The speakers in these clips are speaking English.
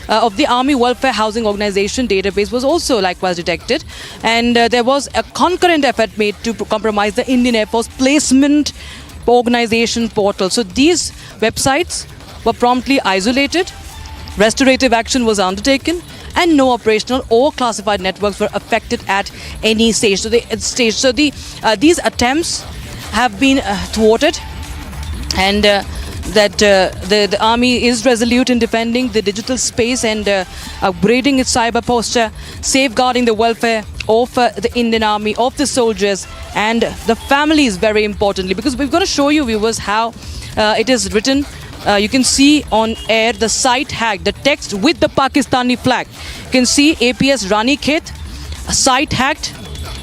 of the Army Welfare Housing Organization database was also likewise detected, and there was a concurrent effort made to compromise the Indian Air Force placement organization portal. So these websites were promptly isolated, restorative action was undertaken, and no operational or classified networks were affected at any stage. So these attempts have been thwarted, and the army is resolute in defending the digital space and upgrading its cyber posture, safeguarding the welfare of the Indian Army, of the soldiers and the families, very importantly, because we're going to show you, viewers, how it is written. You can see on air the site hacked, the text with the Pakistani flag. You can see APS Ranikhet, site hacked,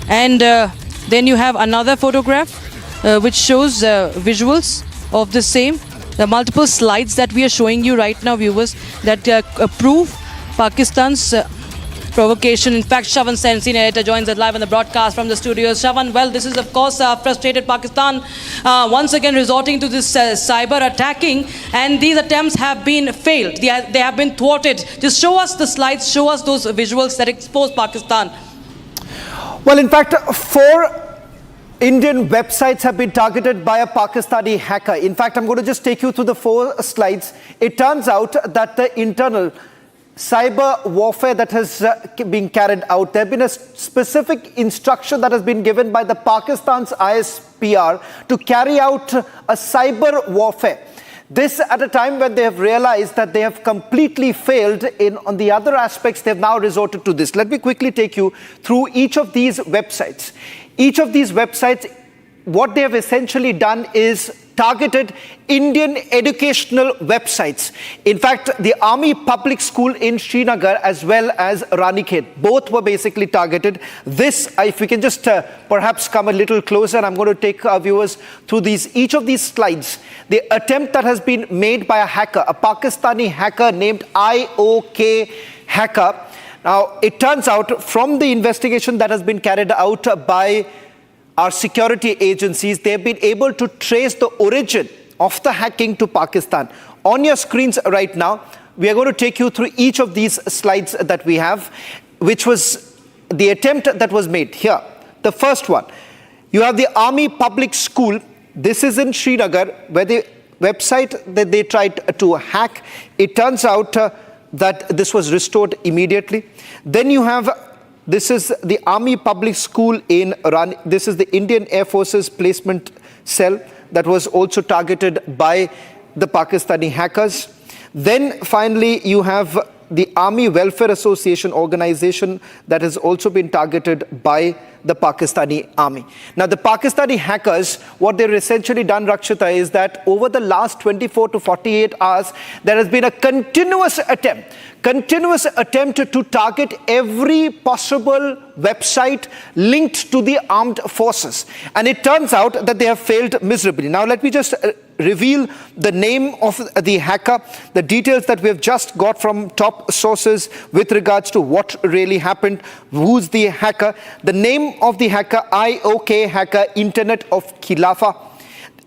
and then you have another photograph which shows visuals of the same. There are multiple slides that we are showing you right now, viewers, that prove Pakistan's provocation. In fact, Shravan Sen, senior editor, joins us live on the broadcast from the studios. Shravan, well, this is of course frustrated Pakistan once again resorting to this cyber attacking, and these attempts have been failed. They have been thwarted. Just show us the slides, show us those visuals that expose Pakistan. Well, in fact, 4 Indian websites have been targeted by a Pakistani hacker. In fact, I'm going to just take you through the 4 slides. It turns out that the internal cyber warfare that has been carried out, there has been a specific instruction that has been given by the Pakistan's ISPR to carry out a cyber warfare. This at a time when they have realized that they have completely failed on the other aspects. They have now resorted to this. Let me quickly take you through each of these websites. Each of these websites, what they have essentially done is targeted Indian educational websites. In fact, the Army Public School in Srinagar as well as Ranikhet, both were basically targeted. This, if we can just perhaps come a little closer, I'm going to take our viewers through each of these slides. The attempt that has been made by a hacker, a Pakistani hacker named IOK Hacker. Now, it turns out from the investigation that has been carried out by our security agencies, they have been able to trace the origin of the hacking to Pakistan. On your screens right now, we are going to take you through each of these slides that we have, which was the attempt that was made here. The first one, you have the Army Public School. This is in Srinagar, where the website that they tried to hack, it turns out that this was restored immediately. Then you have, this is the Army Public School in Iran. This is the Indian Air Force's placement cell that was also targeted by the Pakistani hackers. Then finally, you have the Army Welfare Association organization that has also been targeted by the Pakistani army. Now, the Pakistani hackers, what they've essentially done, Rakshita, is that over the last 24 to 48 hours, there has been a continuous attempt to target every possible website linked to the armed forces. And it turns out that they have failed miserably. Now, let me just reveal the name of the hacker, the details that we have just got from top sources with regards to what really happened, who's the hacker. The name of the hacker, IOK Hacker, Internet of Khilafa.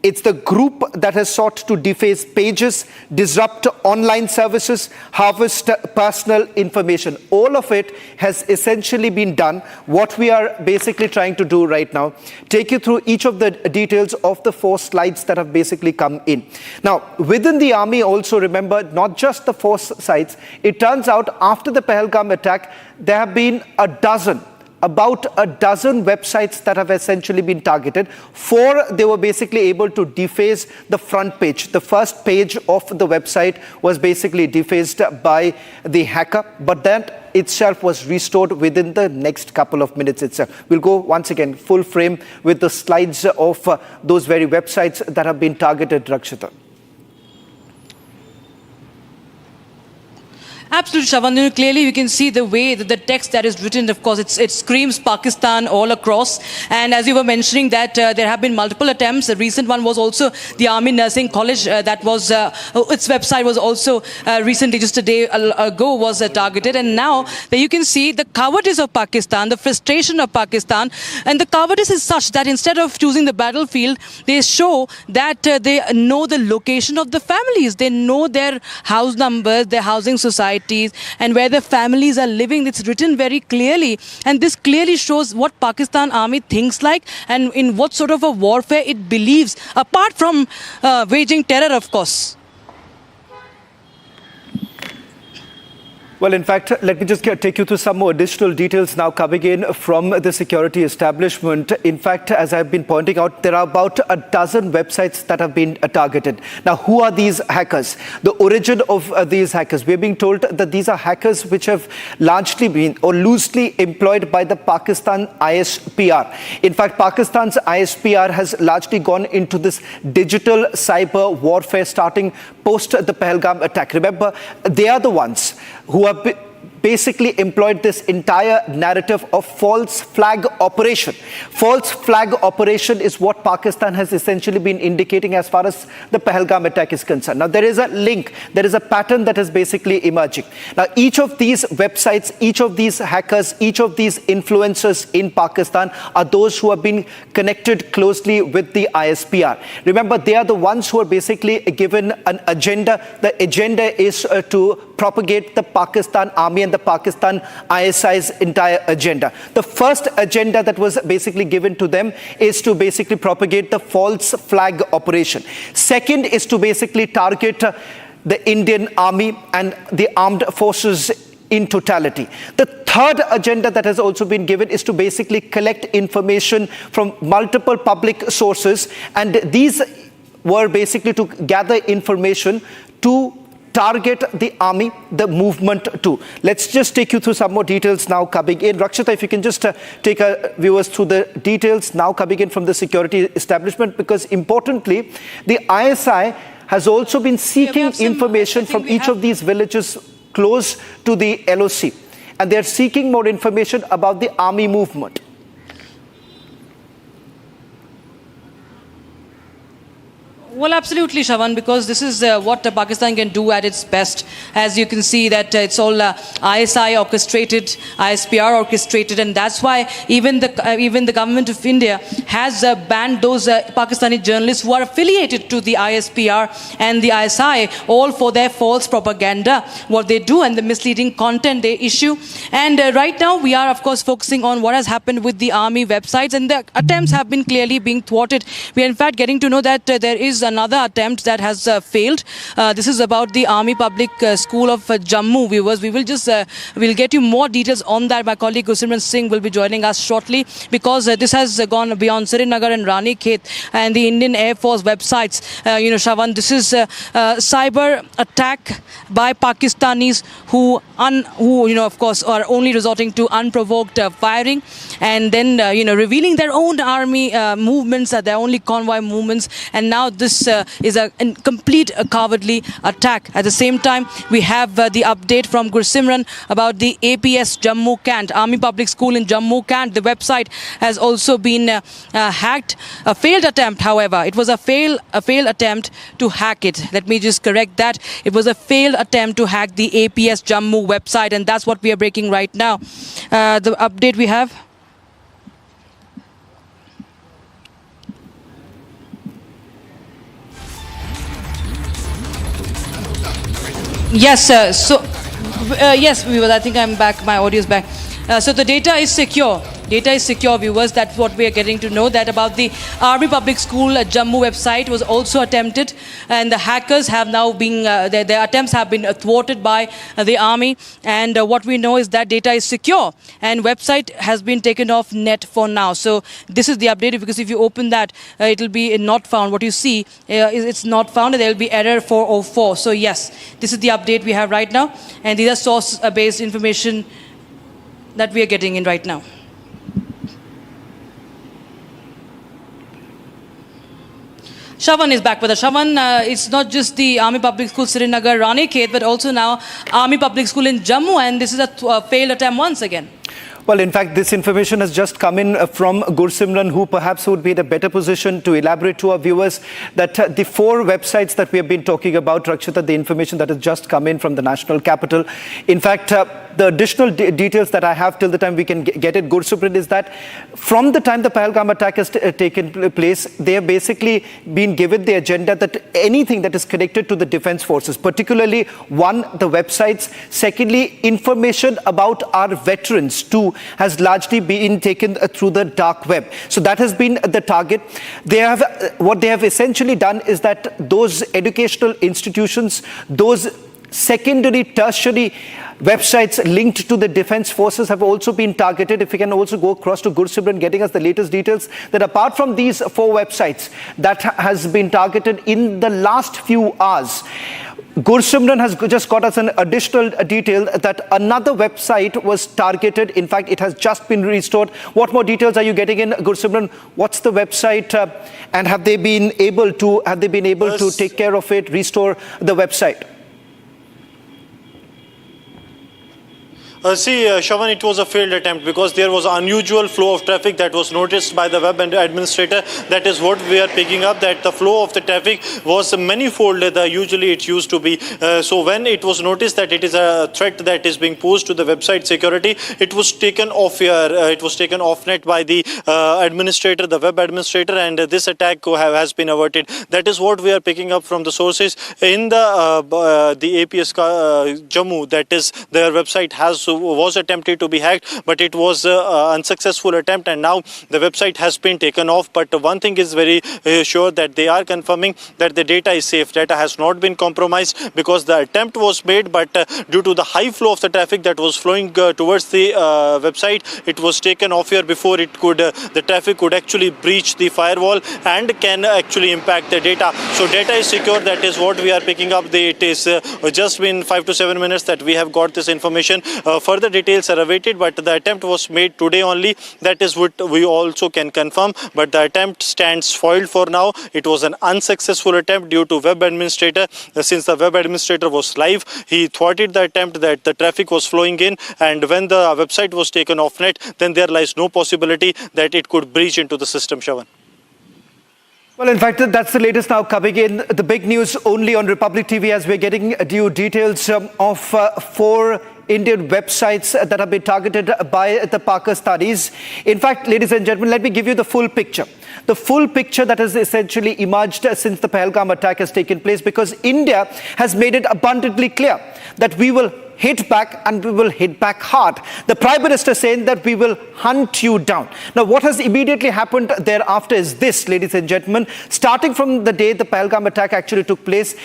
It's the group that has sought to deface pages, disrupt online services, harvest personal information. All of it has essentially been done. What we are basically trying to do right now, take you through each of the details of the 4 slides that have basically come in. Now, within the army also, remember, not just the 4 sites. It turns out after the Pahalgam attack, there have been about a dozen websites that have essentially been targeted. 4, they were basically able to deface the front page. The first page of the website was basically defaced by the hacker, but that itself was restored within the next couple of minutes itself. We'll go once again full frame with the slides of those very websites that have been targeted, Rakshita. Absolutely, Shravan. Clearly, you can see the way that the text that is written, of course, it screams Pakistan all across. And as you were mentioning that there have been multiple attempts. The recent one was also the Army Nursing College. That was, its website was also recently, just a day ago, was targeted. And now there you can see the cowardice of Pakistan, the frustration of Pakistan. And the cowardice is such that instead of choosing the battlefield, they show that they know the location of the families. They know their house numbers, their housing society. societies and where the families are living. It's written very clearly, and this clearly shows what Pakistan Army thinks like and in what sort of a warfare it believes, apart from waging terror, of course. Well, in fact, let me just take you through some more additional details now coming in from the security establishment. In fact, as I've been pointing out, there are about a dozen websites that have been targeted. Now, who are these hackers? The origin of these hackers. We're being told that these are hackers which have largely been or loosely employed by the Pakistan ISPR. In fact, Pakistan's ISPR has largely gone into this digital cyber warfare starting post the Pahalgam attack. Remember, they are the ones who have basically employed this entire narrative of false flag operation. False flag operation is what Pakistan has essentially been indicating as far as the Pahalgam attack is concerned. Now, there is a link, there is a pattern that is basically emerging. Now, each of these websites, each of these hackers, each of these influencers in Pakistan are those who have been connected closely with the ISPR. Remember, they are the ones who are basically given an agenda. The agenda is to propagate the Pakistan Army and the Pakistan ISI's entire agenda. The first agenda that was basically given to them is to basically propagate the false flag operation. Second is to basically target the Indian Army and the armed forces in totality. The third agenda that has also been given is to basically collect information from multiple public sources, and these were basically to gather information to target the army, the movement too. Let's just take you through some more details now coming in. Rakshita, if you can just take our viewers through the details now coming in from the security establishment, because importantly, the ISI has also been seeking information from each of these villages close to the LOC. And they're seeking more information about the army movement. Well, absolutely, Shavan, because this is what Pakistan can do at its best. As you can see that it's all ISI orchestrated, ISPR orchestrated, and that's why even the government of India has banned those Pakistani journalists who are affiliated to the ISPR and the ISI, all for their false propaganda, what they do and the misleading content they issue. And right now we are, of course, focusing on what has happened with the army websites, and the attempts have been clearly being thwarted. We are in fact getting to know that there is another attempt that has failed. This is about the Army Public School of Jammu, viewers. We will just we'll get you more details on that. My colleague Gursimran Singh will be joining us shortly, because this has gone beyond Srinagar and Ranikhet and the Indian Air Force websites. Shavan, this is cyber attack by Pakistanis who of course are only resorting to unprovoked firing, and then revealing their own army movements, their only convoy movements, and now this is a complete cowardly attack. At the same time, we have the update from Gursimran about the APS Jammu Cant, Army Public School in Jammu Cant. The website has also been hacked. A failed attempt, however. It was a failed attempt to hack it. Let me just correct that. It was a failed attempt to hack the APS Jammu website, and that's what we are breaking right now. The update we have. Yes, sir. So, yes, viewers, I think I'm back. My audio is back. So the data is secure. Data is secure, viewers. That's what we are getting to know. That about the Army Public School Jammu website was also attempted, and the hackers have now been their attempts have been thwarted by the army. And what we know is that data is secure, and website has been taken off net for now. So this is the update, because if you open that, it will be not found. What you see is it's not found, and there will be error 404. So yes, this is the update we have right now, and these are source-based information that we are getting in right now. Shavan is back with us. Shavan, it's not just the Army Public School Srinagar Ranikhet, but also now Army Public School in Jammu, and this is a failed attempt once again. Well, in fact, this information has just come in from Gursimran, who perhaps would be in a better position to elaborate to our viewers that the 4 websites that we have been talking about, Rakshita, the information that has just come in from the national capital. In fact, the additional details that I have till the time we can get it, Gursimran, is that from the time the Pahalgam attack has taken place, they have basically been given the agenda that anything that is connected to the defense forces, particularly one, the websites, secondly, information about our veterans too, has largely been taken through the dark web. So that has been the target. What they have essentially done is that those educational institutions, those secondary, tertiary websites linked to the defense forces have also been targeted. If we can also go across to Gursimran getting us the latest details, that apart from these 4 websites that has been targeted in the last few hours, Gursimran has just got us an additional detail that another website was targeted. In fact, it has just been restored. What more details are you getting in, Gursimran? What's the website, and have they been able to take care of it, restore the website? Shravan, it was a failed attempt because there was unusual flow of traffic that was noticed by the web administrator. That is what we are picking up, that the flow of the traffic was manifold than usually it used to be. So when it was noticed that it is a threat that is being posed to the website security, it was taken off here. It was taken off net by the administrator, the web administrator, and this attack has been averted. That is what we are picking up from the sources in the APS Jammu. That is, their website was attempted to be hacked, but it was an unsuccessful attempt, and now the website has been taken off. But one thing is very sure, that they are confirming that the data is safe. Data has not been compromised because the attempt was made, but due to the high flow of the traffic that was flowing towards the website, it was taken off here before it could the traffic could actually breach the firewall and can actually impact the data. So data is secure. That is what we are picking up. It is just been 5 to 7 minutes that we have got this information. Further details are awaited, but the attempt was made today only. That is what we also can confirm. But the attempt stands foiled for now. It was an unsuccessful attempt due to web administrator. Since the web administrator was live, he thwarted the attempt that the traffic was flowing in. And when the website was taken off net, then there lies no possibility that it could breach into the system, Shravan. Well, in fact, that's the latest now coming in. The big news only on Republic TV as we're getting due details of 4 Indian websites that have been targeted by the Pakistanis. In fact, ladies and gentlemen, let me give you the full picture. The full picture that has essentially emerged since the Pahalgam attack has taken place, because India has made it abundantly clear that we will hit back, and we will hit back hard. The Prime Minister saying that we will hunt you down. Now, what has immediately happened thereafter is this, ladies and gentlemen. Starting from the day the Pahalgam attack actually took place,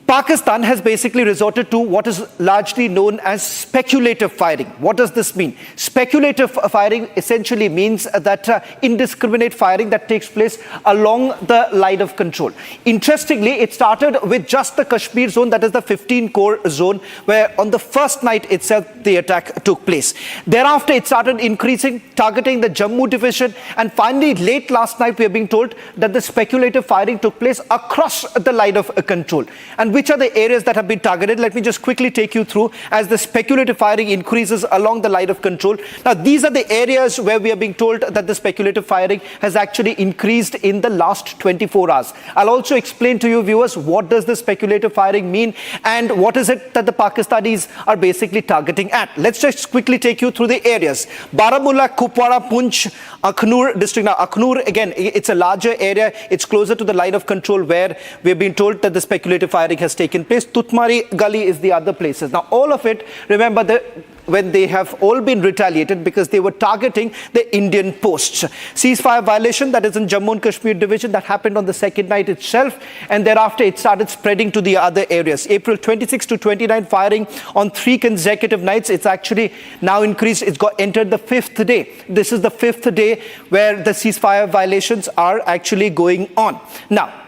Pakistan has basically resorted to what is largely known as speculative firing. What does this mean? Speculative firing essentially means that indiscriminate firing that takes place along the line of control. Interestingly, it started with just the Kashmir zone, that is the 15-core zone, where on the first night itself the attack took place. Thereafter, it started increasing, targeting the Jammu division, and finally, late last night, we are being told that the speculative firing took place across the line of control. And which are the areas that have been targeted? Let me just quickly take you through as the speculative firing increases along the line of control. Now, these are the areas where we are being told that the speculative firing has actually increased in the last 24 hours. I'll also explain to you, viewers, what does the speculative firing mean and what is it that the Pakistanis are basically targeting at. Let's just quickly take you through the areas. Baramulla, Kupwara, Poonch, Akhnur district. Now, Akhnur, again, it's a larger area. It's closer to the line of control where we've been told that the speculative firing has taken place. Tutmari Gully is the other places. Now, all of it, remember, when they have all been retaliated because they were targeting the Indian posts. Ceasefire violation, that is in Jammu and Kashmir division, that happened on the second night itself, and thereafter it started spreading to the other areas. April 26 to 29, firing on 3 consecutive nights. It's actually now increased. It's entered the 5th day. This is the 5th day where the ceasefire violations are actually going on. Now,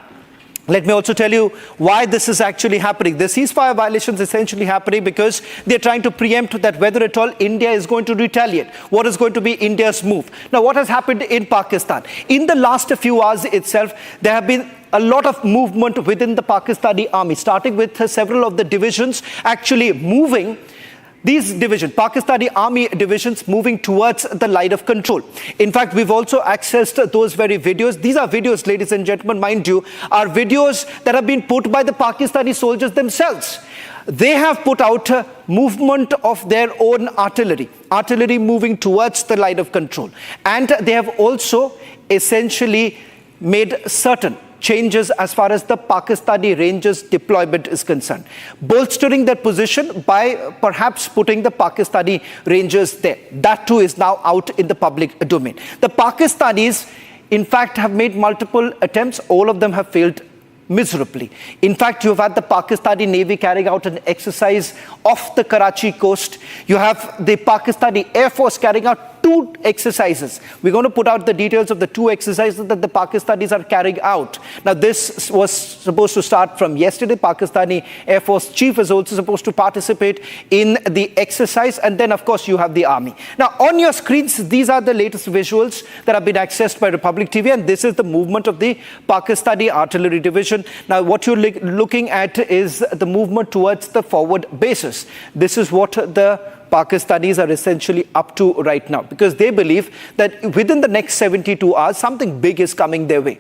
let me also tell you why this is actually happening. The ceasefire violations essentially happening because they're trying to preempt that whether at all India is going to retaliate. What is going to be India's move? Now, what has happened in Pakistan? In the last few hours itself, there have been a lot of movement within the Pakistani army, starting with several of the divisions actually moving these divisions, Pakistani army divisions moving towards the line of control. In fact, we've also accessed those very videos. These are videos, ladies and gentlemen, mind you, are videos that have been put by the Pakistani soldiers themselves. They have put out a movement of their own artillery moving towards the line of control. And they have also essentially made certain changes as far as the Pakistani Rangers deployment is concerned, bolstering that position by perhaps putting the Pakistani Rangers there. That too is now out in the public domain. The Pakistanis, in fact, have made multiple attempts. All of them have failed miserably. In fact, you have had the Pakistani Navy carrying out an exercise off the Karachi coast. You have the Pakistani Air Force carrying out 2 exercises. We're going to put out the details of the 2 exercises that the Pakistanis are carrying out. Now, this was supposed to start from yesterday. Pakistani Air Force Chief is also supposed to participate in the exercise. And then, of course, you have the army. Now, on your screens, these are the latest visuals that have been accessed by Republic TV. And this is the movement of the Pakistani Artillery Division. Now, what you're looking at is the movement towards the forward bases. This is what the Pakistanis are essentially up to right now, because they believe that within the next 72 hours, something big is coming their way.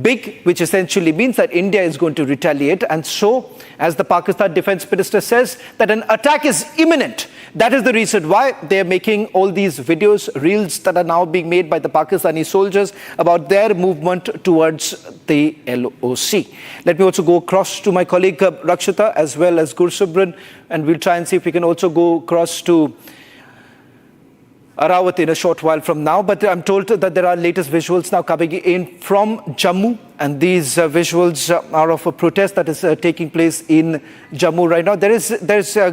Big, which essentially means that India is going to retaliate. And so, as the Pakistan Defense Minister says, that an attack is imminent. That is the reason why they're making all these videos, reels that are now being made by the Pakistani soldiers about their movement towards the LOC. Let me also go across to my colleague Rakshita as well as Gursubran, and we'll try and see if we can also go across to Arawat in a short while from now. But I'm told that there are latest visuals now coming in from Jammu, and these visuals are of a protest that is taking place in Jammu right now. There's a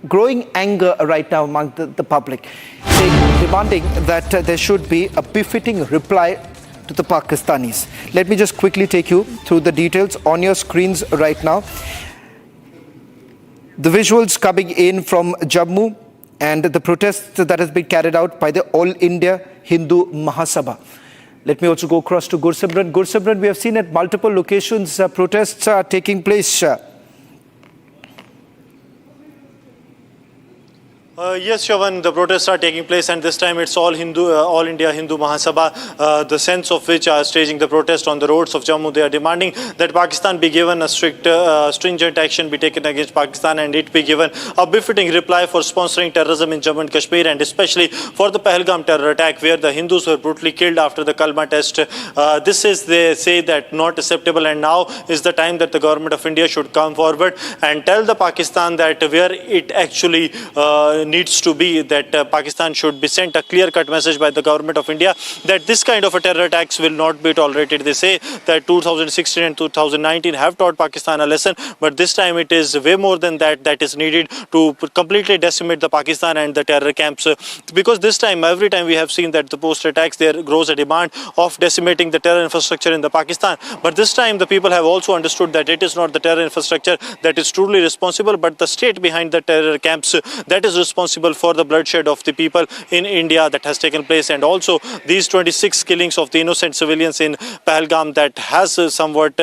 growing anger right now among the public, demanding that there should be a befitting reply to the Pakistanis. Let me just quickly take you through the details on your screens right now. The visuals coming in from Jammu and the protest that has been carried out by the All India Hindu Mahasabha. Let me also go across to Gursibran. Gursibran, we have seen at multiple locations protests are taking place. Yes, Shravan, the protests are taking place, and this time it's all India Hindu Mahasabha, the sense of which are staging the protest on the roads of Jammu. They are demanding that Pakistan be given a stringent action be taken against Pakistan, and it be given a befitting reply for sponsoring terrorism in Jammu and Kashmir, and especially for the Pahalgam Terror Attack, where the Hindus were brutally killed after the Kalma test. This is, they say, that not acceptable, and now is the time that the government of India should come forward and tell the Pakistan that where it actually needs to be, that Pakistan should be sent a clear-cut message by the government of India that this kind of a terror attacks will not be tolerated. They say that 2016 and 2019 have taught Pakistan a lesson, but this time it is way more than that is needed to completely decimate the Pakistan and the terror camps. Because this time, every time we have seen that the post-attacks, there grows a demand of decimating the terror infrastructure in the Pakistan. But this time the people have also understood that it is not the terror infrastructure that is truly responsible, but the state behind the terror camps that is responsible for the bloodshed of the people in India that has taken place, and also these 26 killings of the innocent civilians in Pahalgam that has somewhat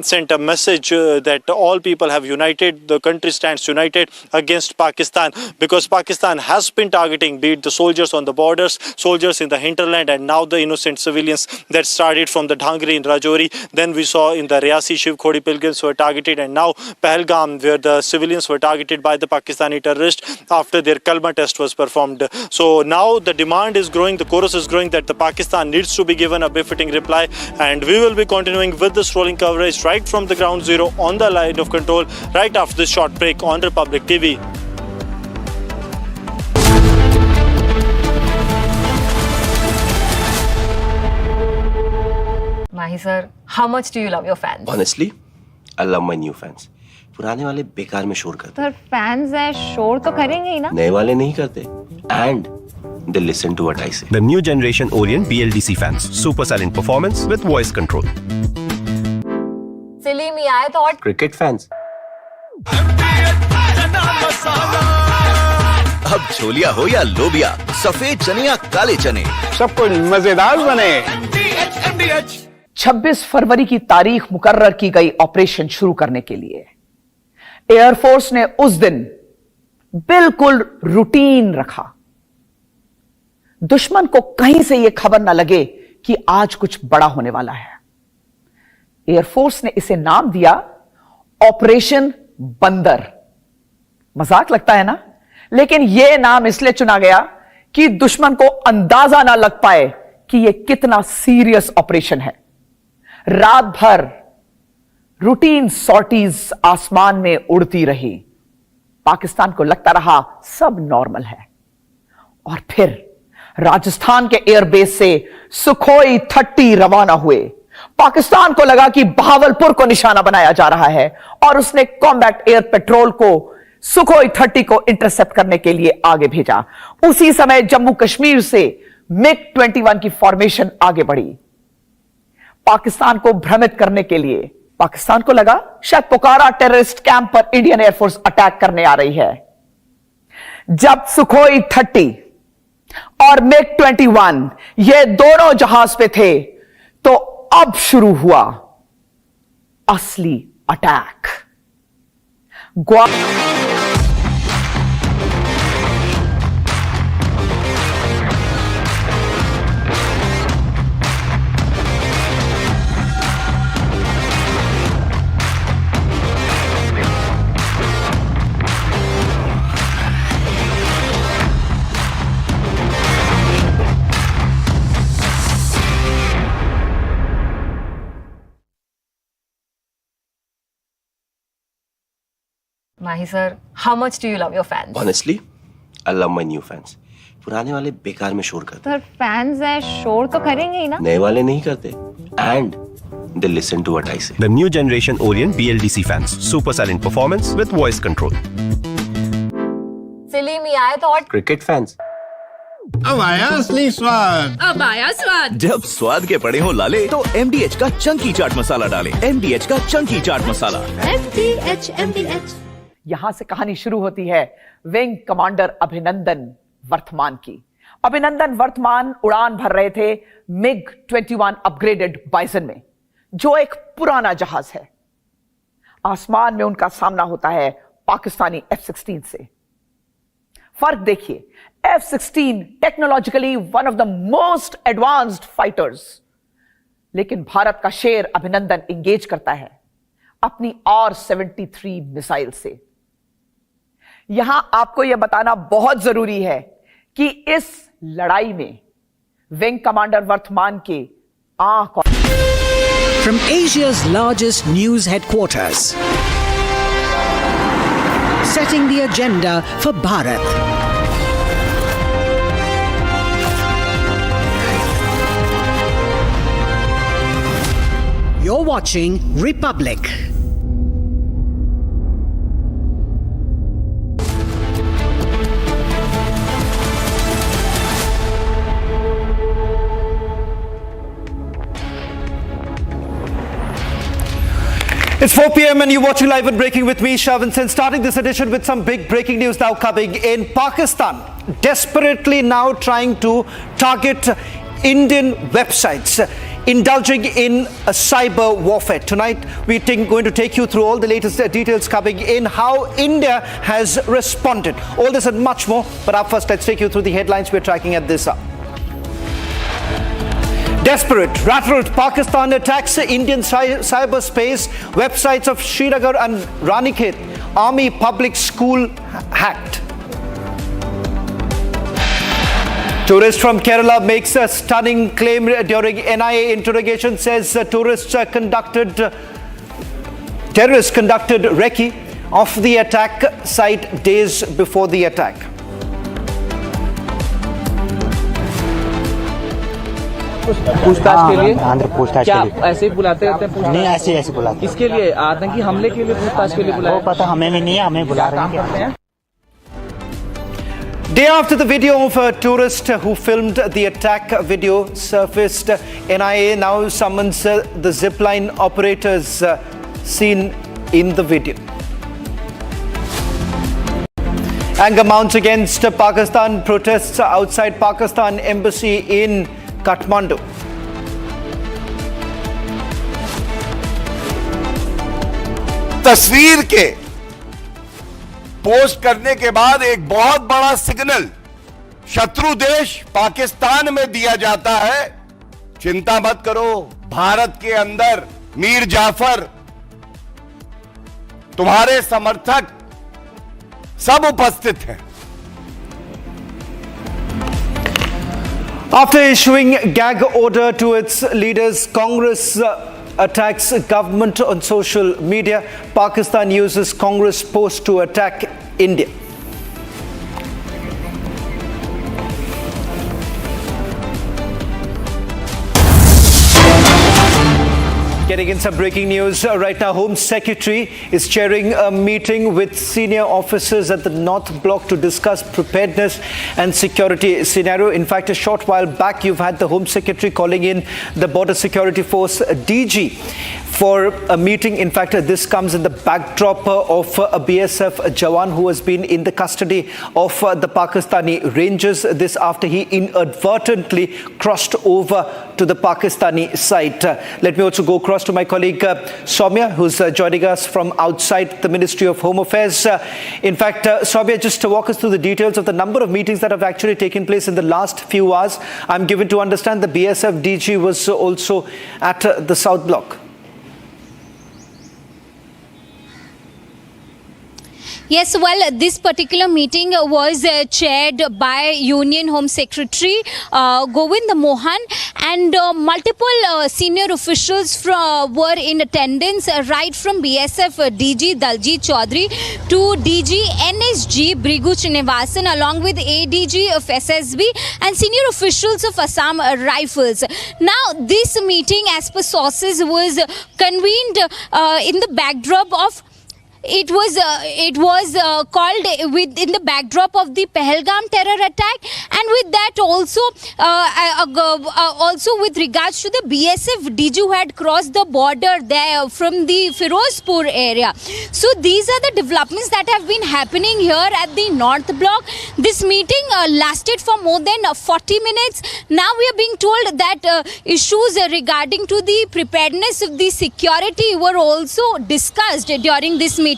sent a message that all people have united, the country stands united against Pakistan, because Pakistan has been targeting, be it the soldiers on the borders, soldiers in the hinterland, and now the innocent civilians that started from the Dhangri in Rajouri. Then we saw in the Riyasi Shiv Khodi pilgrims were targeted, and now Pahalgam, where the civilians were targeted by the Pakistani terrorists after their Kalma test was performed. So now the demand is growing, the chorus is growing that the Pakistan needs to be given a befitting reply, and we will be continuing with this rolling coverage right from the ground zero on the line of control right after this short break on Republic TV. Mahi sir, how much do you love your fans? Honestly, I love my new fans. पुराने वाले बेकार में शोर करते sir fans हैं, शोर तो करेंगे ही ना. नए वाले नहीं करते and they listen to what I say. The new generation Orient BLDC fans. Super silent performance with voice control. सिली में आए तो और Cricket fans. अब छोलिया हो या लोबिया, सफेद चने या काले चने, सब कुछ मजेदार बने। 26 फरवरी की तारीख मुकर्रर की गई ऑपरेशन शुरू करने के लिए एयरफोर्स ने उस दिन बिल्कुल रूटीन रखा। दुश्मन को कहीं से यह खबर ना लगे कि आज कुछ बड़ा होने वाला है। एयरफोर्स ने इसे नाम दिया ऑपरेशन बंदर। मजाक लगता है ना, लेकिन यह नाम इसलिए चुना गया कि दुश्मन को अंदाजा ना लग पाए कि यह कितना सीरियस ऑपरेशन है। रात भर रूटीन सॉर्टीज आसमान में उड़ती रही। पाकिस्तान को लगता रहा सब नॉर्मल है। और फिर राजस्थान के एयरबेस से सुखोई 30 रवाना हुए। पाकिस्तान को लगा कि बहावलपुर को निशाना बनाया जा रहा है और उसने कॉम्बैट एयर पेट्रोल को सुखोई 30 को इंटरसेप्ट करने के लिए आगे भेजा। उसी समय जम्मू कश्मीर से मिग 21 की फॉर्मेशन आगे बढ़ी पाकिस्तान को भ्रमित करने के लिए। पाकिस्तान को लगा शायद पोकारा टेररिस्ट कैंप पर इंडियन एयरफोर्स अटैक करने आ रही है। जब सुखोई 30 और मिग 21 ये दोनों जहाज पे थे, तो अब शुरू हुआ असली attack. Mahi sir, how much do you love your fans? Honestly, I love my new fans. पुराने वाले बेकार में शोर करते। सर फैंस हैं, शोर तो करेंगे ही ना। नए वाले नहीं करते। And they listen to what I say. The new generation Orient BLDC fans. Super silent performance with voice control. Silly me, I thought Cricket fans. अब आया असली स्वाद। अब आया स्वाद। जब स्वाद के पड़े हो लाले तो MDH का चंकी चाट मसाला डालें। MDH का चंकी चाट मसाला। MDH। यहां से कहानी शुरू होती है विंग कमांडर अभिनंदन वर्तमान की। अभिनंदन वर्तमान उड़ान भर रहे थे मिग 21 अपग्रेडेड बाइसन में, जो एक पुराना जहाज है। आसमान में उनका सामना होता है पाकिस्तानी F-16 से। फर्क देखिए, F-16 technologically one of the most advanced fighters, लेकिन भारत का शेर अभिनंदन इंगेज करता है अपनी R-73 मिसाइल से। यहां आपको यह बताना बहुत जरूरी है कि इस लड़ाई में विंग कमांडर वर्तमान के आंख और From Asia's largest news headquarters, setting the agenda for Bharat. You're watching Republic. It's 4 p.m. and you're watching Live and Breaking with me, Shravan Sen. Starting this edition with some big breaking news now coming in. Pakistan desperately now trying to target Indian websites, indulging in a cyber warfare. Tonight, we're going to take you through all the latest details coming in, how India has responded. All this and much more. But up first, let's take you through the headlines we're tracking at this hour. Desperate, rattled, Pakistan attacks Indian cyberspace, websites of Srinagar and Ranikhet, Army public school hacked. Tourist from Kerala makes a stunning claim during NIA interrogation, says terrorists conducted recce of the attack site days before the attack. पूछताछ के लिए पूछताछ क्या ऐसे ही बुलाते रहते हैं? नहीं, ऐसे बुलाते। इसके लिए आतंकी हमले के लिए पूछताछ के लिए बुलाया? वो पता हमें भी नहीं है, हमें बुला रहे हैं। Day after the video of a tourist who filmed the attack video surfaced, NIA now summons the Zipline operators seen in the video. Anger mounts against Pakistan, protests outside Pakistan embassy in Kathmandu. तस्वीर के post करने के बाद एक बहुत बड़ा signal शत्रु देश पाकिस्तान में दिया जाता है, चिंता मत करो, भारत के अंदर मीर जाफर, तुम्हारे समर्थक सब उपस्थित हैं। After issuing gag order to its leaders, Congress attacks government on social media. Pakistan uses Congress post to attack India. Getting in some breaking news right now. Home Secretary is chairing a meeting with senior officers at the North Block to discuss preparedness and security scenario. In fact, a short while back, you've had the Home Secretary calling in the Border Security Force DG for a meeting. In fact, this comes in the backdrop of a BSF Jawan who has been in the custody of the Pakistani Rangers. This after he inadvertently crossed over to the Pakistani side. Let me also go across to my colleague Soumya, who's joining us from outside the Ministry of Home Affairs. In fact, Soumya, just to walk us through the details of the number of meetings that have actually taken place in the last few hours. I'm given to understand the BSF DG was also at the South Block. Yes, well, this particular meeting was chaired by Union Home Secretary Govind Mohan, and multiple senior officials were in attendance, right from BSF DG Daljit Chaudhary to DG NSG Brigu Srinivasan, along with ADG of SSB and senior officials of Assam Rifles. Now, this meeting, as per sources, was convened in the backdrop of It was called in the backdrop of the Pahalgam Terror Attack, and with that also with regards to the BSF DG who had crossed the border there from the Firozpur area. So these are the developments that have been happening here at the North Block. This meeting lasted for more than 40 minutes. Now we are being told that issues regarding to the preparedness of the security were also discussed during this meeting.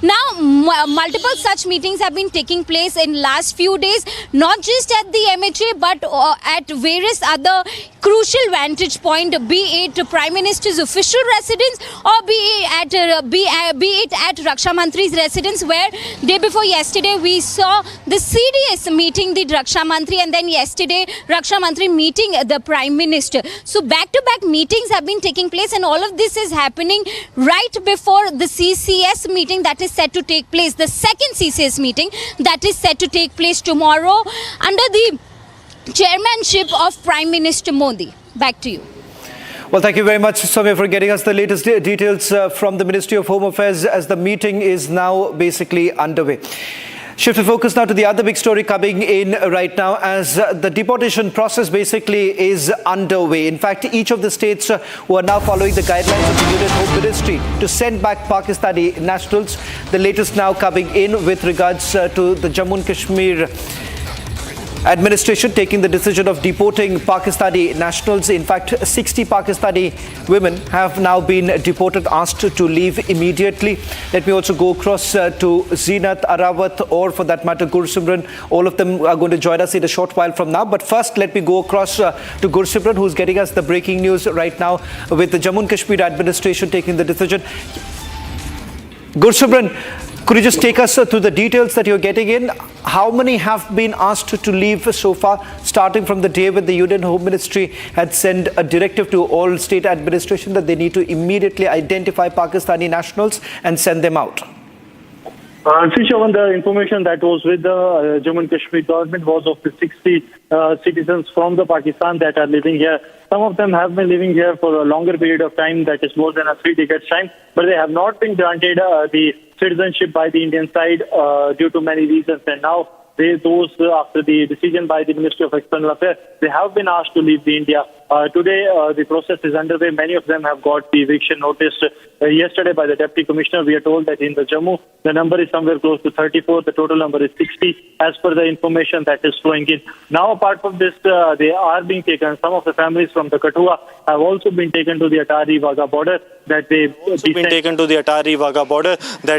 Now, multiple such meetings have been taking place in last few days, not just at the MHA but at various other crucial vantage point, be it Prime Minister's official residence or be it at Raksha Mantri's residence, where day before yesterday we saw the CDS meeting the Raksha Mantri, and then yesterday Raksha Mantri meeting the Prime Minister. So back-to-back meetings have been taking place, and all of this is happening right before the CCS meeting that is set to take place, the second CCS meeting that is set to take place tomorrow under the chairmanship of Prime Minister Modi. Back to you. Well, thank you very much, Soumya, for getting us the latest details from the Ministry of Home Affairs as the meeting is now basically underway. Shift of focus now to the other big story coming in right now, as the deportation process basically is underway. In fact, each of the states who are now following the guidelines of the Union Home Ministry to send back Pakistani nationals. The latest now coming in with regards to the Jammu and Kashmir administration taking the decision of deporting Pakistani nationals. In fact, 60 Pakistani women have now been deported, asked to leave immediately. Let me also go across to Zeenat, Arawat, or for that matter Gursimran. All of them are going to join us in a short while from now. But first, let me go across to Gursimran, who's getting us the breaking news right now with the Jammu and Kashmir administration taking the decision. Gursimran, could you just take us through the details that you're getting in? How many have been asked to leave so far, starting from the day when the Union Home Ministry had sent a directive to all state administration that they need to immediately identify Pakistani nationals and send them out? Srishavan, the information that was with the Jammu and Kashmir government was of the 60 citizens from the Pakistan that are living here. Some of them have been living here for a longer period of time, that is more than 3 decades time, but they have not been granted the citizenship by the Indian side due to many reasons. And now those after the decision by the Ministry of External Affairs, they have been asked to leave the India. Today, the process is underway. Many of them have got the eviction notice yesterday by the Deputy Commissioner. We are told that in the Jammu, the number is somewhere close to 34. The total number is 60 as per the information that is flowing in. Now, apart from this, they are being taken. Some of the families from the Kathua have also been taken to the Atari-Wagah border that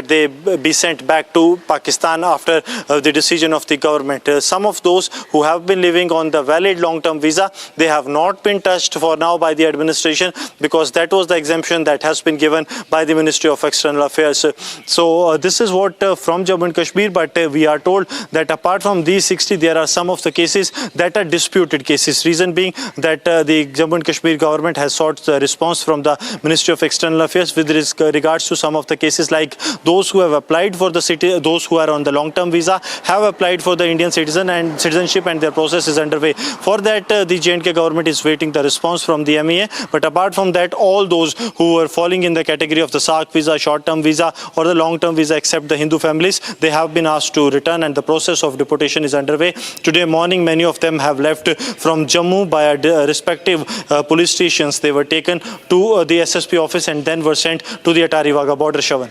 they be sent back to Pakistan after the decision of the government. Some of those who have been living on the valid long-term visa, they have not been touched for now by the administration because that was the exemption that has been given by the Ministry of External Affairs. So this is what from Jammu and Kashmir, but we are told that apart from these 60, there are some of the cases that are disputed cases. Reason being that the Jammu and Kashmir government has sought the response from the Ministry of External Affairs with regards to some of the cases, like those who have applied for the those who are on the long-term visa have applied for the Indian citizenship, and their process is underway. For that, the J&K government is waiting the response from the NIA. But apart from that, all those who are falling in the category of the SARC visa, short-term visa, or the long-term visa, except the Hindu families, they have been asked to return, and the process of deportation is underway. Today morning, many of them have left from Jammu by respective police stations. They were taken to the SSP office and then were sent to the Atari-Wagah border. Shavan.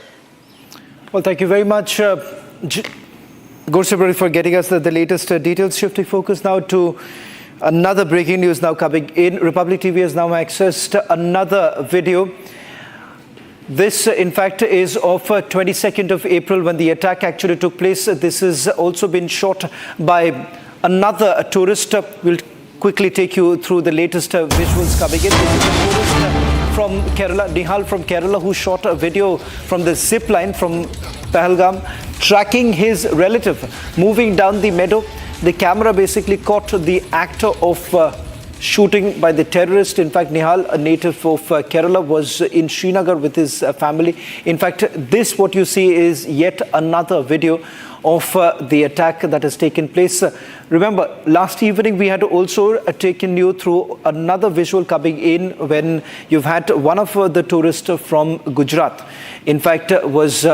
Well, thank you very much, Gursabrari, for getting us the latest details. Shifting focus now to another breaking news now coming in. Republic TV has now accessed another video. This, in fact, is of 22nd of April when the attack actually took place. This has also been shot by another tourist. We'll quickly take you through the latest visuals coming in. This is a tourist from Kerala, Nihal from Kerala, who shot a video from the zipline from Pahalgam, tracking his relative moving down the meadow. The camera basically caught the actor of shooting by the terrorist. In fact, Nihal, a native of Kerala, was in Srinagar with his family. In fact, this, what you see, is yet another video of the attack that has taken place. Remember, last evening we had also taken you through another visual coming in when you've had one of the tourists from Gujarat, in fact, was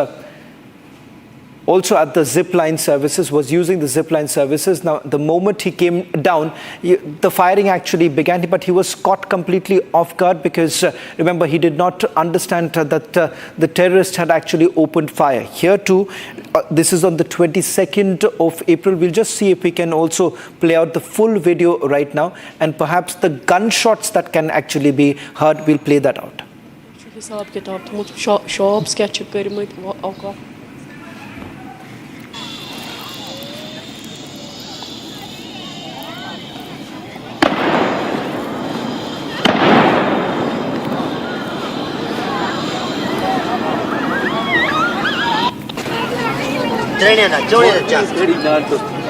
also at the zipline services, was using the zipline services. Now, the moment he came down, the firing actually began, but he was caught completely off guard because, remember, he did not understand that the terrorist had actually opened fire. Here too, this is on the 22nd of April. We'll just see if we can also play out the full video right now, and perhaps the gunshots that can actually be heard, we'll play that out.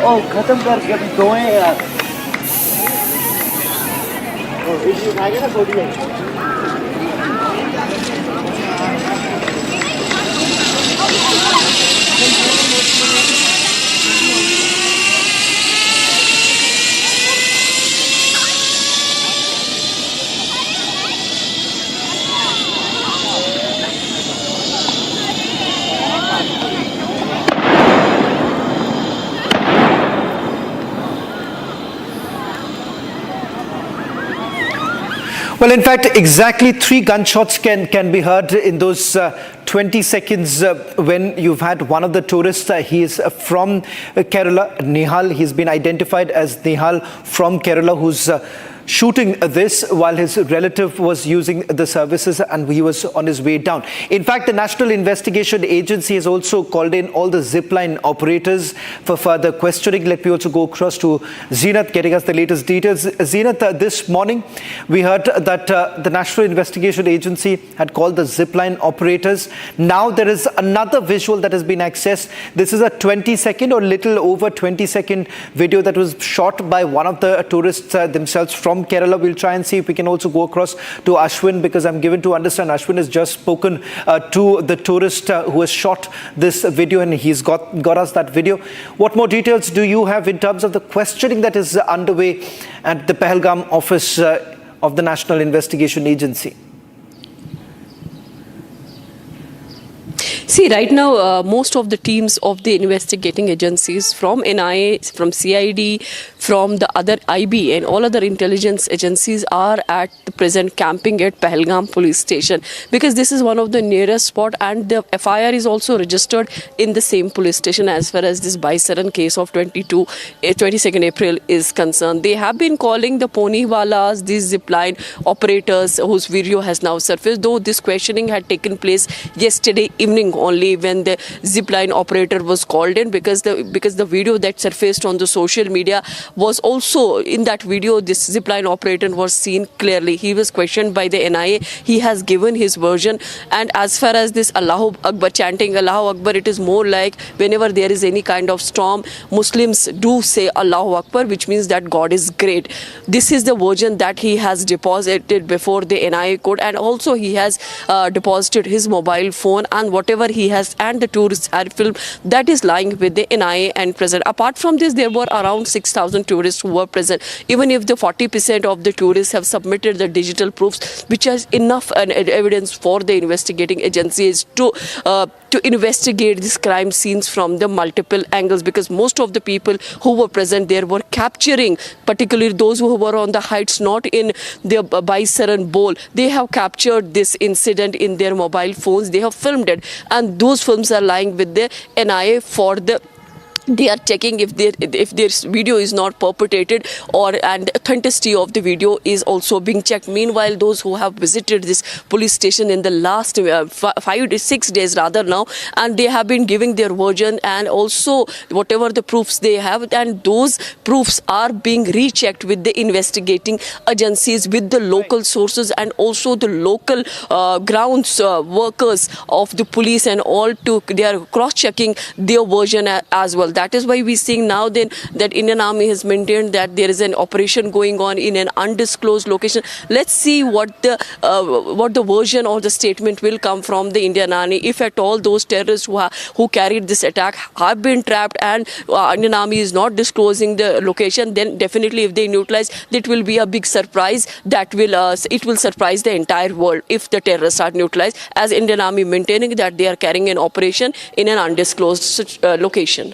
Oh, खत्म कर के दो हैं यार। इसी उठाएंगे ना थोड़ी है। Well, in fact, exactly 3 gunshots can be heard in those 20 seconds when you've had one of the tourists. He is from Kerala, Nihal. He's been identified as Nihal from Kerala, who's shooting this while his relative was using the services and he was on his way down. In fact, the National Investigation Agency has also called in all the zipline operators for further questioning. Let me also go across to Zeenat, getting us the latest details. Zeenat, this morning we heard that the National Investigation Agency had called the zipline operators. Now there is another visual that has been accessed. This is a 20-second or little over 20-second video that was shot by one of the tourists themselves from Kerala. We'll try and see if we can also go across to Ashwin, because I'm given to understand Ashwin has just spoken to the tourist who has shot this video, and he's got us that video. What more details do you have in terms of the questioning that is underway at the Pahalgam office of the National Investigation Agency? See, right now, most of the teams of the investigating agencies from NIA, from CID, from the other IB and all other intelligence agencies are at the present camping at Pahalgam police station, because this is one of the nearest spot, and the FIR is also registered in the same police station as far as this Baisaran case of 22nd April is concerned. They have been calling the ponywalas, these zipline operators whose video has now surfaced, though this questioning had taken place yesterday evening only when the zipline operator was called in, because the video that surfaced on the social media was also, in that video this zipline operator was seen clearly. He was questioned by the NIA. He has given his version, and as far as this Allahu Akbar, chanting Allahu Akbar, it is more like whenever there is any kind of storm, Muslims do say Allahu Akbar, which means that God is great. This is the version that he has deposited before the NIA court, and also he has deposited his mobile phone and whatever he has, and the tourist ad film that is lying with the NIA and present. Apart from this, there were around 6,000 tourists who were present. Even if the 40% of the tourists have submitted the digital proofs, which has enough evidence for the investigating agencies to investigate these crime scenes from the multiple angles, because most of the people who were present there were capturing, particularly those who were on the heights, not in the Baisaran bowl. They have captured this incident in their mobile phones. They have filmed it, and those films are lying with the NIA for the. They are checking if their video is not perpetrated, and the authenticity of the video is also being checked. Meanwhile, those who have visited this police station in the last 5 to 6 days rather now, and they have been giving their version and also whatever the proofs they have, and those proofs are being rechecked with the investigating agencies, with the local sources, and also the local grounds workers of the police and all. They are cross-checking their version as well. That is why we see now then that Indian Army has maintained that there is an operation going on in an undisclosed location. Let's see what the version or the statement will come from the Indian Army. If at all those terrorists who carried this attack have been trapped and Indian Army is not disclosing the location, then definitely if they neutralize, it will be a big surprise. It will surprise the entire world if the terrorists are neutralized, as Indian Army maintaining that they are carrying an operation in an undisclosed location.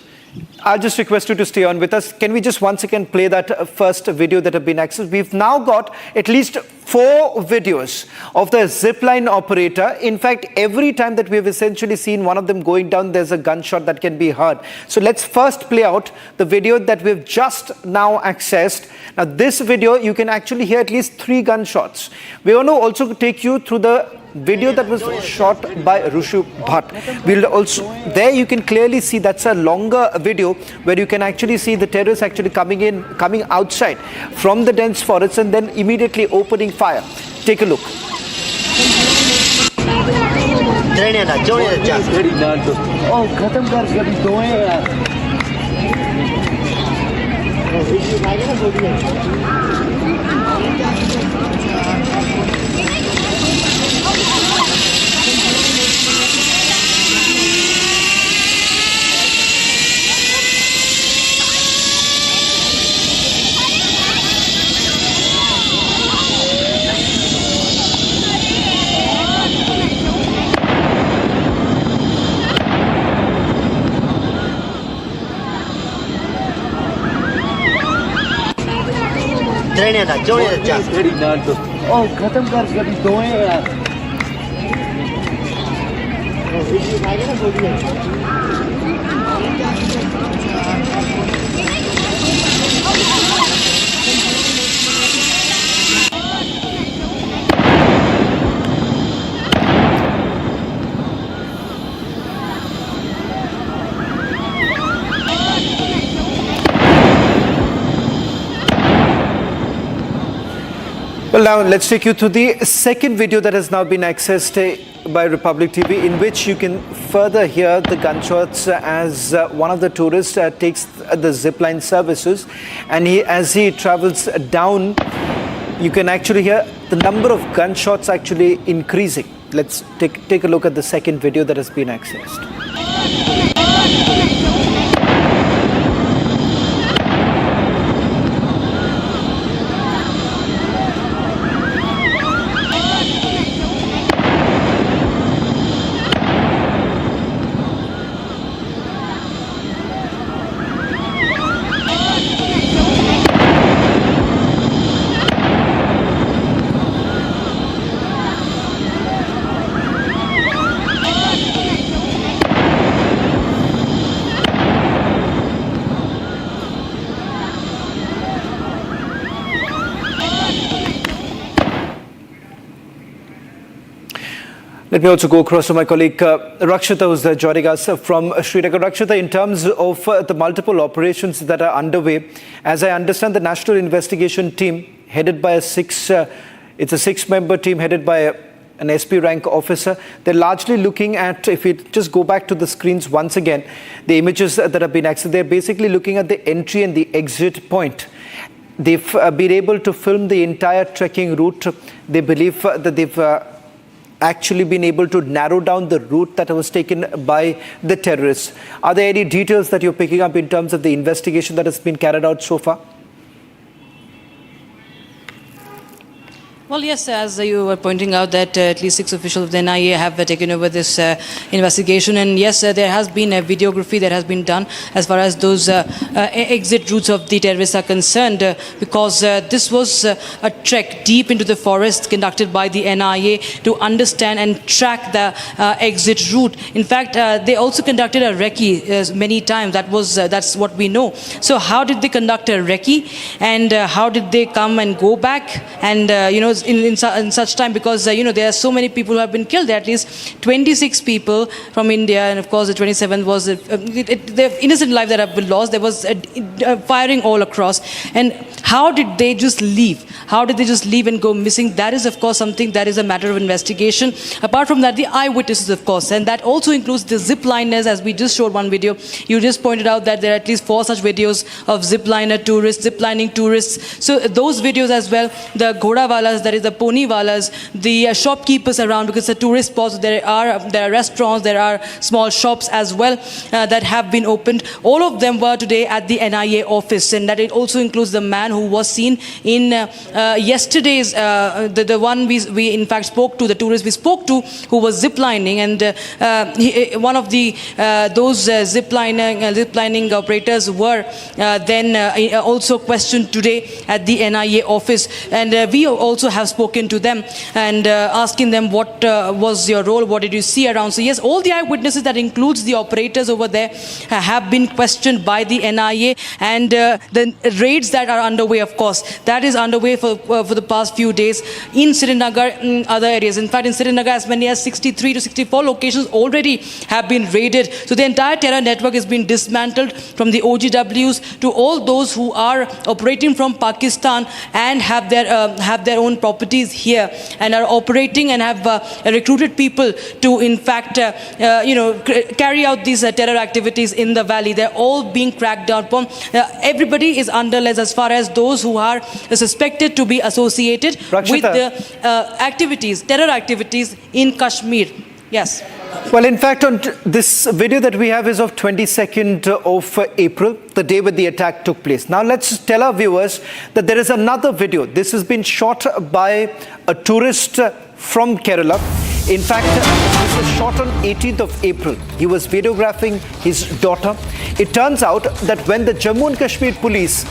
I'll just request you to stay on with us. Can we just once again play that first video that have been accessed? We've now got at least 4 videos of the zipline operator. In fact, every time that we've essentially seen one of them going down, there's a gunshot that can be heard. So let's first play out the video that we've just now accessed. Now, this video, you can actually hear at least 3 gunshots. We want to also take you through the video that was shot by Rushu Bhatt. We'll also, there you can clearly see that's a longer video where you can actually see the terrorists actually coming outside from the dense forest and then immediately opening fire. Take a look. Well, now let's take you to the second video that has now been accessed by Republic TV, in which you can further hear the gunshots as one of the tourists takes the zipline services, and as he travels down, you can actually hear the number of gunshots actually increasing. Let's take a look at the second video that has been accessed. Let me also go across to my colleague Rakshita, who's joining us from Srinagar. Rakshita, in terms of the multiple operations that are underway, as I understand, the National Investigation Team, headed by it's a 6-member team headed by an SP rank officer. They're largely looking at, if we just go back to the screens once again, the images that have been accessed, they're basically looking at the entry and the exit point. They've been able to film the entire trekking route. They believe that they've actually been able to narrow down the route that was taken by the terrorists. Are there any details that you're picking up in terms of the investigation that has been carried out so far? Well, yes, as you were pointing out that at least 6 officials of the NIA have taken over this investigation. And yes, there has been a videography that has been done as far as those exit routes of the terrorists are concerned, because this was a trek deep into the forest conducted by the NIA to understand and track the exit route. In fact, they also conducted a recce many times. That's what we know. So how did they conduct a recce, and how did they come and go back? And, in such time, because there are so many people who have been killed. There are at least 26 people from India, and of course the 27th was the innocent life that have been lost. There was firing all across. And how did they just leave? How did they just leave and go missing? That is, of course, something that is a matter of investigation. Apart from that, the eyewitnesses, of course, and that also includes the zipliners, as we just showed one video. You just pointed out that there are at least 4 such videos of ziplining tourists. So those videos as well, the ghodawalas, that is the ponywalas, the shopkeepers around, because the tourist spots, there are restaurants, there are small shops as well that have been opened. All of them were today at the NIA office, and that it also includes the man who was seen in yesterday's, the one we in fact spoke to, the tourist we spoke to, who was ziplining, and one of the those ziplining operators were then also questioned today at the NIA office, and we also have spoken to them and asking them what was your role, what did you see around. So yes, all the eyewitnesses, that includes the operators over there, have been questioned by the NIA, and the raids that are underway, of course, that is underway for the past few days in Srinagar, in other areas. In fact, in Srinagar, as many as 63 to 64 locations already have been raided. So the entire terror network has been dismantled, from the OGWs to all those who are operating from Pakistan and have their own properties here and are operating and have recruited people to, in fact, carry out these terror activities in the valley. They're all being cracked down upon. Everybody is under less as far as those who are suspected to be associated with the terror activities in Kashmir. Yes. Well, in fact, on this video that we have is of 22nd of April, the day when the attack took place. Now, let's tell our viewers that there is another video. This has been shot by a tourist from Kerala. In fact, this was shot on 18th of April. He was videographing his daughter. It turns out that when the Jammu and Kashmir police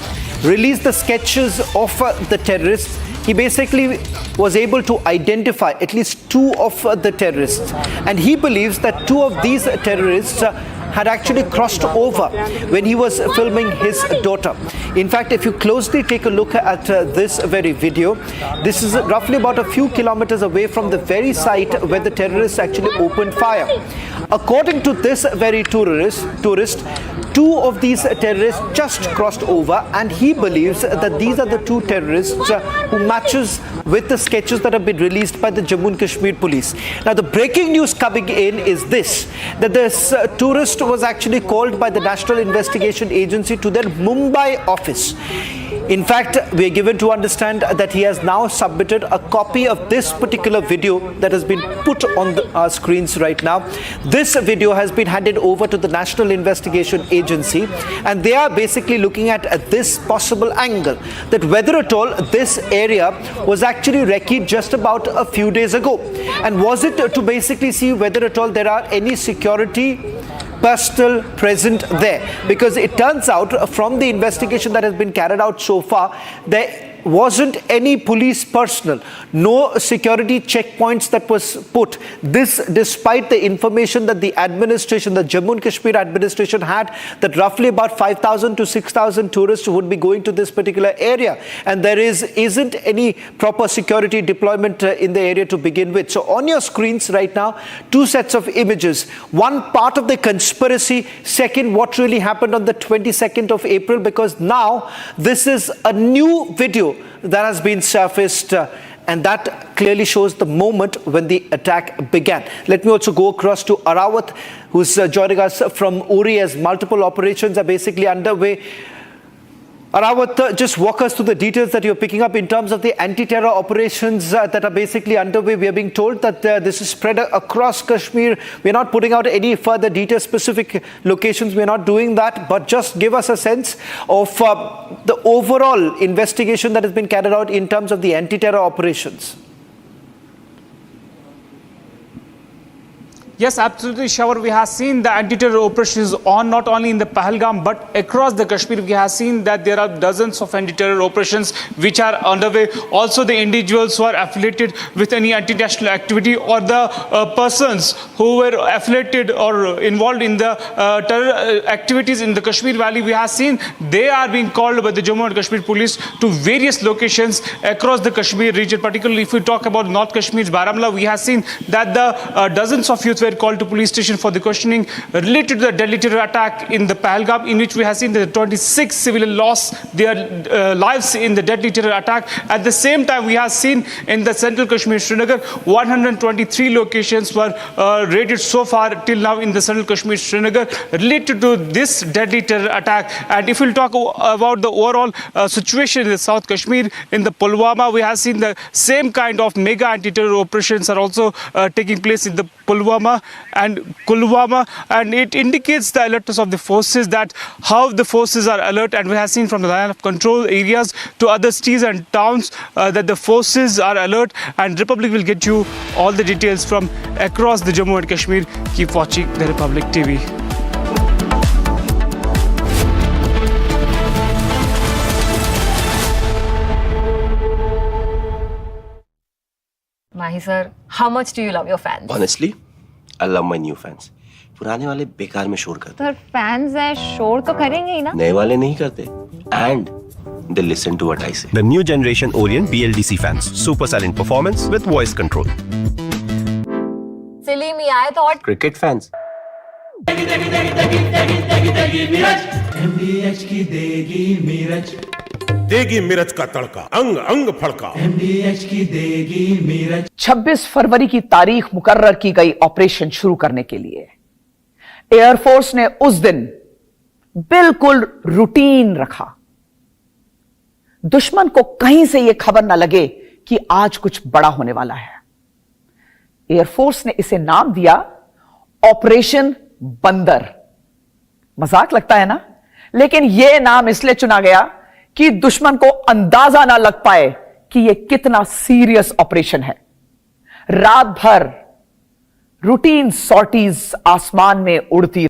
released the sketches of the terrorists, he basically was able to identify at least 2 of the terrorists. And he believes that 2 of these terrorists had actually crossed over when he was filming his daughter. In fact, if you closely take a look at this very video, this is roughly about a few kilometers away from the very site where the terrorists actually opened fire. According to this very tourist, 2 of these terrorists just crossed over, and he believes that these are the 2 terrorists who matches with the sketches that have been released by the Jammu and Kashmir police. Now, the breaking news coming in is this, that this tourist was actually called by the National Investigation Agency to their Mumbai office. In fact, we are given to understand that he has now submitted a copy of this particular video that has been put on our screens right now. This video has been handed over to the National Investigation Agency, and they are basically looking at this possible angle, that whether at all this area was actually recce'd just about a few days ago. And was it to basically see whether at all there are any security personnel present there? Because it turns out from the investigation that has been carried out so far, there wasn't any police personnel, no security checkpoints that was put. This despite the information that the administration, the Jammu and Kashmir administration had, that roughly about 5,000 to 6,000 tourists would be going to this particular area, and there isn't any proper security deployment in the area to begin with. So on your screens right now, two sets of images. One, part of the conspiracy. Second, what really happened on the 22nd of April, because now this is a new video that has been surfaced, and that clearly shows the moment when the attack began. Let me also go across to Arawat, who's joining us from Uri, as multiple operations are basically underway. Arawat, just walk us through the details that you're picking up in terms of the anti-terror operations that are basically underway. We are being told that this is spread across Kashmir. We're not putting out any further details, specific locations. We're not doing that, but just give us a sense of the overall investigation that has been carried out in terms of the anti-terror operations. Yes, absolutely, Shawar. We have seen the anti-terror operations on not only in the Pahalgam but across the Kashmir. We have seen that there are dozens of anti-terror operations which are underway. Also, the individuals who are affiliated with any anti-national activity, or the persons who were affiliated or involved in the terror activities in the Kashmir Valley, we have seen they are being called by the Jammu and Kashmir police to various locations across the Kashmir region. Particularly if we talk about North Kashmir's Baramulla, we have seen that the dozens of youth were called to police station for the questioning related to the deadly terror attack in the Pahalgam, in which we have seen that 26 civilians lost their lives in the deadly terror attack. At the same time, we have seen in the central Kashmir, Srinagar, 123 locations were raided so far till now in the central Kashmir, Srinagar, related to this deadly terror attack. And if we'll talk about the overall situation in the South Kashmir, in the Pulwama, we have seen the same kind of mega anti-terror operations are also taking place in the Pulwama and Kulwama, and it indicates the alertness of the forces, that how the forces are alert. And we have seen from the line of control areas to other cities and towns that the forces are alert, and Republic will get you all the details from across the Jammu and Kashmir. Keep watching the Republic TV. Mahi sir, how much do you love your fans? Honestly, I love my new fans. पुराने वाले बेकार में शोर करते sir fans है शोर तो करेंगे ही ना नए वाले नहीं करते and they listen to what I say. The new generation Orient BLDC fans. Super silent performance with voice control. Silly me, I thought Cricket fans. MDH की देगी मिर्च देगी मिर्च का तड़का अंग अंग फड़का MDH की देगी मिर्च 26 फरवरी की तारीख मुकर्रर की गई ऑपरेशन शुरू करने के लिए एयरफोर्स ने उस दिन बिल्कुल रूटीन रखा। दुश्मन को कहीं से यह खबर ना लगे कि आज कुछ बड़ा होने वाला है। एयरफोर्स ने इसे नाम दिया ऑपरेशन बंदर। मजाक लगता है ना, लेकिन यह नाम इसलिए चुना गया कि दुश्मन को अंदाजा ना लग पाए कि यह कितना सीरियस ऑपरेशन है। रात भर रूटीन सॉर्टीज आसमान में उड़ती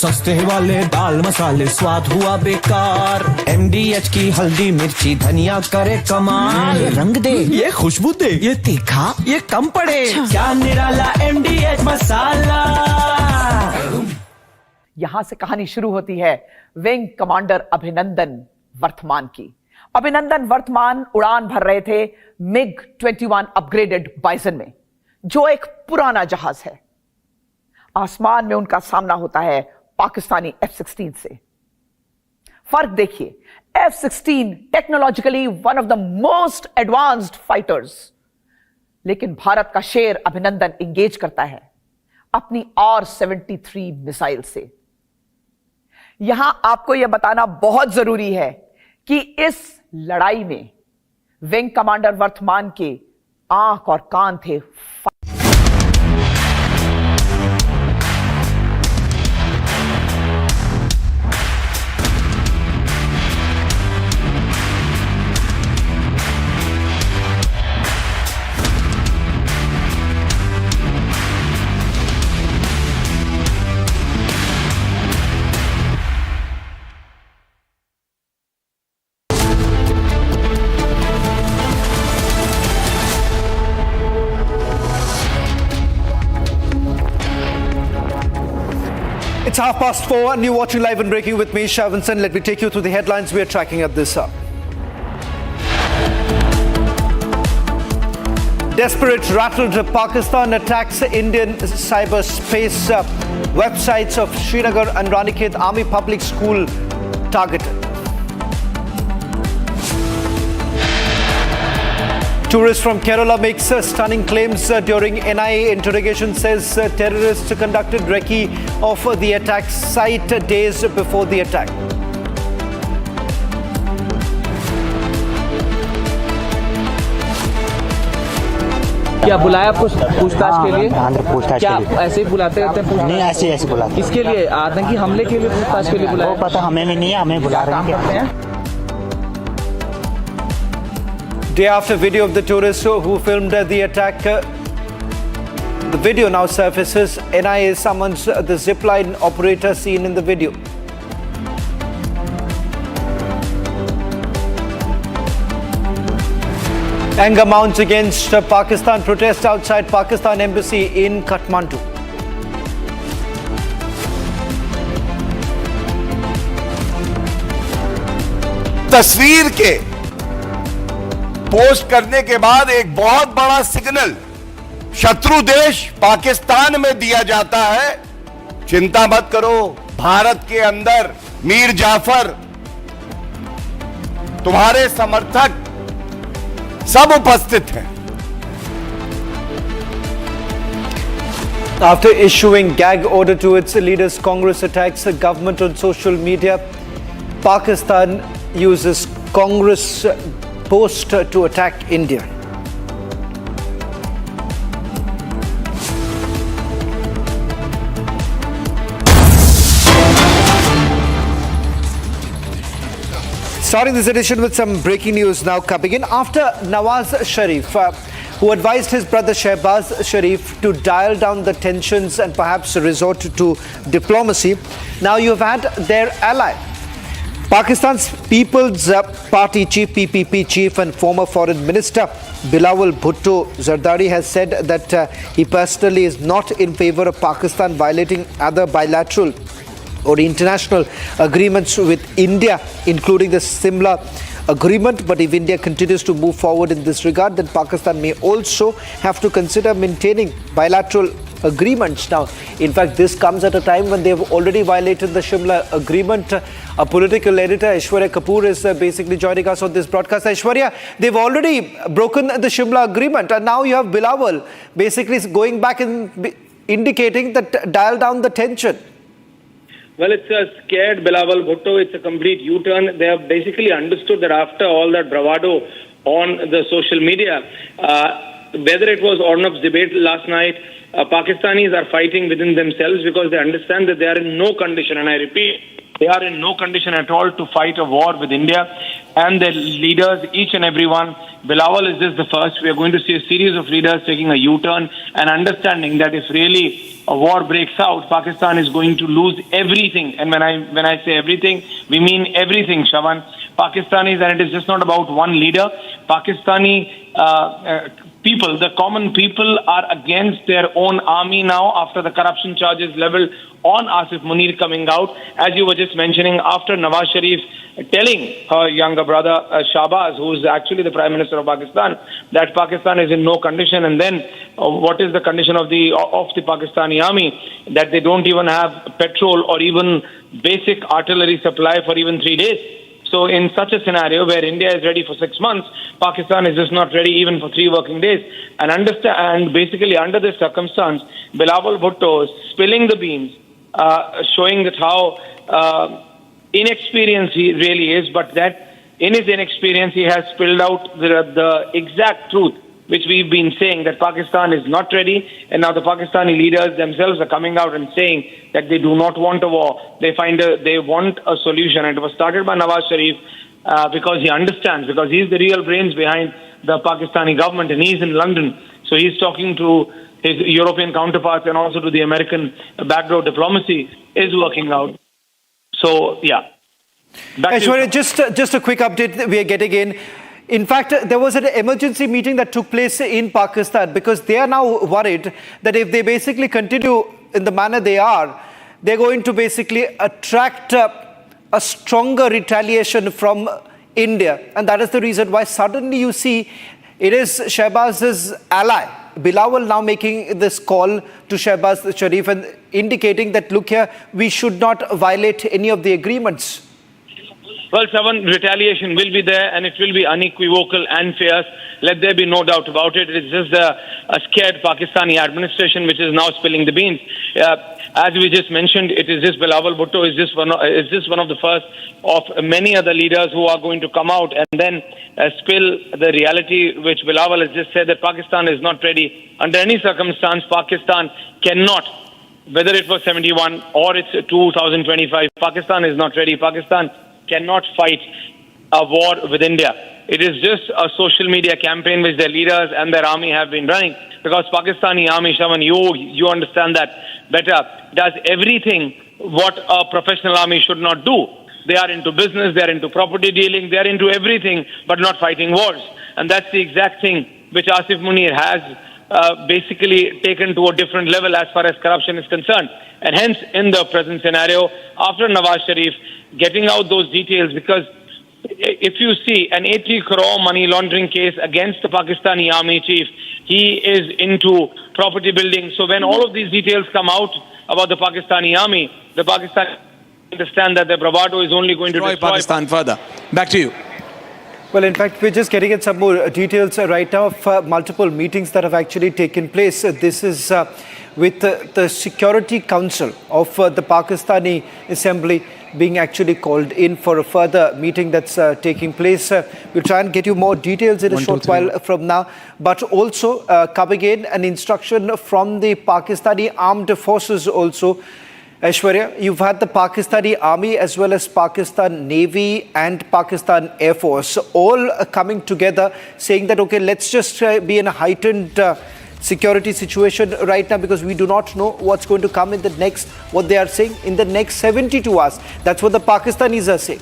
सस्ते वाले दाल मसाले स्वाद हुआ बेकार। MDH की हल्दी मिर्ची धनिया करे कमाल। ये रंग दे, ये खुशबू दे, ये तीखा, ये कम पड़े। क्या निराला MDH मसाला। यहां से कहानी शुरू होती है विंग कमांडर अभिनंदन वर्तमान की। अभिनंदन वर्तमान उड़ान भर रहे थे MiG-21 अपग्रेडेड बाइसन में, जो एक पुराना जहाज है। आसमान में उनका सामना होता है पाकिस्तानी F-16 से। फर्क देखिए, F-16 technologically one of the most advanced fighters, लेकिन भारत का शेर अभिनंदन इंगेज करता है अपनी R-73 मिसाइल से। यहां आपको यह बताना बहुत जरूरी है कि इस लड़ाई में विंग कमांडर वर्तमान के आंख और कान थे। It's 4:30 and you're watching Live and Breaking with me, Shavansan. Let me take you through the headlines we are tracking at this hour. Desperate rattled Pakistan attacks Indian cyberspace websites of Srinagar and Ranikhet Army Public School targeted. Tourist from Kerala makes stunning claims during NIA interrogation, says terrorists conducted recce of the attack site days before the attack. क्या बुलाया आपको पूछताछ के लिए? पूछताछ क्या के लिए। ऐसे ही बुलाते रहते हैं? नहीं, ऐसे बुलाते। इसके लिए आतंकी हमले के लिए पूछताछ के लिए बुलाया? वो पता हमें भी नहीं है, हमें बुला रहे हैं। Day after video of the tourist who filmed the attack, the video now surfaces. NIA summons the Zipline operator seen in the video. Anger mounts against Pakistan. Protest outside Pakistan embassy in Kathmandu. तस्वीर के post करने के बाद एक बहुत बड़ा signal शत्रु देश पाकिस्तान में दिया जाता है। चिंता मत करो, भारत के अंदर मीर जाफर, तुम्हारे समर्थक सब उपस्थित हैं। After issuing gag order to its leaders, Congress attacks the government on social media. Pakistan uses Congress post to attack India. Starting this edition with some breaking news now coming in. After Nawaz Sharif, who advised his brother Shehbaz Sharif to dial down the tensions and perhaps resort to diplomacy, now you've had their ally. Pakistan's People's Party chief, PPP chief and former foreign minister Bilawal Bhutto Zardari has said that he personally is not in favor of Pakistan violating other bilateral or international agreements with India, including the Simla agreement. But if India continues to move forward in this regard, then Pakistan may also have to consider maintaining bilateral agreements. Now, in fact, this comes at a time when they have already violated the Shimla agreement. A political editor, Aishwarya Kapoor, is basically joining us on this broadcast. Aishwarya, they've already broken the Shimla agreement, and now you have Bilawal basically going back and indicating that dial down the tension. Well, it's a scared Bilawal Bhutto. It's a complete U-turn. They have basically understood that after all that bravado on the social media, whether it was Ornab's debate last night, Pakistanis are fighting within themselves because they understand that they are in no condition, and I repeat, they are in no condition at all to fight a war with India and their leaders, each and every one. Bilawal is just the first. We are going to see a series of leaders taking a U-turn and understanding that if really a war breaks out, Pakistan is going to lose everything. And when I say everything, we mean everything, Shavan. Pakistanis, and it is just not about one leader. Pakistani people, the common people, are against their own army now after the corruption charges leveled on Asif Munir coming out. As you were just mentioning, after Nawaz Sharif telling her younger brother Shahbaz, who is actually the Prime Minister of Pakistan, that Pakistan is in no condition, and then what is the condition of the Pakistani army, that they don't even have petrol or even basic artillery supply for even 3 days. So in such a scenario where India is ready for 6 months, Pakistan is just not ready even for 3 working days. And basically under this circumstance, Bilawal Bhutto is spilling the beans, showing that how inexperienced he really is, but that in his inexperience he has spilled out the exact truth which we've been saying, that Pakistan is not ready, and now the Pakistani leaders themselves are coming out and saying that they do not want a war. They want a solution. And it was started by Nawaz Sharif because he understands, because he's the real brains behind the Pakistani government, and he's in London. So he's talking to his European counterparts and also to the American backdoor diplomacy is working out. So, yeah. Aishwarya, just a quick update we are getting in. In fact, there was an emergency meeting that took place in Pakistan because they are now worried that if they basically continue in the manner they are, they're going to basically attract a stronger retaliation from India. And that is the reason why suddenly you see it is Shehbaz's ally, Bilawal, now making this call to Shehbaz Sharif and indicating that, look here, we should not violate any of the agreements. Well, Shravan, retaliation will be there, and it will be unequivocal and fierce. Let there be no doubt about it. It's just a scared Pakistani administration which is now spilling the beans. As we just mentioned, it is just Bilawal Bhutto is just one of the first of many other leaders who are going to come out and then spill the reality which Bilawal has just said, that Pakistan is not ready. Under any circumstance, Pakistan cannot, whether it was 71 or it's 2025, Pakistan is not ready. Pakistan cannot fight a war with India. It is just a social media campaign which their leaders and their army have been running, because Pakistani army, Shravan, you understand that better, does everything what a professional army should not do. They are into business, they are into property dealing, they are into everything but not fighting wars. And that's the exact thing which Asif Munir has basically taken to a different level as far as corruption is concerned. And hence, in the present scenario, after Nawaz Sharif getting out those details, because if you see an 80 crore money laundering case against the Pakistani army chief, he is into property building. So when all of these details come out about the Pakistani army, the Pakistani understand that the bravado is only going to destroy Pakistan further. Back to you. Well, in fact, we're just getting at some more details right now of multiple meetings that have actually taken place. This is with the Security Council of the Pakistani Assembly being actually called in for a further meeting that's taking place. We'll try and get you more details in a short while from now. But also coming in an instruction from the Pakistani Armed Forces also. Aishwarya, you've had the Pakistani Army as well as Pakistan Navy and Pakistan Air Force all coming together saying that, okay, let's just be in a heightened security situation right now because we do not know what's going to come in the next, what they are saying, in the next 72 hours. That's what the Pakistanis are saying.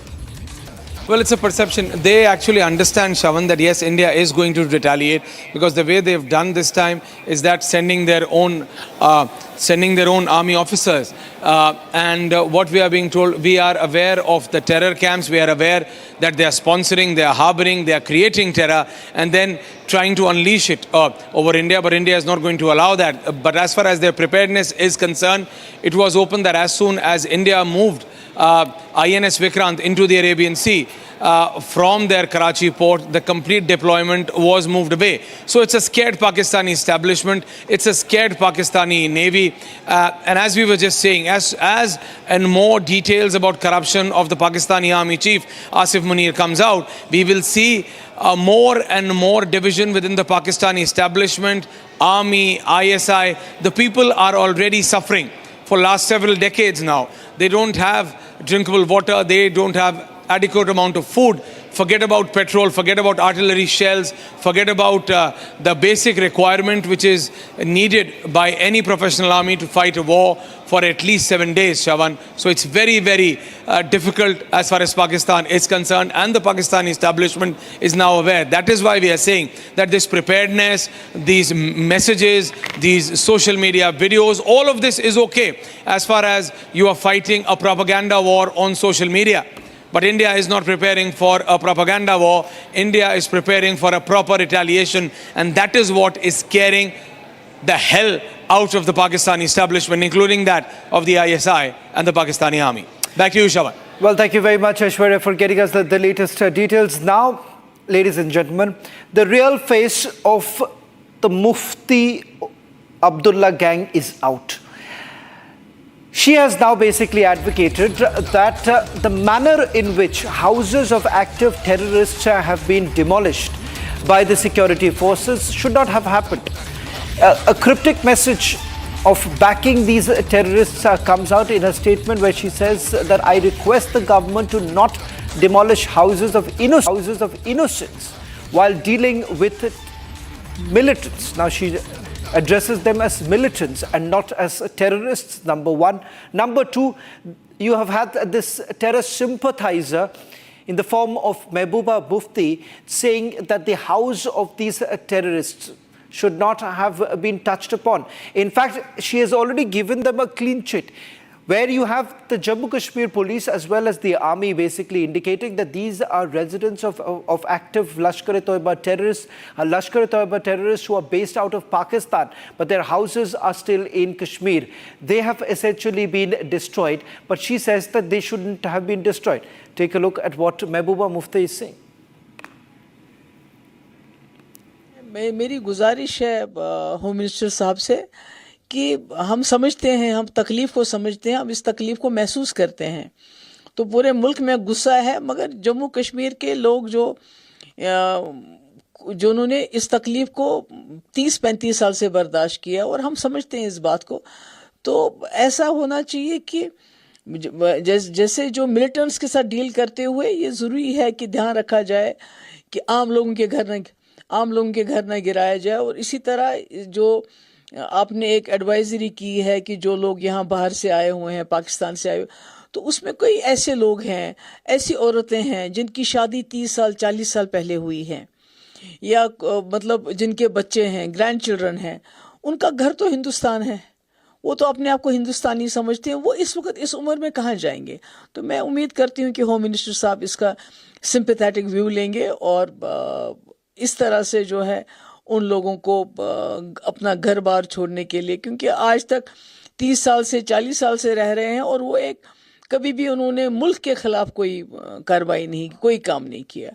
Well, it's a perception. They actually understand, Shravan, that yes, India is going to retaliate because the way they've done this time is that sending their own army officers. And what we are being told, we are aware of the terror camps. We are aware that they are sponsoring, they are harboring, they are creating terror and then trying to unleash it over India. But India is not going to allow that. But as far as their preparedness is concerned, it was open that as soon as India moved INS Vikrant into the Arabian Sea from their Karachi port, the complete deployment was moved away. So it's a scared Pakistani establishment, it's a scared Pakistani Navy, and as we were just saying, as and more details about corruption of the Pakistani Army Chief Asif Munir comes out, we will see more and more division within the Pakistani establishment, army, ISI. The people are already suffering for last several decades now. They don't have drinkable water, they don't have adequate amount of food. Forget about petrol, forget about artillery shells, forget about the basic requirement which is needed by any professional army to fight a war for at least 7 days, Shravan. So it's very, very difficult as far as Pakistan is concerned, and the Pakistani establishment is now aware. That is why we are saying that this preparedness, these messages, these social media videos, all of this is okay as far as you are fighting a propaganda war on social media. But India is not preparing for a propaganda war. India is preparing for a proper retaliation. And that is what is scaring the hell out of the Pakistani establishment, including that of the ISI and the Pakistani army. Back to you, Shravan. Well, thank you very much, Aishwarya, for getting us the latest details. Now, ladies and gentlemen, the real face of the Mufti Abdullah gang is out. She has now basically advocated that the manner in which houses of active terrorists have been demolished by the security forces should not have happened. A cryptic message of backing these terrorists comes out in a statement where she says that I request the government to not demolish houses of innocents while dealing with militants. Now she addresses them as militants and not as terrorists, number one. Number two, you have had this terror sympathizer in the form of Mehbooba Mufti saying that the house of these terrorists should not have been touched upon. In fact, she has already given them a clean chit, where you have the Jammu Kashmir police as well as the army basically indicating that these are residents of active Lashkar-e-Toiba terrorists who are based out of Pakistan, but their houses are still in Kashmir. They have essentially been destroyed, but she says that they shouldn't have been destroyed. Take a look at what Mehbooba Mufti is saying. मेरी गुजारिश है home minister साहब से कि हम समझते हैं, हम तकलीफ़ को समझते हैं, हम इस तकलीफ़ को महसूस करते हैं। तो पूरे मुल्क में गुस्सा है, मगर जम्मू कश्मीर के लोग जो उन्होंने इस तकलीफ़ को 30-35 साल से बर्दाश्त किया और हम समझते हैं इस बात को। तो ऐसा होना चाहिए कि जैसे जो मिलिटेंट्स के साथ डील करते हुए ये ज़रूरी है कि ध्यान रखा जाए कि आम लोगों के घर न गिराया जाए। और इसी तरह जो आपने एक एडवाइजरी की है कि जो लोग यहाँ बाहर से आए हुए हैं, पाकिस्तान से आए हुए, तो उसमें कोई ऐसे लोग हैं, ऐसी औरतें हैं जिनकी शादी 30 साल 40 साल पहले हुई है, या मतलब जिनके बच्चे हैं, ग्रैंड चिल्ड्रन हैं, उनका घर तो हिंदुस्तान है, वो तो अपने आप को हिंदुस्तानी समझते हैं, वो इस वक्त इस उम्र में कहाँ जाएंगे। तो मैं उम्मीद करती हूँ कि होम मिनिस्टर साहब इसका सिंपैथेटिक व्यू लेंगे और इस तरह से जो है उन लोगों को अपना घर बार छोड़ने के लिए, क्योंकि आज तक 30 साल से 40 साल से रह रहे हैं और वो कभी भी उन्होंने मुल्क के खिलाफ कोई कार्रवाई नहीं, कोई काम नहीं किया।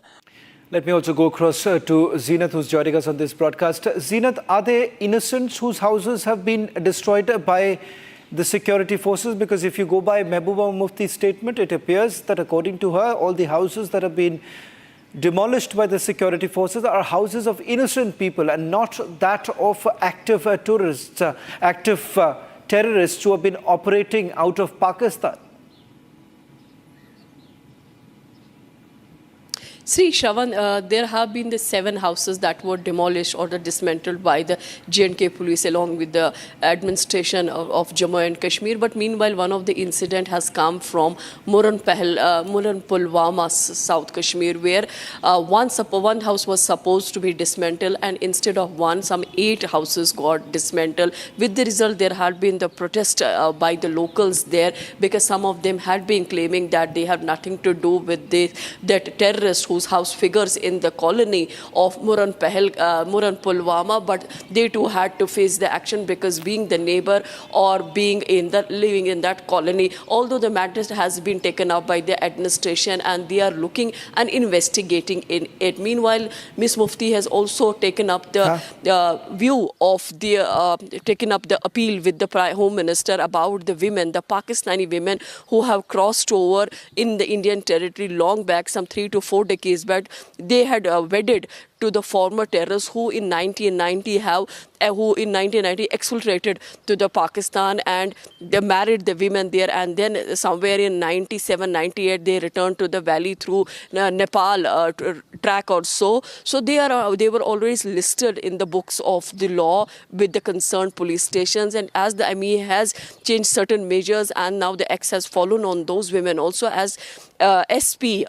Let me also go across to Zeenat, who's joining us on this broadcast. Zeenat, are there innocents whose houses have been destroyed by the security forces? Because if you go by Mehbooba Mufti's statement, it appears that according to her, all the houses that have been demolished by the security forces are houses of innocent people and not that of active terrorists who have been operating out of Pakistan. See, Shravan, there have been the 7 houses that were demolished or dismantled by the J&K police along with the administration of Jammu and Kashmir. But meanwhile, one of the incident has come from Muran Pulwama, South Kashmir, where one house was supposed to be dismantled, and instead of one, some 8 houses got dismantled. With the result, there had been the protest by the locals there, because some of them had been claiming that they have nothing to do with that terrorist whose house figures in the colony of Muran Pulwama, but they too had to face the action because being the neighbor or being living in that colony, although the matter has been taken up by the administration and they are looking and investigating in it. Meanwhile, Ms. Mufti has also taken up the view of taken up the appeal with the Home Minister about the women, the Pakistani women who have crossed over in the Indian territory long back, some 3 to 4 decades. But they had wedded to the former terrorists who in 1990 exfiltrated to the Pakistan, and they married the women there, and then somewhere in 97-98 they returned to the valley through Nepal track or so. So they were always listed in the books of the law with the concerned police stations, and as the NIA has changed certain measures and now the X has fallen on those women also, as SB,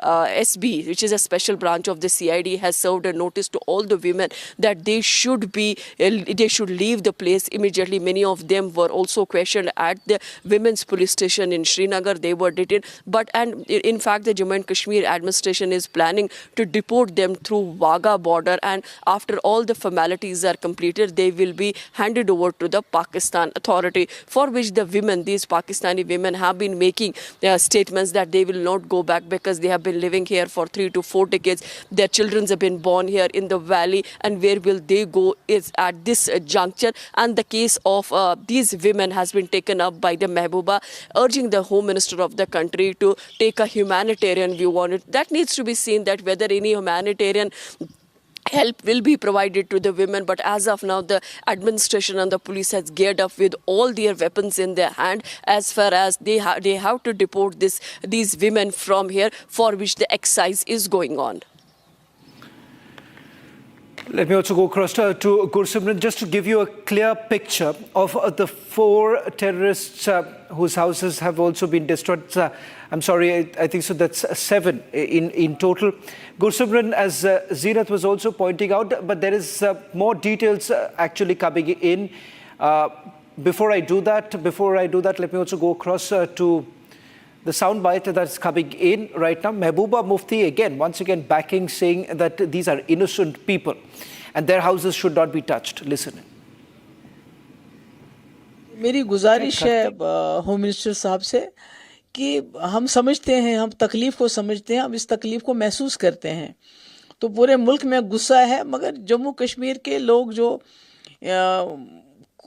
which is a special branch of the CID, has served a notice to all the women that they should leave the place immediately. Many of them were also questioned at the women's police station in Srinagar. They were detained, and in fact the Jammu and Kashmir administration is planning to deport them through Wagah border, and after all the formalities are completed, they will be handed over to the Pakistan authority, for which the women, these Pakistani women, have been making statements that they will not go back because they have been living here for 3 to 4 decades. Their children have been born here in the valley, and where will they go is at this juncture. And the case of these women has been taken up by the Mehbooba, urging the Home Minister of the country to take a humanitarian view on it. That needs to be seen, that whether any humanitarian help will be provided to the women, but as of now the administration and the police has geared up with all their weapons in their hand as far as they have to deport these women from here, for which the exercise is going on. Let me also go across to Gursimran just to give you a clear picture of the 4 terrorists whose houses have also been destroyed. I'm sorry, I think so that's 7 in total. Gursimran, as Zeenat was also pointing out, but there is more details actually coming in. Before I do that, let me also go across to the soundbite that's coming in right now. Mehbooba Mufti once again backing, saying that these are innocent people and their houses should not be touched. Listen. मेरी गुजारिश है home minister साहब से कि हम समझते हैं, हम तकलीफ को समझते हैं, हम इस तकलीफ को महसूस करते हैं। तो पूरे मुल्क में गुस्सा है, मगर जम्मू कश्मीर के लोग जो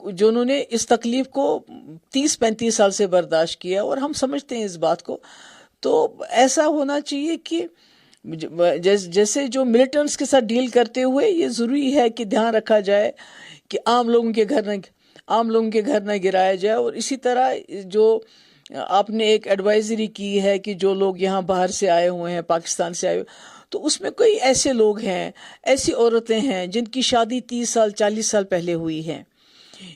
उन्होंने इस तकलीफ को 30-35 साल से बर्दाश्त किया, और हम समझते हैं इस बात को। तो ऐसा होना चाहिए कि जैसे जो मिलिटेंट्स के साथ डील करते हुए ये ज़रूरी है कि ध्यान रखा जाए कि आम लोगों के घर न गिराया जाए। और इसी तरह जो आपने एक एडवाइजरी की है कि जो लोग यहाँ बाहर से आए हुए हैं, पाकिस्तान से आए हुए, तो उसमें कोई ऐसे लोग हैं, ऐसी औरतें हैं जिनकी शादी 30 साल 40 साल पहले हुई है,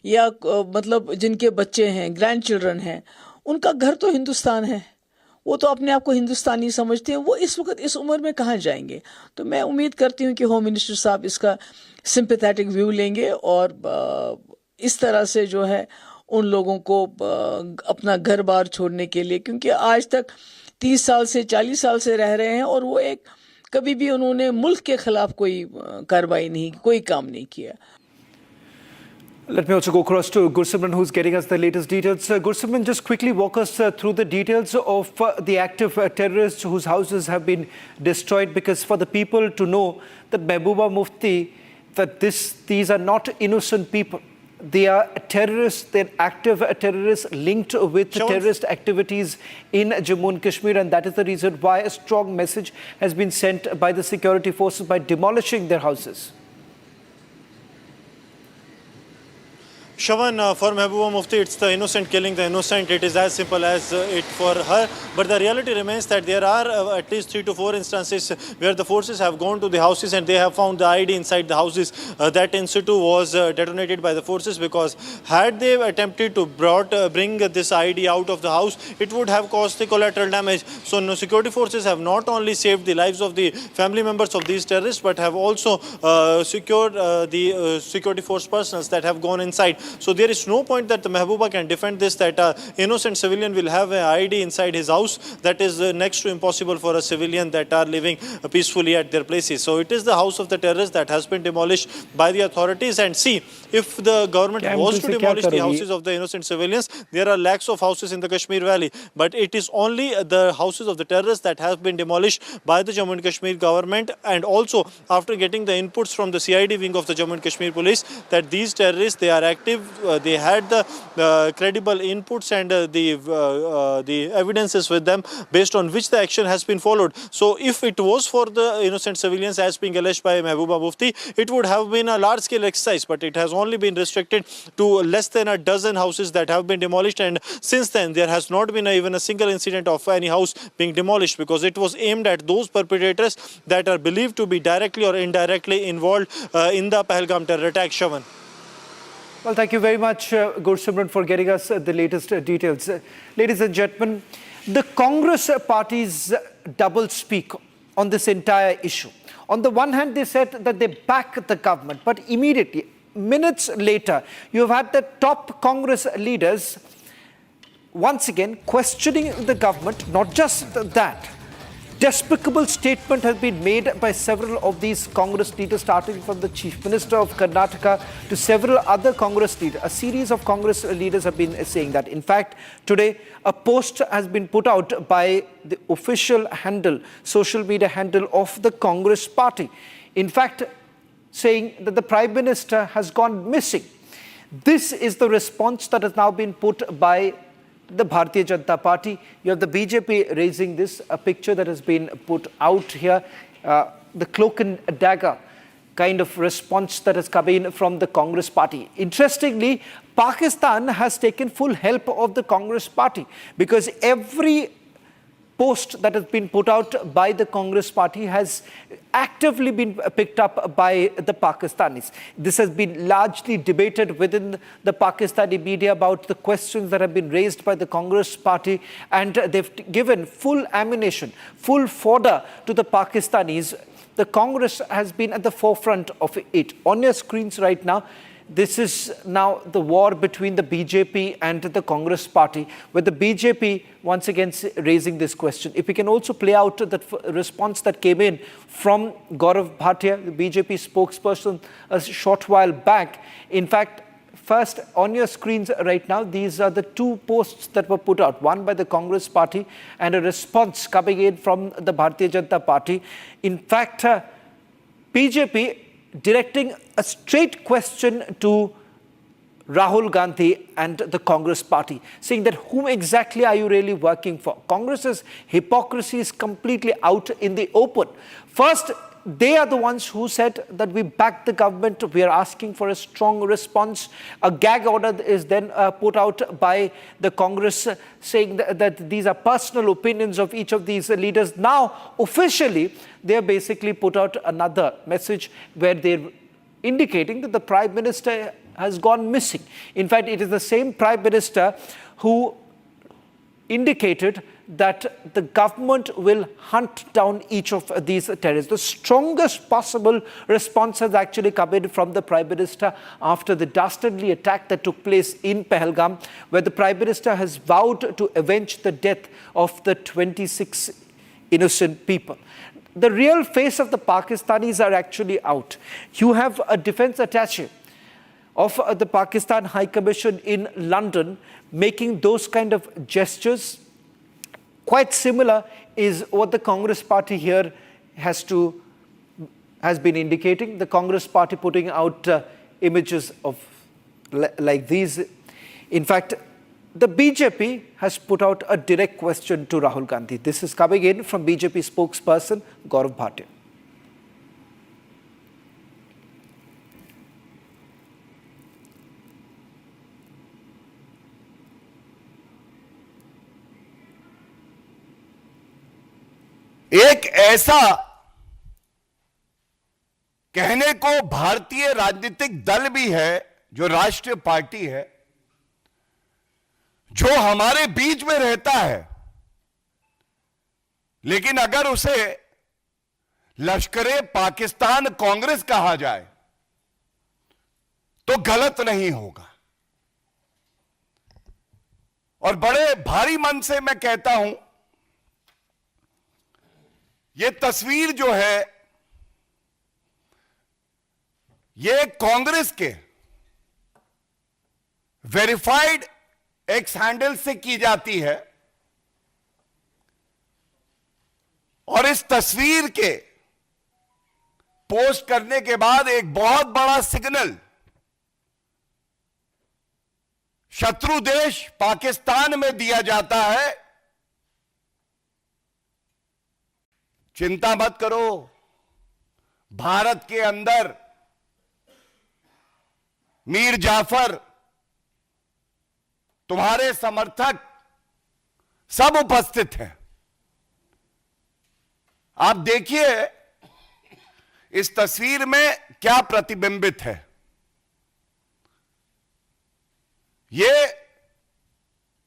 या मतलब जिनके बच्चे हैं, ग्रैंड चिल्ड्रन हैं, उनका घर तो हिंदुस्तान है, वो तो अपने आप को हिंदुस्तानी समझते हैं, वो इस वक्त इस उम्र में कहाँ जाएंगे। तो मैं उम्मीद करती हूँ कि होम मिनिस्टर साहब इसका सिंपैथेटिक व्यू लेंगे और इस तरह से जो है उन लोगों को अपना घर बार छोड़ने के लिए, क्योंकि आज तक 30 साल से 40 साल से रह रहे हैं और वो कभी भी उन्होंने मुल्क के खिलाफ कोई कार्रवाई नहीं, कोई काम नहीं किया। Let me also go across to Gursimran, who's getting us the latest details. Gursimran, just quickly walk us through the details of the active terrorists whose houses have been destroyed, because for the people to know that Mehbooba Mufti, that these are not innocent people. They are terrorists, they're active terrorists linked with terrorist activities in Jammu and Kashmir, and that is the reason why a strong message has been sent by the security forces by demolishing their houses. Shawan, for Mehbooba Mufti, it's the innocent killing the innocent. It is as simple as it for her. But the reality remains that there are at least 3 to 4 instances where the forces have gone to the houses and they have found the ID inside the houses. That in situ was detonated by the forces, because had they attempted to bring this ID out of the house, it would have caused the collateral damage. So security forces have not only saved the lives of the family members of these terrorists, but have also secured the security force personnel that have gone inside. So there is no point that the Mehbooba can defend this, that an innocent civilian will have an ID inside his house. That is next to impossible for a civilian that are living peacefully at their places. So it is the house of the terrorists that has been demolished by the authorities. And see, if the government was to demolish the houses of the innocent civilians, there are lakhs of houses in the Kashmir Valley. But it is only the houses of the terrorists that have been demolished by the Jammu and Kashmir government. And also, after getting the inputs from the CID wing of the Jammu and Kashmir police, that these terrorists, they are active, they had the credible inputs and the evidences with them based on which the action has been followed. So if it was for the innocent civilians as being alleged by Mehbooba Mufti, it would have been a large-scale exercise, but it has only been restricted to less than a dozen houses that have been demolished, and since then there has not been even a single incident of any house being demolished, because it was aimed at those perpetrators that are believed to be directly or indirectly involved in the Pahalgam Terror Attack. Shawan. Well, thank you very much, Gursimran, for getting us the latest details. Ladies and gentlemen, the Congress parties double speak on this entire issue. On the one hand, they said that they back the government, but immediately, minutes later, you have had the top Congress leaders once again questioning the government. Not just that, despicable statement has been made by several of these Congress leaders, starting from the Chief Minister of Karnataka to several other Congress leaders. A series of Congress leaders have been saying that. In fact, today a post has been put out by the official handle, social media handle of the Congress party. In fact, saying that the Prime Minister has gone missing. This is the response that has now been put by the Bharatiya Janata Party. You have the BJP raising this, a picture that has been put out here, the cloak and dagger kind of response that has come in from the Congress party. Interestingly, Pakistan has taken full help of the Congress party, because every post that has been put out by the Congress party has actively been picked up by the Pakistanis. This has been largely debated within the Pakistani media about the questions that have been raised by the Congress party, and they've given full ammunition, full fodder to the Pakistanis. The Congress has been at the forefront of it. On your screens right now, this is now the war between the BJP and the Congress party, with the BJP once again raising this question. If we can also play out the response that came in from Gaurav Bhatia, the BJP spokesperson, a short while back. In fact, first on your screens right now, these are the two posts that were put out, one by the Congress party and a response coming in from the Bharatiya Janata Party. In fact, BJP directing a straight question to Rahul Gandhi and the Congress party, saying that whom exactly are you really working for? Congress's hypocrisy is completely out in the open. First, they are the ones who said that we back the government, we are asking for a strong response. A gag order is then put out by the Congress saying that these are personal opinions of each of these leaders. Now, officially, they have basically put out another message where they're indicating that the Prime Minister has gone missing. In fact, it is the same Prime Minister who indicated that the government will hunt down each of these terrorists. The strongest possible response has actually come in from the Prime Minister after the dastardly attack that took place in Pahalgam, where the Prime Minister has vowed to avenge the death of the 26 innocent people. The real face of the Pakistanis are actually out. You have a defense attaché of the Pakistan High Commission in London making those kind of gestures. Quite similar is what the Congress party here has been indicating. The Congress party putting out images of like these. In fact, the BJP has put out a direct question to Rahul Gandhi. This is coming in from BJP spokesperson Gaurav Bhatia. एक ऐसा कहने को भारतीय राजनीतिक दल भी है जो राष्ट्रीय पार्टी है, जो हमारे बीच में रहता है, लेकिन अगर उसे लश्करे पाकिस्तान कांग्रेस कहा जाए तो गलत नहीं होगा। और बड़े भारी मन से मैं कहता हूं, ये तस्वीर जो है ये कांग्रेस के वेरीफाइड एक्स हैंडल से की जाती है, और इस तस्वीर के पोस्ट करने के बाद एक बहुत बड़ा सिग्नल शत्रु देश पाकिस्तान में दिया जाता है, चिंता मत करो, भारत के अंदर मीर जाफर, तुम्हारे समर्थक सब उपस्थित हैं। आप देखिए इस तस्वीर में क्या प्रतिबिंबित है। ये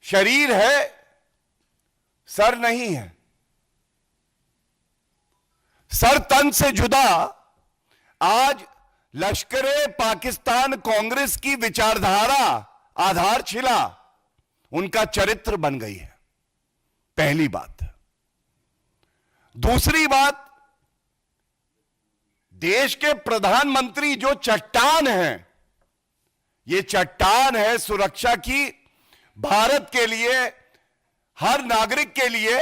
शरीर है, सर नहीं है। सर तन से जुदा आज लश्करे पाकिस्तान कांग्रेस की विचारधारा आधारशिला उनका चरित्र बन गई है। पहली बात। दूसरी बात, देश के प्रधानमंत्री जो चट्टान हैं, ये चट्टान है सुरक्षा की, भारत के लिए, हर नागरिक के लिए,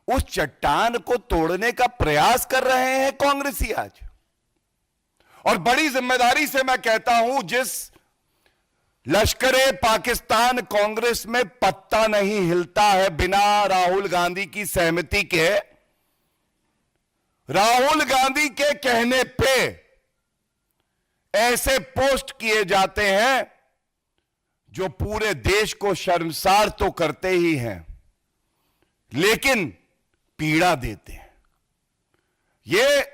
उस चट्टान को तोड़ने का प्रयास कर रहे हैं कांग्रेसी आज। और बड़ी जिम्मेदारी से मैं कहता हूं, जिस लश्करे पाकिस्तान कांग्रेस में पत्ता नहीं हिलता है बिना राहुल गांधी की सहमति के, राहुल गांधी के कहने पे ऐसे पोस्ट किए जाते हैं जो पूरे देश को शर्मसार तो करते ही हैं, लेकिन पीड़ा देते हैं। ये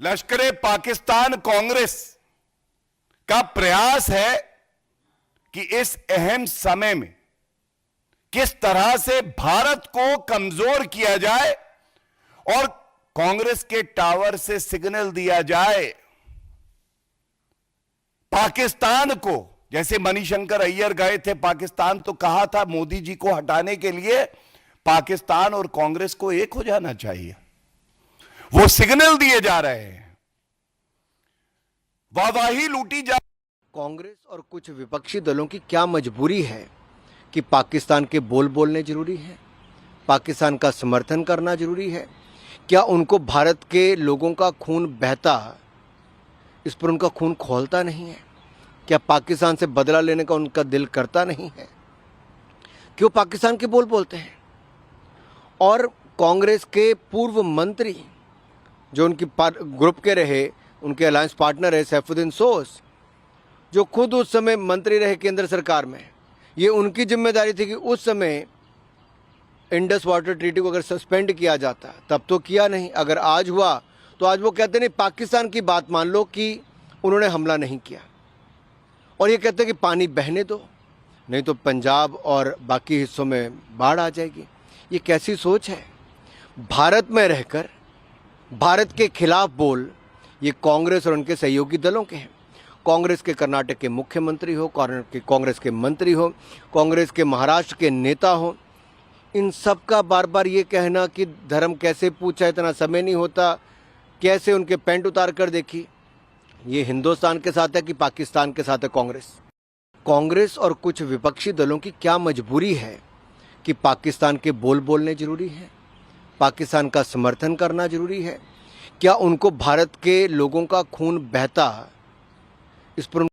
लश्कर पाकिस्तान कांग्रेस का प्रयास है कि इस अहम समय में किस तरह से भारत को कमजोर किया जाए और कांग्रेस के टावर से सिग्नल दिया जाए पाकिस्तान को। जैसे मणिशंकर अय्यर गए थे पाकिस्तान, तो कहा था मोदी जी को हटाने के लिए पाकिस्तान और कांग्रेस को एक हो जाना चाहिए। वो सिग्नल दिए जा रहे हैं, वाहवाही लूटी जा। कांग्रेस और कुछ विपक्षी दलों की क्या मजबूरी है कि पाकिस्तान के बोल बोलने जरूरी है, पाकिस्तान का समर्थन करना जरूरी है? क्या उनको भारत के लोगों का खून बहता, इस पर उनका खून खौलता नहीं है? क्या पाकिस्तान से बदला लेने का उनका दिल करता नहीं है? क्यों पाकिस्तान के बोल बोलते हैं? और कांग्रेस के पूर्व मंत्री जो उनकी ग्रुप के रहे, उनके अलायंस पार्टनर है सैफुद्दीन सोस, जो खुद उस समय मंत्री रहे केंद्र सरकार में, ये उनकी जिम्मेदारी थी कि उस समय इंडस वाटर ट्रीटी को अगर सस्पेंड किया जाता, तब तो किया नहीं। अगर आज हुआ तो आज वो कहते नहीं पाकिस्तान की बात मान लो कि उन्होंने हमला नहीं किया, और ये कहते हैं कि पानी बहने दो, नहीं तो पंजाब और बाकी हिस्सों में बाढ़ आ जाएगी। ये कैसी सोच है? भारत में रहकर भारत के खिलाफ बोल ये कांग्रेस और उनके सहयोगी दलों के हैं। कांग्रेस के कर्नाटक के मुख्यमंत्री हो, कांग्रेस के मंत्री हो, कांग्रेस के महाराष्ट्र के नेता हो, इन सब का बार बार ये कहना कि धर्म कैसे पूछा, इतना समय नहीं होता, कैसे उनके पैंट उतार कर देखी। ये हिंदुस्तान के साथ है कि पाकिस्तान के साथ है कांग्रेस? कांग्रेस और कुछ विपक्षी दलों की क्या मजबूरी है कि पाकिस्तान के बोल बोलने जरूरी है, पाकिस्तान का समर्थन करना जरूरी है? क्या उनको भारत के लोगों का खून बहता, इस पर उनका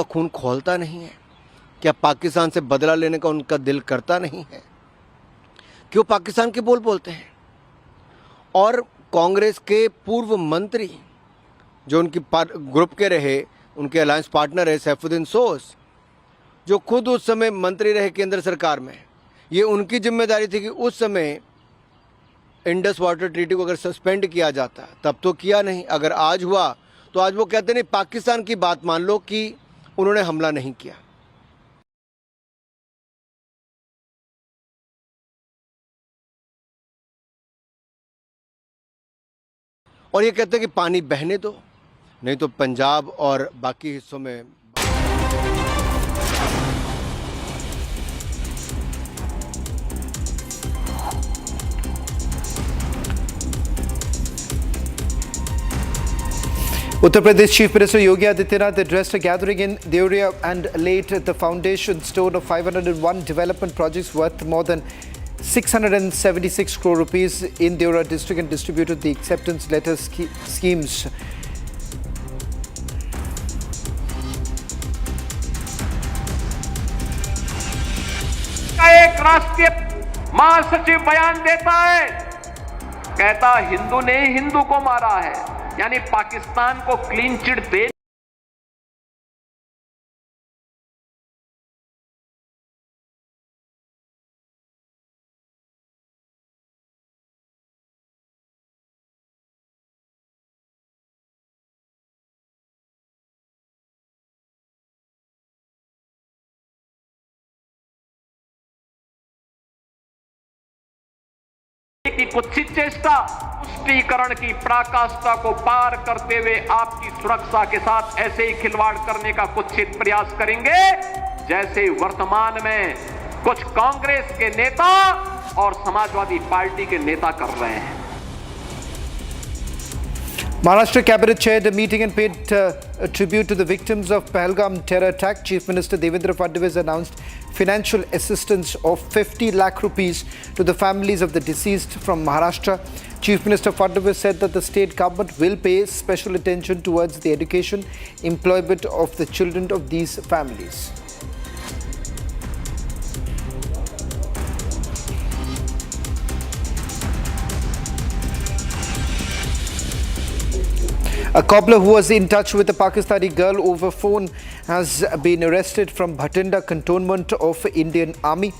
खून खौलता नहीं है? क्या पाकिस्तान से बदला लेने का उनका दिल करता नहीं है? क्यों पाकिस्तान के बोल बोलते हैं? और कांग्रेस के पूर्व मंत्री जो उनकी ग्रुप के रहे, उनके अलायंस पार्टनर है सैफुद्दीन सोस, जो खुद उस समय मंत्री रहे केंद्र सरकार में, ये उनकी जिम्मेदारी थी कि उस समय इंडस वाटर ट्रीटी को अगर सस्पेंड किया जाता, तब तो किया नहीं। अगर आज हुआ तो आज वो कहते नहीं पाकिस्तान की बात मान लो कि उन्होंने हमला नहीं किया। और ये कहते हैं कि पानी बहने दो, नहीं तो पंजाब और बाकी हिस्सों में। Uttar Pradesh Chief Minister Yogi Adityanath addressed a gathering in Deoria and laid the foundation stone of 501 development projects worth more than 676 crore rupees in Deoria district and distributed the acceptance letter schemes. एक राष्ट्रीय महासचिव बयान देता है, कहता हिंदू ने हिंदू को मारा है, यानी पाकिस्तान को क्लीन चिट दे। की कुत्सित चेष्टा पुष्टिकरण की पराकाष्ठा को पार करते हुए आपकी सुरक्षा के साथ ऐसे ही खिलवाड़ करने का कुत्सित प्रयास करेंगे जैसे वर्तमान में कुछ कांग्रेस के नेता और समाजवादी पार्टी के नेता कर रहे हैं। Maharashtra Cabinet chaired a meeting and paid tribute to the victims of Pahalgam Terror Attack. Chief Minister Devendra Fadnavis announced financial assistance of 50 lakh rupees to the families of the deceased from Maharashtra. Chief Minister Fadnavis said that the state government will pay special attention towards the education, employment of the children of these families. A cobbler who was in touch with a Pakistani girl over phone has been arrested from Bhatinda cantonment of Indian Army.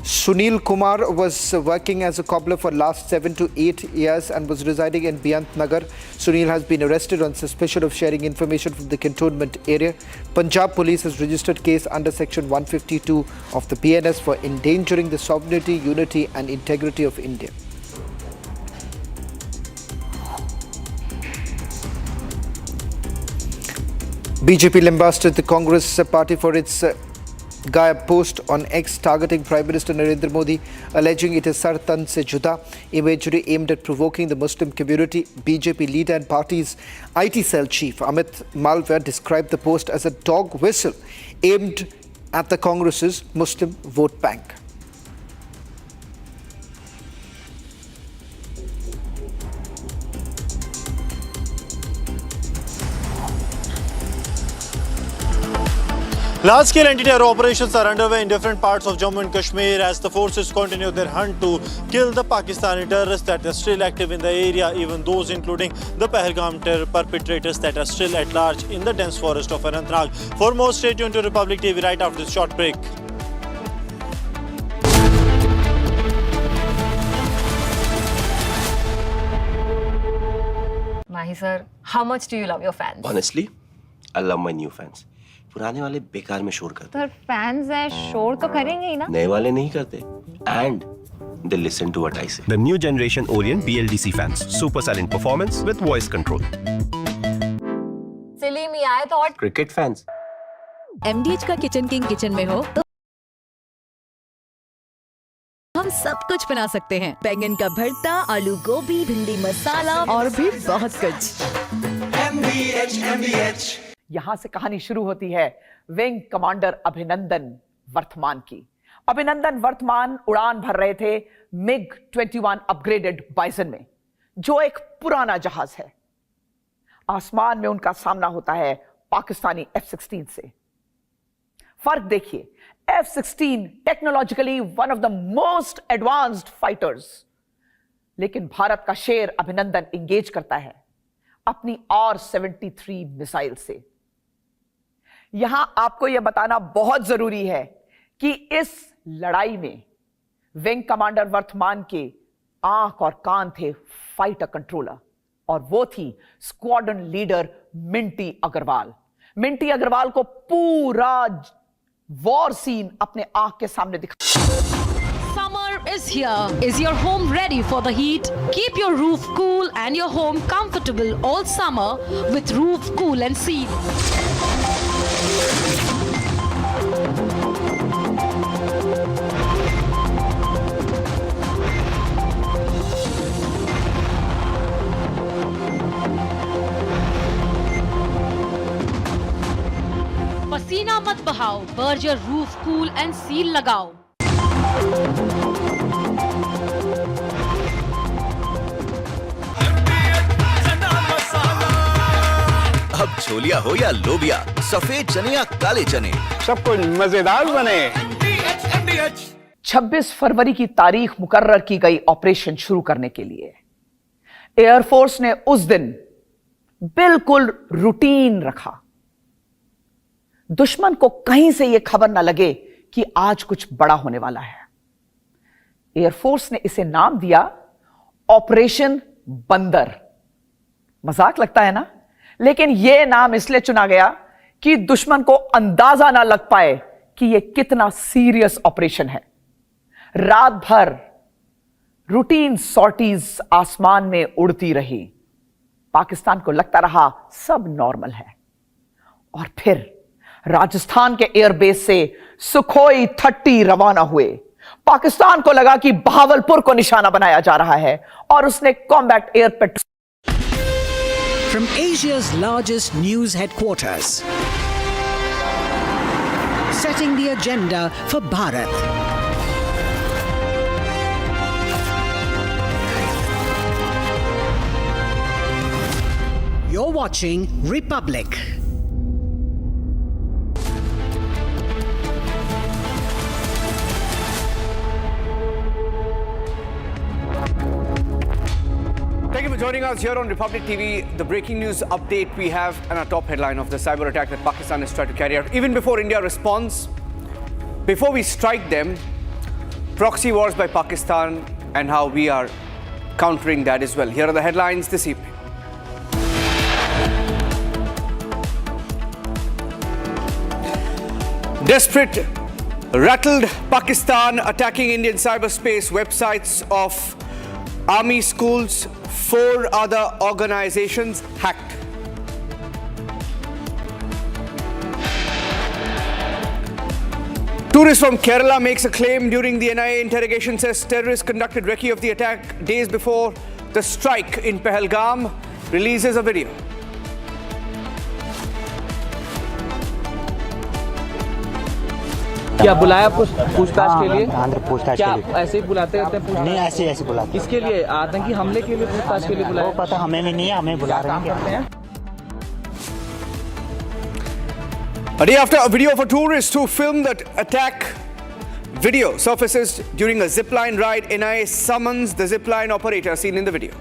Sunil Kumar was working as a cobbler for last 7 to 8 years and was residing in Biyant Nagar. Sunil has been arrested on suspicion of sharing information from the cantonment area. Punjab police has registered case under section 152 of the BNS for endangering the sovereignty, unity and integrity of India. BJP lambasted the Congress party for its Gayab post on X targeting Prime Minister Narendra Modi, alleging it is Sar Tan Se Juda, imagery aimed at provoking the Muslim community. BJP leader and party's IT cell chief Amit Malviya described the post as a dog whistle aimed at the Congress's Muslim vote bank. Large-scale anti-terror operations are underway in different parts of Jammu and Kashmir as the forces continue their hunt to kill the Pakistani terrorists that are still active in the area, even those including the Pahalgam terror perpetrators that are still at large in the dense forest of Anantnag. For more, stay tuned to Republic TV right after this short break. Mahi sir, how much do you love your fans? Honestly, I love my new fans. पुराने वाले बेकार में शोर करते पर fans हैं, शोर तो करेंगे ही ना? नए वाले नहीं करते. And they listen to what I say. The new generation Orient BLDC fans. Super silent performance with voice control. सिली में आए तो और Cricket fans. MDH का किचन किंग किचन में हो तो हम सब कुछ बना सकते हैं. बैंगन का भरता, आलू गोभी, भिंडी मसाला और भी बहुत कुछ. MDH. यहां से कहानी शुरू होती है विंग कमांडर अभिनंदन वर्तमान की. अभिनंदन वर्तमान उड़ान भर रहे थे MiG-21 अपग्रेडेड बाइसन में, जो एक पुराना जहाज है. आसमान में उनका सामना होता है पाकिस्तानी F-16 से. फर्क देखिए, F-16 technologically one of the most advanced fighters, लेकिन भारत का शेर अभिनंदन इंगेज करता है अपनी R-73 मिसाइल से. यहां आपको यह बताना बहुत जरूरी है कि इस लड़ाई में विंग कमांडर वर्तमान के आंख और कान थे फाइटर कंट्रोलर, और वो थी स्क्वाड्रन लीडर मिंटी अग्रवाल. मिंटी अग्रवाल को पूरा वॉर सीन अपने आंख के सामने दिखा. Summer is here. Is your home ready for the heat? Keep your roof cool and your home comfortable all summer with Roof Cool and Seal. पसीना मत बहाओ, Berger Roof Cool and Seal लगाओ. अब छोलिया हो या लोबिया, सफेद चने या काले चने, सब कुछ मजेदार बने. 26 फरवरी की तारीख मुकर्रर की गई ऑपरेशन शुरू करने के लिए. एयरफोर्स ने उस दिन बिल्कुल रूटीन रखा. दुश्मन को कहीं से यह खबर ना लगे कि आज कुछ बड़ा होने वाला है. एयरफोर्स ने इसे नाम दिया ऑपरेशन बंदर. मजाक लगता है ना, लेकिन यह नाम इसलिए चुना गया कि दुश्मन को अंदाजा ना लग पाए कि यह कितना सीरियस ऑपरेशन है. रात भर रूटीन सॉर्टीज आसमान में उड़ती रही. पाकिस्तान को लगता रहा सब नॉर्मल है. और फिर राजस्थान के एयरबेस से सुखोई 30 रवाना हुए. पाकिस्तान को लगा कि बहावलपुर को निशाना बनाया जा रहा है और उसने combat air petrol. From Asia's largest news headquarters, setting the agenda for Bharat. You're watching Republic. for joining us here on Republic TV. The breaking news update we have and our top headline of the cyber attack that Pakistan has tried to carry out. Even before India responds, before we strike them, proxy wars by Pakistan and how we are countering that as well. Here are the headlines this evening. Desperate, rattled Pakistan attacking Indian cyberspace websites of army schools, 4 other organizations hacked. Tourist from Kerala makes a claim during the NIA interrogation, says terrorists conducted recce of the attack days before the strike in Pahalgam, releases a video. क्या बुलाया पूछताछ के लिए? पूछताछ क्या के लिए ऐसे ही बुलाते रहते हैं? नहीं, ऐसे बुलाते। किसके लिए? आतंकी हमले के लिए पूछताछ के लिए बुलाया? वो पता हमें भी नहीं है, हमें बुला रहे हैं। A day after a video of a tourist who filmed the attack video surfaces during a zipline ride, NIA summons the zipline operator seen in the video.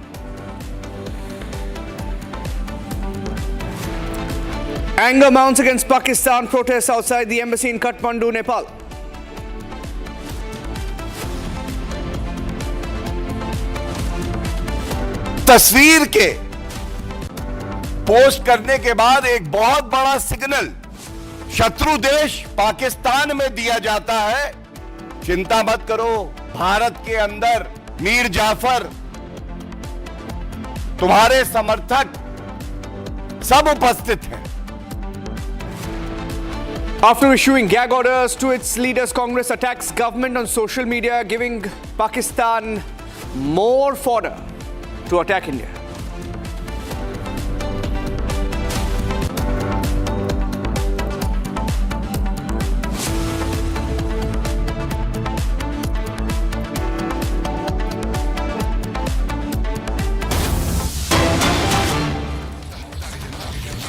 Anger mounts against Pakistan protests outside the embassy in Kathmandu, Nepal. तस्वीर के post करने के बाद एक बहुत बड़ा signal शत्रु देश पाकिस्तान में दिया जाता है। चिंता मत करो, भारत के अंदर मीर जाफर, तुम्हारे समर्थक सब उपस्थित हैं। After issuing gag orders to its leaders, Congress attacks government on social media, giving Pakistan more fodder to attack India.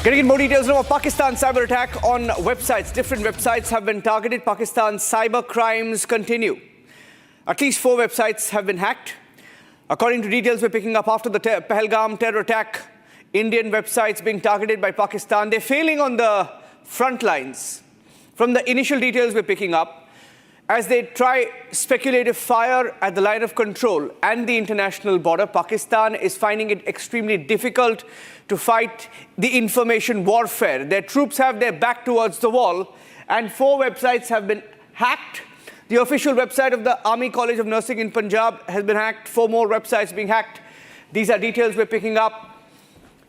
Getting in more details now, a Pakistan cyber attack on websites. Different websites have been targeted. Pakistan's cyber crimes continue. At least 4 websites have been hacked. According to details we're picking up after the Pahalgam terror attack, Indian websites being targeted by Pakistan. They're failing on the front lines. From the initial details we're picking up, as they try speculative fire at the line of control and the international border, Pakistan is finding it extremely difficult to fight the information warfare. Their troops have their back towards the wall, and 4 websites have been hacked. The official website of the Army College of Nursing in Punjab has been hacked. 4 more websites being hacked. These are details we're picking up.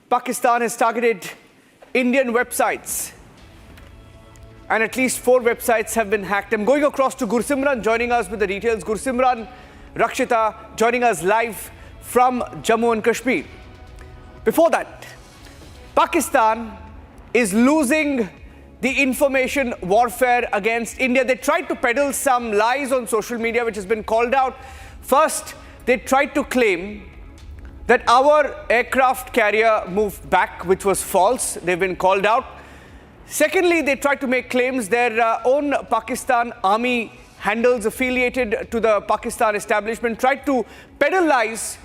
Pakistan has targeted Indian websites, and at least 4 websites have been hacked. I'm going across to Gursimran, joining us with the details. Gursimran, Rakshita, joining us live from Jammu and Kashmir. Before that, Pakistan is losing the information warfare against India. They tried to peddle some lies on social media, which has been called out. First, they tried to claim that our aircraft carrier moved back, which was false. They've been called out. Secondly, they tried to make claims their own Pakistan army handles affiliated to the Pakistan establishment tried to peddle lies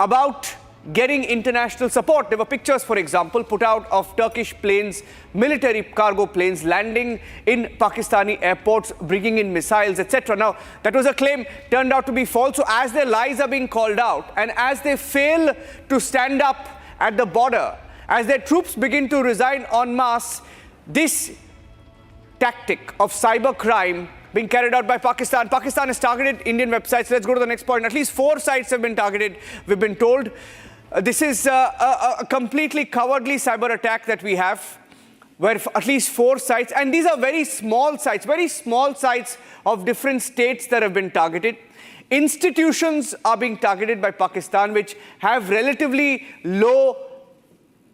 about getting international support. There were pictures, for example, put out of Turkish planes, military cargo planes landing in Pakistani airports, bringing in missiles, etc. Now, that was a claim, turned out to be false. So as their lies are being called out and as they fail to stand up at the border, as their troops begin to resign en masse, this tactic of cyber crime being carried out by Pakistan. Pakistan has targeted Indian websites. Let's go to the next point. At least 4 sites have been targeted, we've been told. This is a completely cowardly cyber attack that we have, where at least 4 sites, and these are very small sites of different states that have been targeted. Institutions are being targeted by Pakistan, which have relatively low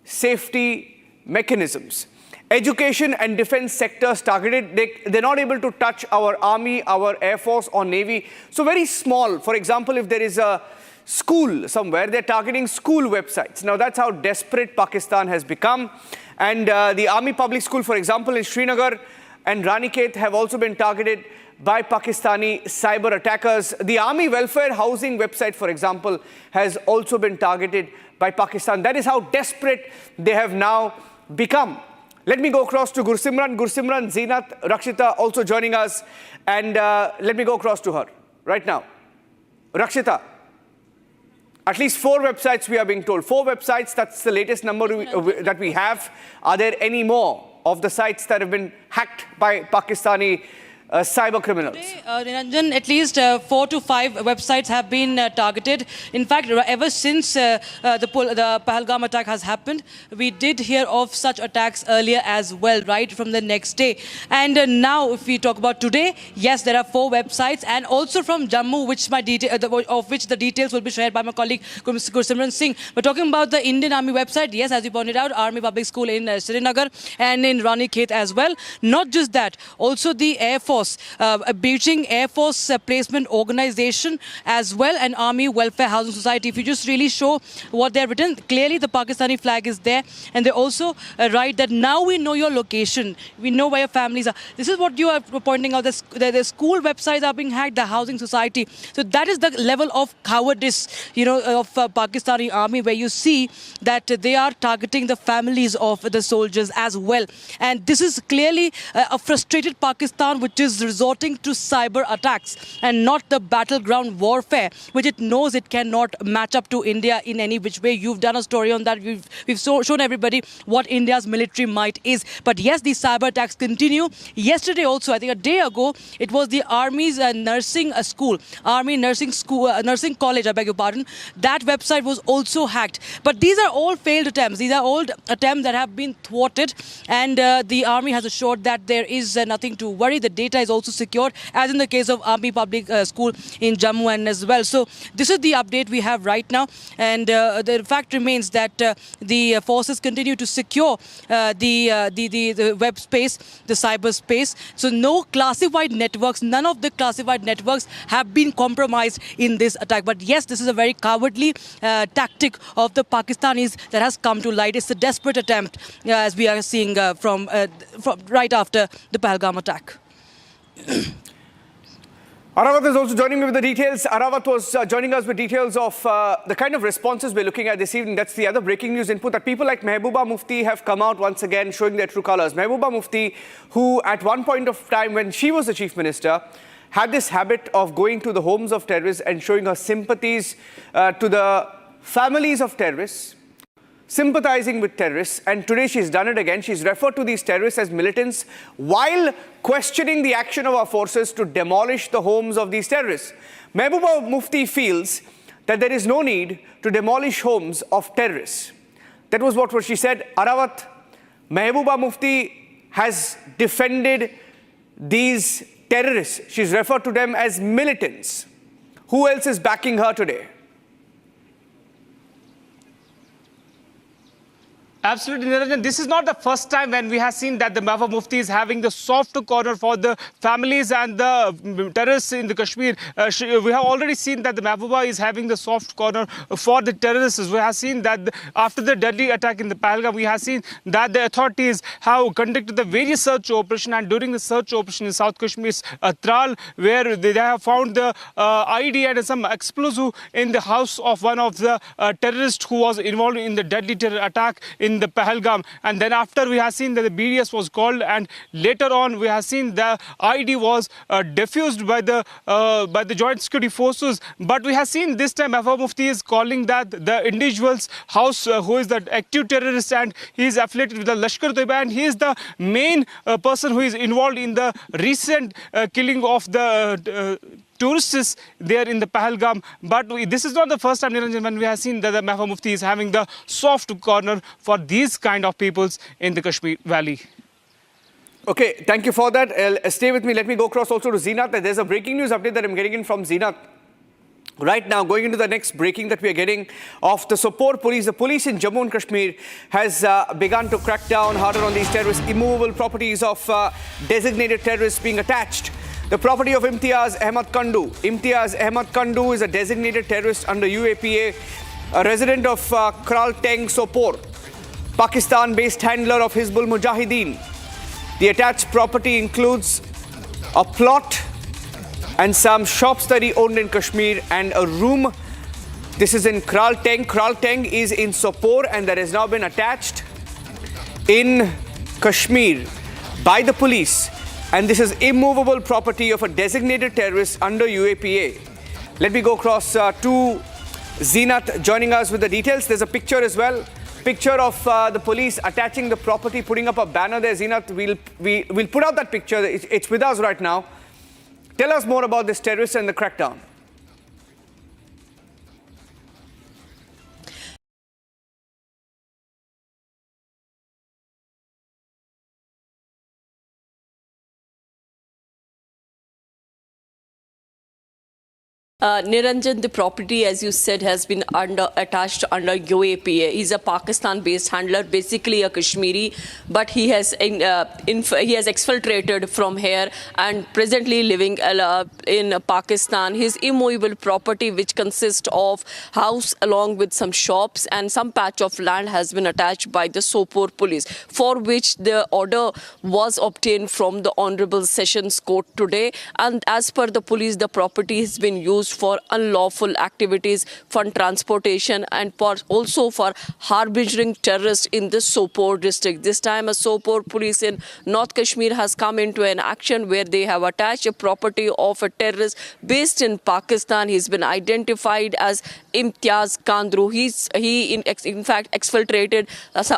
safety mechanisms. Education and defense sectors targeted. They're not able to touch our army, our air force or navy. So very small. For example, if there is a school somewhere, they're targeting school websites. Now that's how desperate Pakistan has become. And the army public school, for example, in Srinagar and Ranikhet have also been targeted by Pakistani cyber attackers. The Army Welfare Housing website, for example, has also been targeted by Pakistan. That is how desperate they have now become. Let me go across to Gursimran, Zeenat, Rakshita also joining us. And let me go across to her right now. Rakshita, at least 4 websites we are being told. 4 websites, that's the latest number that we have. Are there any more of the sites that have been hacked by Pakistani cyber criminals? Niranjan, at least 4 to 5 websites have been targeted. In fact, ever since the Pahalgam attack has happened, we did hear of such attacks earlier as well, right from the next day. And now, if we talk about today, yes, there are 4 websites, and also from Jammu, of which the details will be shared by my colleague Gursimran Singh. We're talking about the Indian Army website. Yes, as you pointed out, Army Public School in Srinagar and in Rani Khet as well. Not just that, also the Air Force, Beijing Air Force Placement Organization as well, and Army Welfare Housing Society. If you just really show what they've written, clearly the Pakistani flag is there, and they also write that now we know your location, we know where your families are. This is what you are pointing out. The school websites are being hacked, the housing society. So that is the level of cowardice, of Pakistani army, where you see that they are targeting the families of the soldiers as well. And this is clearly a frustrated Pakistan, which is resorting to cyber attacks and not the battleground warfare, which it knows it cannot match up to India in any which way. You've done a story on that. We've shown everybody what India's military might is. But yes, these cyber attacks continue. Yesterday also, I think a day ago, it was the Army's nursing school, Army nursing college, I beg your pardon. That website was also hacked. But these are all failed attempts. These are all attempts that have been thwarted, and the Army has assured that there is nothing to worry. The data is also secured, as in the case of Army Public School in Jammu and as well. So this is the update we have right now, and the fact remains that the forces continue to secure the web space, the cyber space. So no classified networks, none of the classified networks have been compromised in this attack. But yes, this is a very cowardly tactic of the Pakistanis that has come to light. It's a desperate attempt, as we are seeing from right after the Pahalgam attack. Arawat is also joining me with the details. Arawat was joining us with details of the kind of responses we're looking at this evening. That's the other breaking news input, that people like Mehbooba Mufti have come out once again showing their true colors. Mehbooba Mufti, who at one point of time when she was the chief minister, had this habit of going to the homes of terrorists and showing her sympathies to the families of terrorists, sympathizing with terrorists, and today she's done it again. She's referred to these terrorists as militants while questioning the action of our forces to demolish the homes of these terrorists. Mehbooba Mufti feels that there is no need to demolish homes of terrorists. That was what she said. Arawat, Mehbooba Mufti has defended these terrorists. She's referred to them as militants. Who else is backing her today? Absolutely, Niranjan. This is not the first time when we have seen that the Mehbooba Mufti is having the soft corner for the families and the terrorists in the Kashmir. We have already seen that the Mehbooba is having the soft corner for the terrorists. We have seen that after the deadly attack in the Pahalgam, we have seen that the authorities have conducted the various search operation, and during the search operation in South Kashmir's Tral, where they have found the ID and some explosive in the house of one of the terrorists who was involved in the deadly terror attack in the Pahalgam. And then after, we have seen that the BDS was called, and later on we have seen the ID was defused by the joint security forces. But we have seen this time Mehbooba Mufti is calling that the individual's house who is the active terrorist, and he is affiliated with the Lashkar-e-Taiba, and he is the main person who is involved in the recent killing of the tourists there in the Pahalgam. But this is not the first time, Niranjan, when we have seen that the Mehbooba Mufti is having the soft corner for these kind of peoples in the Kashmir Valley. Okay, thank you for that. Stay with me. Let me go across also to Zeenat. There's a breaking news update that I'm getting in from Zeenat. Right now, going into the next breaking that we are getting of the Sopore police. The police in Jammu and Kashmir has begun to crack down harder on these terrorists. Immovable properties of designated terrorists being attached. The property of Imtiaz Ahmad Kandu. Imtiaz Ahmad Kandu is a designated terrorist under UAPA, a resident of Kral Teng, Sopore, Pakistan-based handler of Hizbul Mujahideen. The attached property includes a plot and some shops that he owned in Kashmir and a room. This is in Kral Teng. Kral Teng is in Sopore and that has now been attached in Kashmir by the police. And this is immovable property of a designated terrorist under UAPA. Let me go across to Zeenat joining us with the details. There's a picture as well. Picture of the police attaching the property, putting up a banner there. Zeenat, we'll put out that picture. It's with us right now. Tell us more about this terrorist and the crackdown. Niranjan, the property, as you said, has been attached under UAPA. He's a Pakistan-based handler, basically a Kashmiri, but he has exfiltrated from here and presently living in Pakistan. His immovable property, which consists of house along with some shops and some patch of land, has been attached by the Sopore police, for which the order was obtained from the Honorable Sessions Court today. And as per the police, the property has been used for unlawful activities, fund transportation, and also for harboring terrorists in the Sopore district. This time, a Sopore police in North Kashmir has come into an action where they have attached a property of a terrorist based in Pakistan. He's been identified as Imtiaz Kandru. He in fact exfiltrated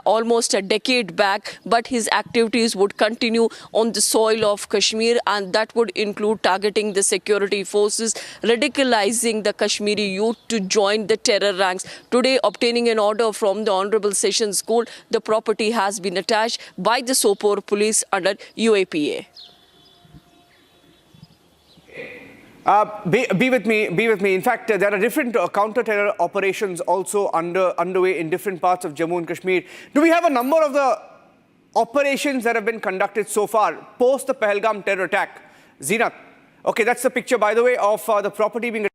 almost a decade back, but his activities would continue on the soil of Kashmir, and that would include targeting the security forces, radicalizing the Kashmiri youth to join the terror ranks. Today, obtaining an order from the Honorable Sessions Court, the property has been attached by the Sopore police under UAPA. Be with me. In fact, there are different counter-terror operations also underway in different parts of Jammu and Kashmir. Do we have a number of the operations that have been conducted so far post the Pahalgam terror attack? Zeenat. Okay, that's the picture, by the way, of the property being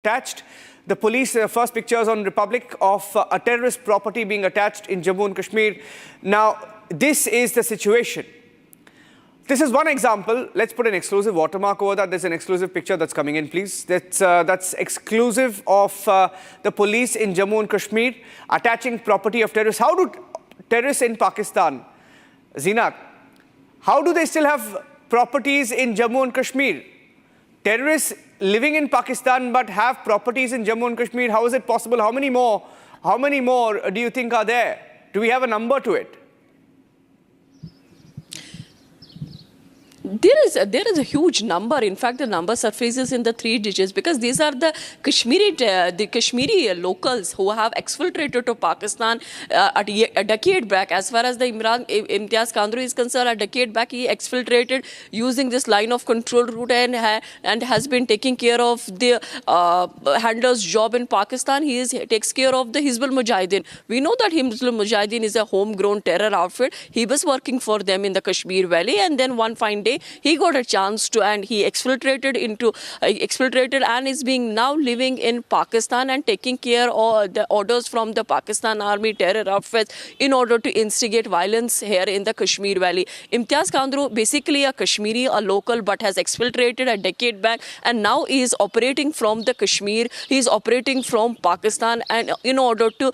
attached. The police, first pictures on Republic of a terrorist property being attached in Jammu and Kashmir. Now, this is the situation. This is one example. Let's put an exclusive watermark over that. There's an exclusive picture that's coming in, please. That's exclusive of the police in Jammu and Kashmir attaching property of terrorists. How do terrorists in Pakistan, Zeenat, how do they still have properties in Jammu and Kashmir? Terrorists living in Pakistan but have properties in Jammu and Kashmir. How is it possible? How many more do you think are there? Do we have a number to it? There is a huge number. In fact, the number surfaces in the 3 digits because these are the Kashmiri locals who have exfiltrated to Pakistan a decade back. As far as the Imtiaz Kandru is concerned, a decade back he exfiltrated using this line of control route and has been taking care of the handler's job in Pakistan. He takes care of the Hizbul Mujahideen. We know that Hizbul Mujahideen is a homegrown terror outfit. He was working for them in the Kashmir Valley, and then one fine day he got a chance to, and he exfiltrated and is being now living in Pakistan and taking care of the orders from the Pakistan Army terror outfits in order to instigate violence here in the Kashmir Valley. Imtiaz Kandru, basically a Kashmiri, a local, but has exfiltrated a decade back, and now he is operating from the Kashmir. He is operating from Pakistan, and in order to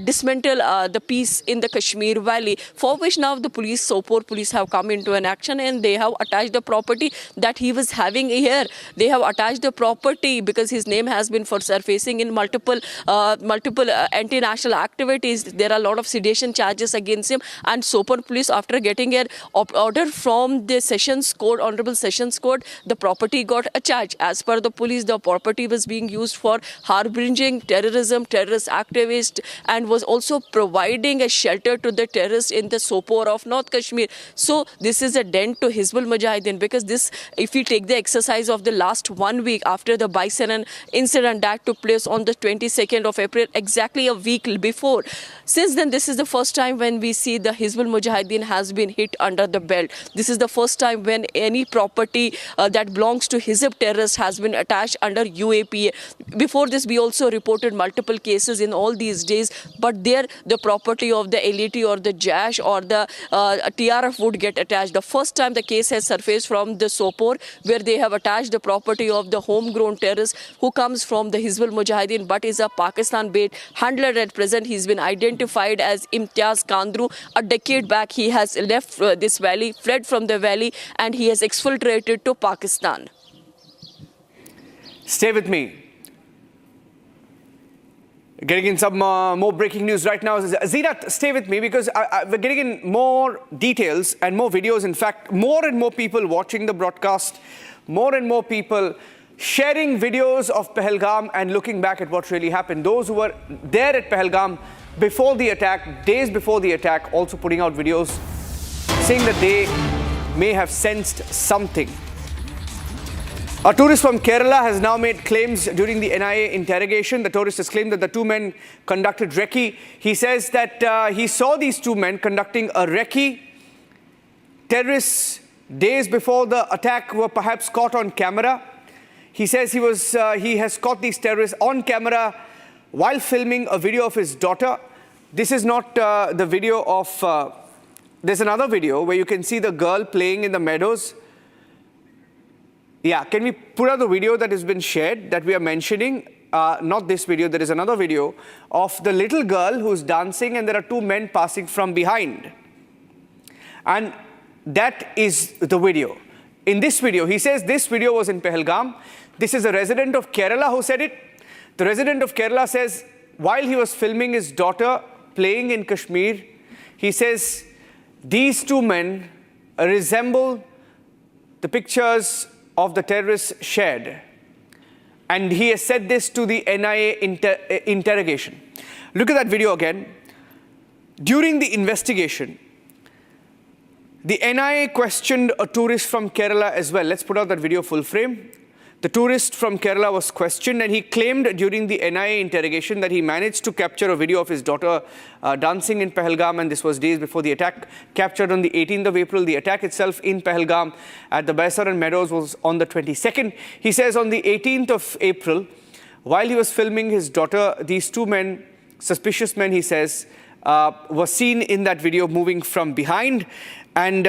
dismantle the peace in the Kashmir Valley, for which now the police, Sopore police, have come into an action, and they have attached the property that he was having here. They have attached the property because his name has been surfacing in multiple anti-national activities. There are a lot of sedition charges against him, and Sopore police, after getting an order from the Sessions Court, Honorable Sessions Court, the property got a charge. As per the police, the property was being used for harboring terrorism, terrorist activists, and was also providing a shelter to the terrorists in the Sopore of North Kashmir. So this is a dent to Hizbul Mujahideen, because this, if we take the exercise of the last 1 week after the Bison incident that took place on the 22nd of April, exactly a week before, since then this is the first time when we see the Hizbul Mujahideen has been hit under the belt. This is the first time when any property that belongs to Hizb terrorists has been attached under UAPA. Before this, we also reported multiple cases in all these days, but there the property of the LET or the JASH or the TRF would get attached. The first time the case has surfaced from the Sopore, where they have attached the property of the homegrown terrorist who comes from the Hizbul Mujahideen but is a Pakistan-based handler at present. He's been identified as Imtiaz Kandru. A decade back, he has left this valley, fled from the valley, and he has exfiltrated to Pakistan. Stay with me. Getting in some more breaking news right now. Zeenat, stay with me because we're getting in more details and more videos. In fact, more and more people watching the broadcast, more and more people sharing videos of Pahalgam and looking back at what really happened. Those who were there at Pahalgam before the attack, days before the attack, also putting out videos saying that they may have sensed something. A tourist from Kerala has now made claims during the NIA interrogation. The tourist has claimed that the two men conducted recce. He says that he saw these two men conducting a recce. Terrorists, days before the attack, were perhaps caught on camera. He says he has caught these terrorists on camera while filming a video of his daughter. This is not the video of... there's another video where you can see the girl playing in the meadows. Yeah, can we put out the video that has been shared that we are mentioning? Not this video, there is another video of the little girl who's dancing and there are two men passing from behind. And that is the video. In this video, he says this video was in Pahalgam. This is a resident of Kerala who said it. The resident of Kerala says while he was filming his daughter playing in Kashmir, he says these two men resemble the pictures of the terrorists shared. And he has said this to the NIA interrogation. Look at that video again. During the investigation, the NIA questioned a tourist from Kerala as well. Let's put out that video full frame. The tourist from Kerala was questioned and he claimed during the NIA interrogation that he managed to capture a video of his daughter dancing in Pahalgam, and this was days before the attack, captured on the 18th of April. The attack itself in Pahalgam at the Baisaran Meadows was on the 22nd. He says on the 18th of April, while he was filming his daughter, these two men, suspicious men, he says, were seen in that video moving from behind. And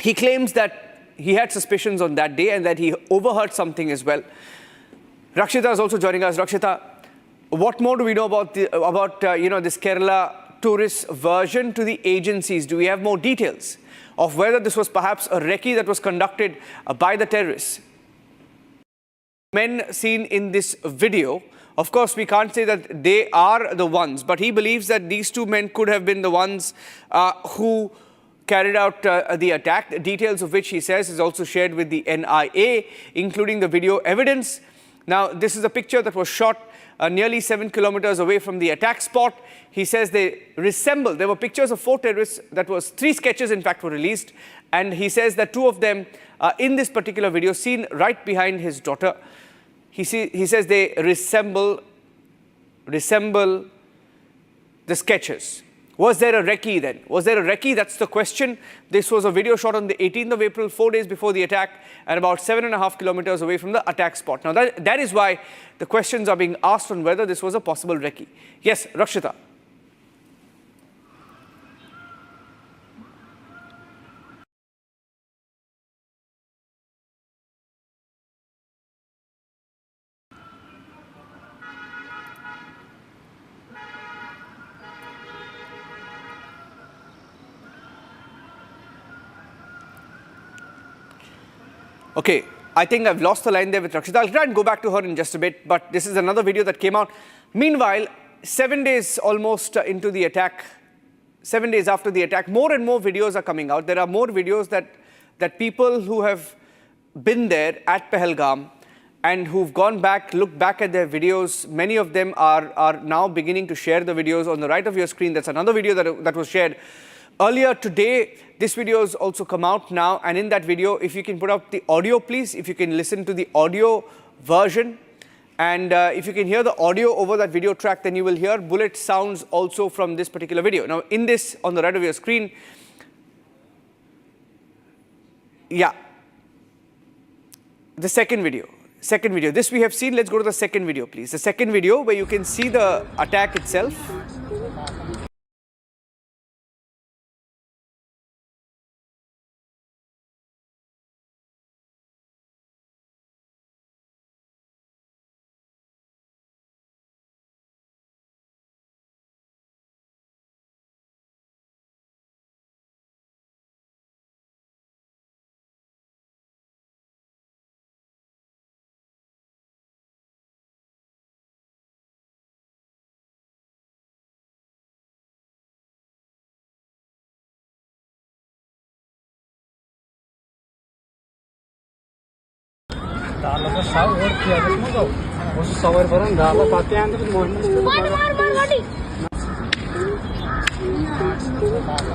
he claims that he had suspicions on that day and that he overheard something as well. Rakshita is also joining us. Rakshita, what more do we know about this Kerala tourist version to the agencies? Do we have more details of whether this was perhaps a recce that was conducted by the terrorists? Men seen in this video, of course, we can't say that they are the ones, but he believes that these two men could have been the ones who carried out the attack, details of which he says is also shared with the NIA, including the video evidence. Now, this is a picture that was shot nearly 7 kilometers away from the attack spot. He says they resemble, there were pictures of 4 terrorists, that was 3 sketches in fact were released, and he says that 2 of them in this particular video seen right behind his daughter. He says they resemble the sketches. Was there a recce then? Was there a recce? That's the question. This was a video shot on the 18th of April, 4 days before the attack, and about 7.5 kilometers away from the attack spot. Now, that is why the questions are being asked on whether this was a possible recce. Yes, Rakshita. Okay, I think I've lost the line there with Rakshita. I'll try and go back to her in just a bit, but this is another video that came out. Meanwhile, 7 days almost into the attack, 7 days after the attack, more and more videos are coming out. There are more videos that people who have been there at Pahalgam and who've gone back, looked back at their videos. Many of them are now beginning to share the videos. On the right of your screen, that's another video that was shared Earlier today, this video has also come out now, and in that video, if you can put up the audio, please, if you can listen to the audio version, and if you can hear the audio over that video track, then you will hear bullet sounds also from this particular video. Now, in this, on the right of your screen, yeah, the second video. This we have seen. Let's go to the second video, please. The second video where you can see the attack itself.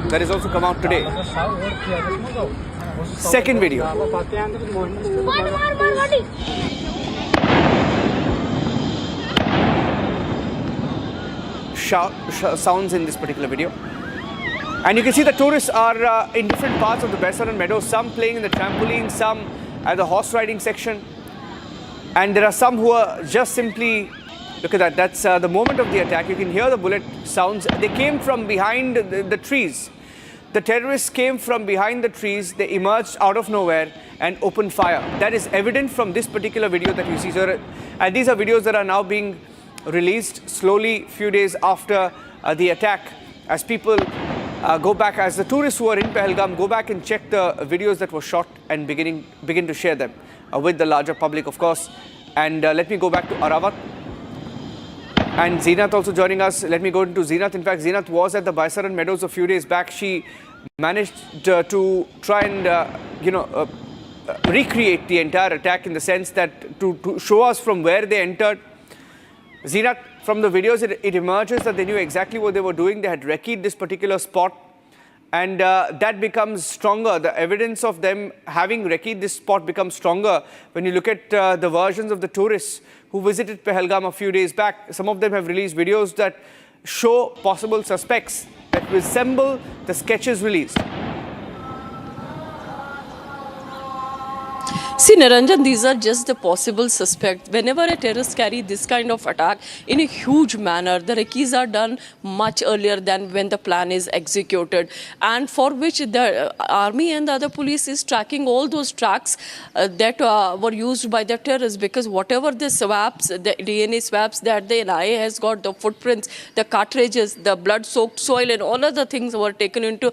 That is also come out today. Second video. Sounds in this particular video. And you can see the tourists are in different parts of the Baisaran Meadows, some playing in the trampoline, some at the horse riding section. And there are some who are just simply, look at that, that's the moment of the attack. You can hear the bullet sounds. They came from behind the trees. The terrorists came from behind the trees. They emerged out of nowhere and opened fire. That is evident from this particular video that you see. So, and these are videos that are now being released slowly, few days after the attack, as people go back, as the tourists who are in Pahalgam go back and check the videos that were shot and begin to share them with the larger public, of course. And let me go back to Arawat. And Zeenat also joining us. Let me go into Zeenat. In fact, Zeenat was at the Baisaran Meadows a few days back. She managed to try and, recreate the entire attack in the sense that to show us from where they entered. Zeenat, from the videos, it emerges that they knew exactly what they were doing. They had recce'd this particular spot. And that becomes stronger. The evidence of them having recce'd this spot becomes stronger when you look at the versions of the tourists who visited Pahalgam a few days back. Some of them have released videos that show possible suspects that resemble the sketches released. See, Niranjan, these are just the possible suspects. Whenever a terrorist carry this kind of attack in a huge manner, the recce's are done much earlier than when the plan is executed, and for which the army and the other police is tracking all those tracks that were used by the terrorists, because whatever the swabs, the DNA swabs that the NIA has got, the footprints, the cartridges, the blood-soaked soil and all other things were taken into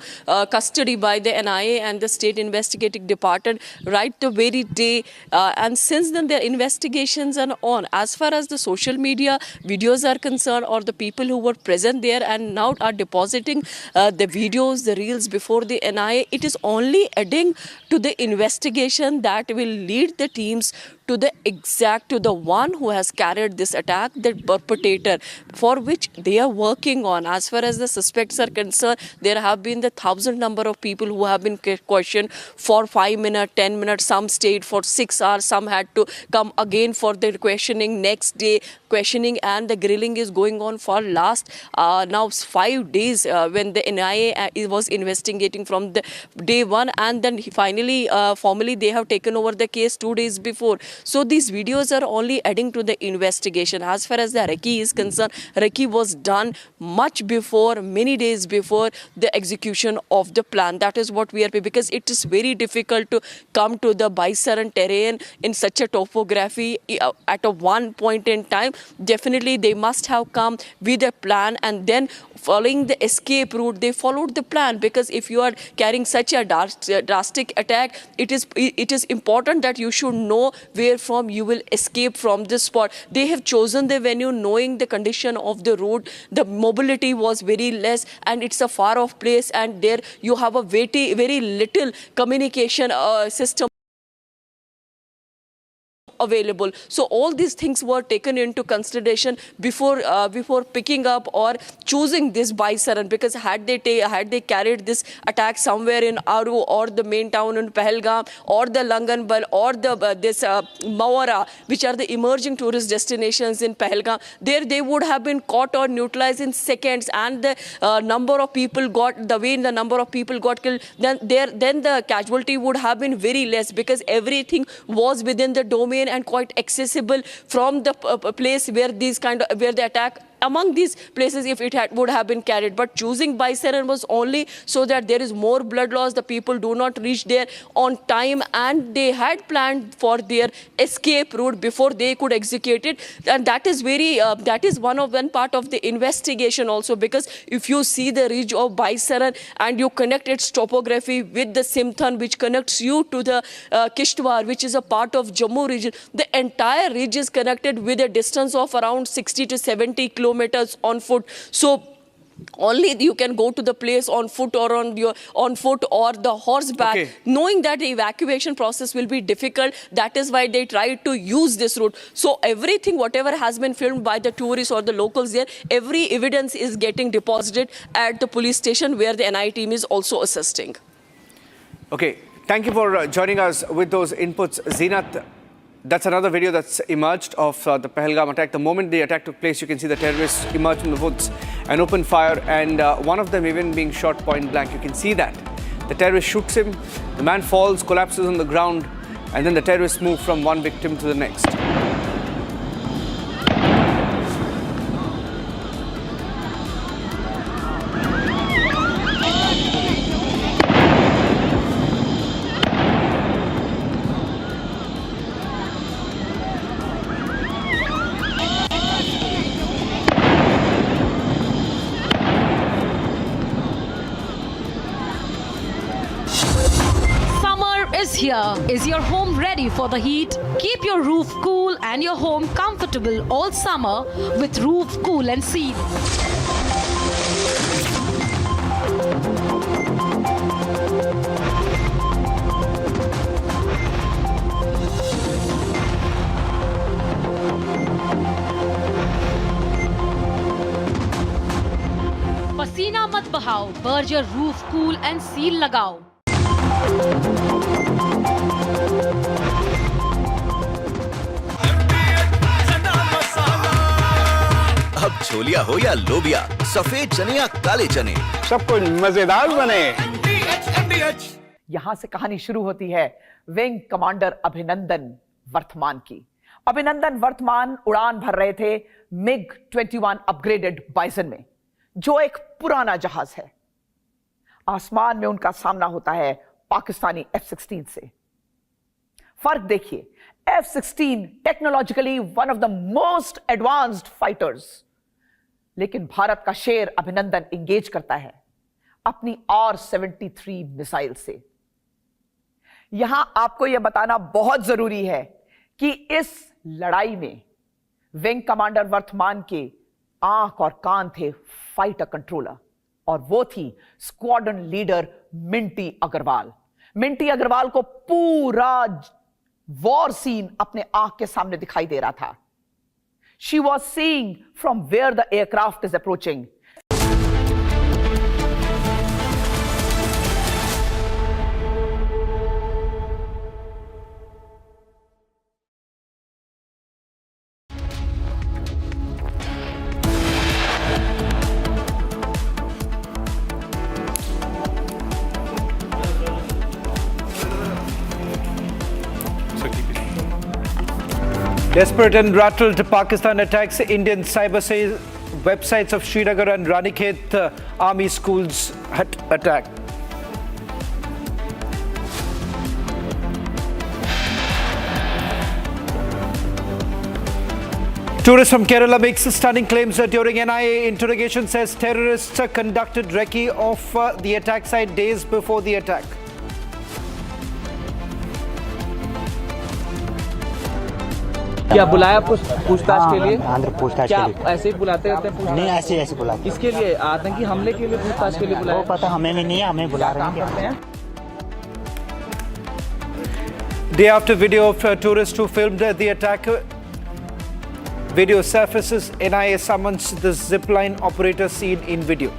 custody by the NIA and the State Investigating Department right the very day, and since then their investigations are on. As far as the social media videos are concerned, or the people who were present there and now are depositing the videos, the reels before the NIA, it is only adding to the investigation that will lead the teams to the one who has carried this attack, the perpetrator, for which they are working on. As far as the suspects are concerned, there have been the 1,000 number of people who have been questioned for 5 minutes, 10 minutes, some stayed for 6 hours, some had to come again for the questioning next day. Questioning and the grilling is going on for last now 5 days when the NIA was investigating from the day one, and then finally formally they have taken over the case 2 days before. So these videos are only adding to the investigation. As far as the recce is concerned, recce was done much before, many days before the execution of the plan. That is what we are, because it is very difficult to come to the Baisaran terrain in such a topography at a one point in time. Definitely they must have come with a plan, and then following the escape route, they followed the plan, because if you are carrying such a drastic attack, it is important that you should know where from you will escape from this spot. They have chosen the venue knowing the condition of the road. The mobility was very less and it's a far off place, and there you have a very little communication system available. So all these things were taken into consideration before picking up or choosing this by Saran, because had they carried this attack somewhere in Aru or the main town in Pahalgam or the Langanbal or this Mawara, which are the emerging tourist destinations in Pahalgam, there they would have been caught or neutralized in seconds, and the number of people got killed, then the casualty would have been very less, because everything was within the domain and quite accessible from the place where the attack, among these places, if it would have been carried. But choosing by Saran was only so that there is more blood loss, the people do not reach there on time, and they had planned for their escape route before they could execute it. And that is one part of the investigation also, because if you see the ridge of Baisaran and you connect its topography with the Simthan, which connects you to the Kishtwar, which is a part of Jammu region, the entire ridge is connected with a distance of around 60 to 70 kilometers on foot. So only you can go to the place on foot or on foot or the horseback, knowing that the evacuation process will be difficult. That is why they try to use this route. So everything, whatever has been filmed by the tourists or the locals there, every evidence is getting deposited at the police station, where the NIA team is also assisting. Okay, thank you for joining us with those inputs, Zeenat. That's another video that's emerged of the Pahalgam attack. The moment the attack took place, you can see the terrorists emerge from the woods and open fire, and one of them even being shot point blank. You can see that. The terrorist shoots him, the man falls, collapses on the ground, and then the terrorists move from one victim to the next. Here. Is your home ready for the heat? Keep your roof cool and your home comfortable all summer with Roof Cool and Seal. पसीना मत बहाओ, Berger Roof Cool and Seal लगाओ। अब छोलिया हो या लोबिया, सफेद चने या काले चने, सब कुछ मजेदार बने। यहां से कहानी शुरू होती है विंग कमांडर अभिनंदन वर्तमान की। अभिनंदन वर्तमान उड़ान भर रहे थे MiG-21 अपग्रेडेड बाइसन में, जो एक पुराना जहाज है। आसमान में उनका सामना होता है पाकिस्तानी F-16 से। फर्क देखिए, F-16 technologically one of the most advanced fighters, लेकिन भारत का शेर अभिनंदन इंगेज करता है अपनी R-73 मिसाइल से। यहां आपको यह बताना बहुत जरूरी है कि इस लड़ाई में विंग कमांडर वर्तमान के आंख और कान थे फाइटर कंट्रोलर, और वो थी स्क्वाड्रन लीडर मिंटी अग्रवाल। मिंटी अग्रवाल को पूरा वॉर सीन अपने आंख के सामने दिखाई दे रहा था। She was seeing from where the aircraft is approaching. Desperate and rattled, Pakistan attacks Indian cyber websites of Srinagar and Ranikhet army schools attack. Tourist from Kerala makes stunning claims during NIA interrogation, says terrorists conducted recce of the attack site days before the attack. क्या बुलाया पूछताछ के लिए? पूछताछ क्या के लिए ऐसे ही बुलाते रहते हैं? नहीं, ऐसे बुलाते। इसके लिए आतंकी हमले के लिए पूछताछ के लिए बुलाया? वो पता हमें भी नहीं है, हमें बुला रहे हैं। Day after video of tourists who filmed the attack. Video surfaces. NIA summons the Zipline operator seen in video.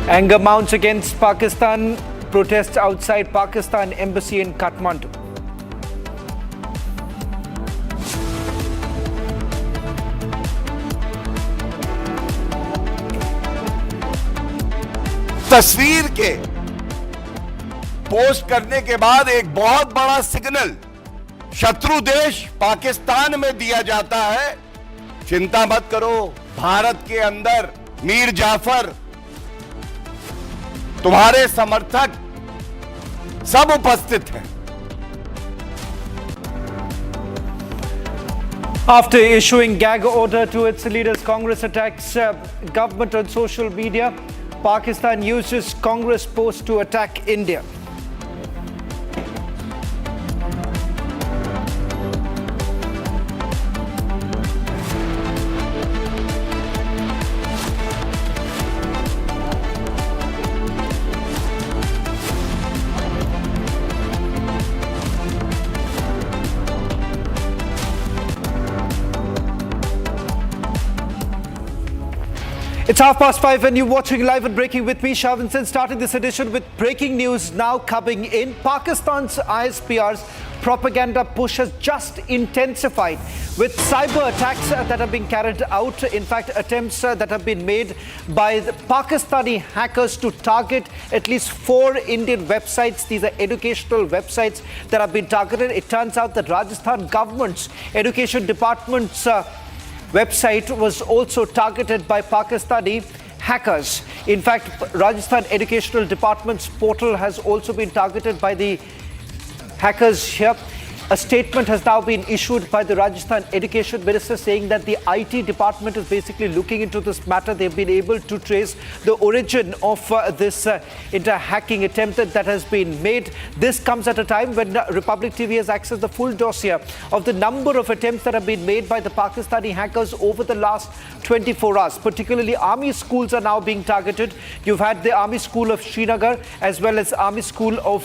Anger mounts against Pakistan. Protests outside Pakistan embassy in Kathmandu. तस्वीर के पोस्ट करने के बाद एक बहुत बड़ा सिग्नल शत्रु देश पाकिस्तान में दिया जाता है। चिंता मत करो, भारत के अंदर मीर जाफर, तुम्हारे समर्थक सब उपस्थित हैं। After issuing gag order to its leaders, Congress attacks government on social media. Pakistan uses Congress post to attack India. It's 5:30 and you're watching Live and Breaking with me, Shavin Sen, starting this edition with breaking news now coming in. Pakistan's ISPR's propaganda push has just intensified with cyber attacks that are being carried out. In fact, attempts that have been made by the Pakistani hackers to target at least 4 Indian websites. These are educational websites that have been targeted. It turns out that Rajasthan government's education department's website was also targeted by Pakistani hackers. In fact, Rajasthan Educational Department's portal has also been targeted by the hackers here. A statement has now been issued by the Rajasthan Education Minister saying that the IT department is basically looking into this matter. They've been able to trace the origin of this hacking attempt that has been made. This comes at a time when Republic TV has accessed the full dossier of the number of attempts that have been made by the Pakistani hackers over the last 24 hours. Particularly, army schools are now being targeted. You've had the Army School of Srinagar as well as Army School of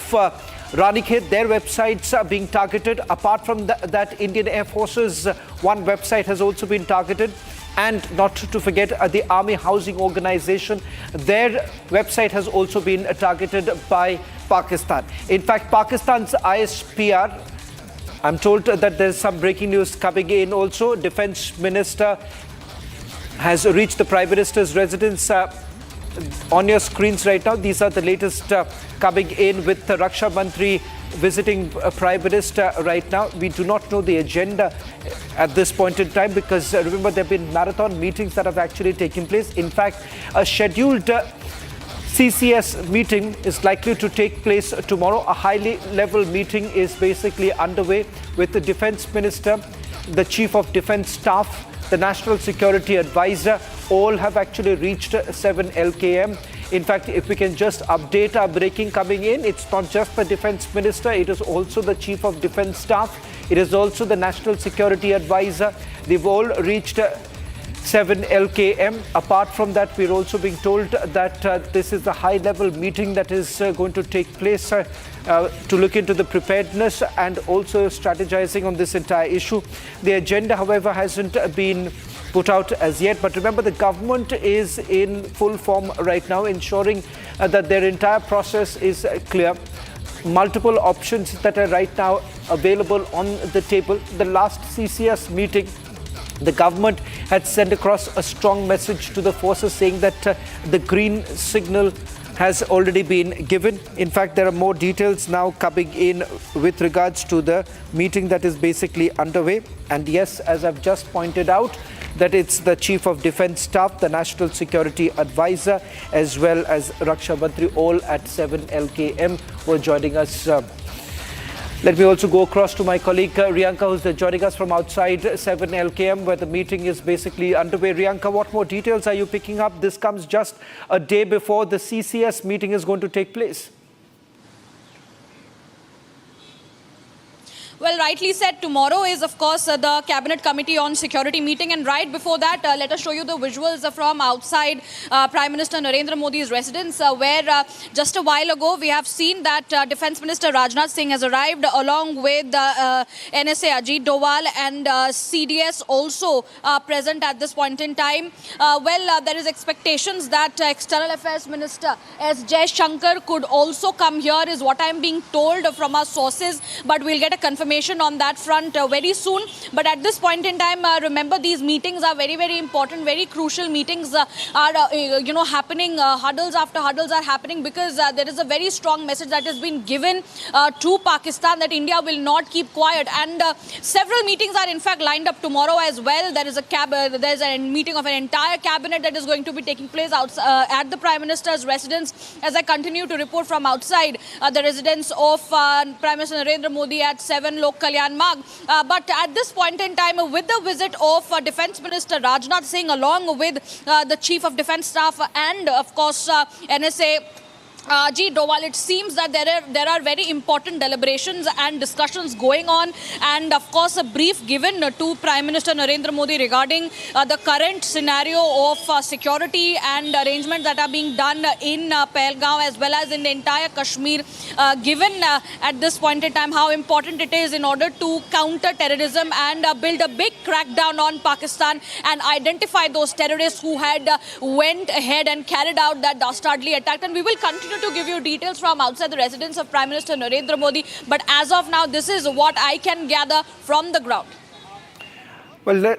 Ranikhet, their websites are being targeted. Apart from that, Indian Air Force's one website has also been targeted. And not to forget the Army Housing Organization, their website has also been targeted by Pakistan. In fact, Pakistan's ISPR, I'm told that there's some breaking news coming in also. Defense Minister has reached the Prime Minister's residence. On your screens right now, these are the latest coming in with the Raksha Mantri visiting Prime Minister right now. We do not know the agenda at this point in time because remember there have been marathon meetings that have actually taken place. In fact, a scheduled CCS meeting is likely to take place tomorrow. A highly level meeting is basically underway with the Defense Minister, the Chief of Defense Staff, the National Security Advisor. All have actually reached 7 LKM. In fact, if we can just update our breaking coming in, it's not just the Defense Minister, it is also the Chief of Defense Staff, it is also the National Security Advisor. They've all reached 7 LKM. Apart from that, we're also being told that this is a high-level meeting that is going to take place to look into the preparedness and also strategizing on this entire issue. The agenda, however, hasn't been put out as yet. But remember, the government is in full form right now, ensuring that their entire process is clear. Multiple options that are right now available on the table. The last CCS meeting, the government had sent across a strong message to the forces saying that the green signal has already been given. In fact, there are more details now coming in with regards to the meeting that is basically underway. And yes, as I've just pointed out, that it's the Chief of Defense Staff, the National Security Advisor, as well as Raksha Mantri, all at 7 LKM, were joining us. Let me also go across to my colleague Riyanka, who's joining us from outside 7 LKM, where the meeting is basically underway. Riyanka, what more details are you picking up? This comes just a day before the CCS meeting is going to take place. Well, rightly said, tomorrow is, of course, the Cabinet Committee on Security meeting. And right before that, let us show you the visuals from outside Prime Minister Narendra Modi's residence, where just a while ago we have seen that Defence Minister Rajnath Singh has arrived along with NSA Ajit Doval and CDS also present at this point in time. There is expectations that External Affairs Minister S. Shankar could also come here, is what I am being told from our sources, but we'll get a confirmation on that front very soon. But at this point in time, remember, these meetings are very, very important, very crucial meetings are happening. Huddles after huddles are happening because there is a very strong message that has been given to Pakistan that India will not keep quiet. And several meetings are in fact lined up tomorrow as well. There is a meeting of an entire cabinet that is going to be taking place at the Prime Minister's residence. As I continue to report from outside the residence of Prime Minister Narendra Modi at 7 Lok Kalyan Marg. But at this point in time, with the visit of Defence Minister Rajnath Singh along with the Chief of Defence Staff and of course NSA Ajit Doval, it seems that there are very important deliberations and discussions going on, and of course a brief given to Prime Minister Narendra Modi regarding the current scenario of security and arrangements that are being done in Pahalgam as well as in the entire Kashmir, given at this point in time how important it is in order to counter terrorism and build a big crackdown on Pakistan and identify those terrorists who had went ahead and carried out that dastardly attack. And we will continue to give you details from outside the residence of Prime Minister Narendra Modi. But as of now, this is what I can gather from the ground. Well,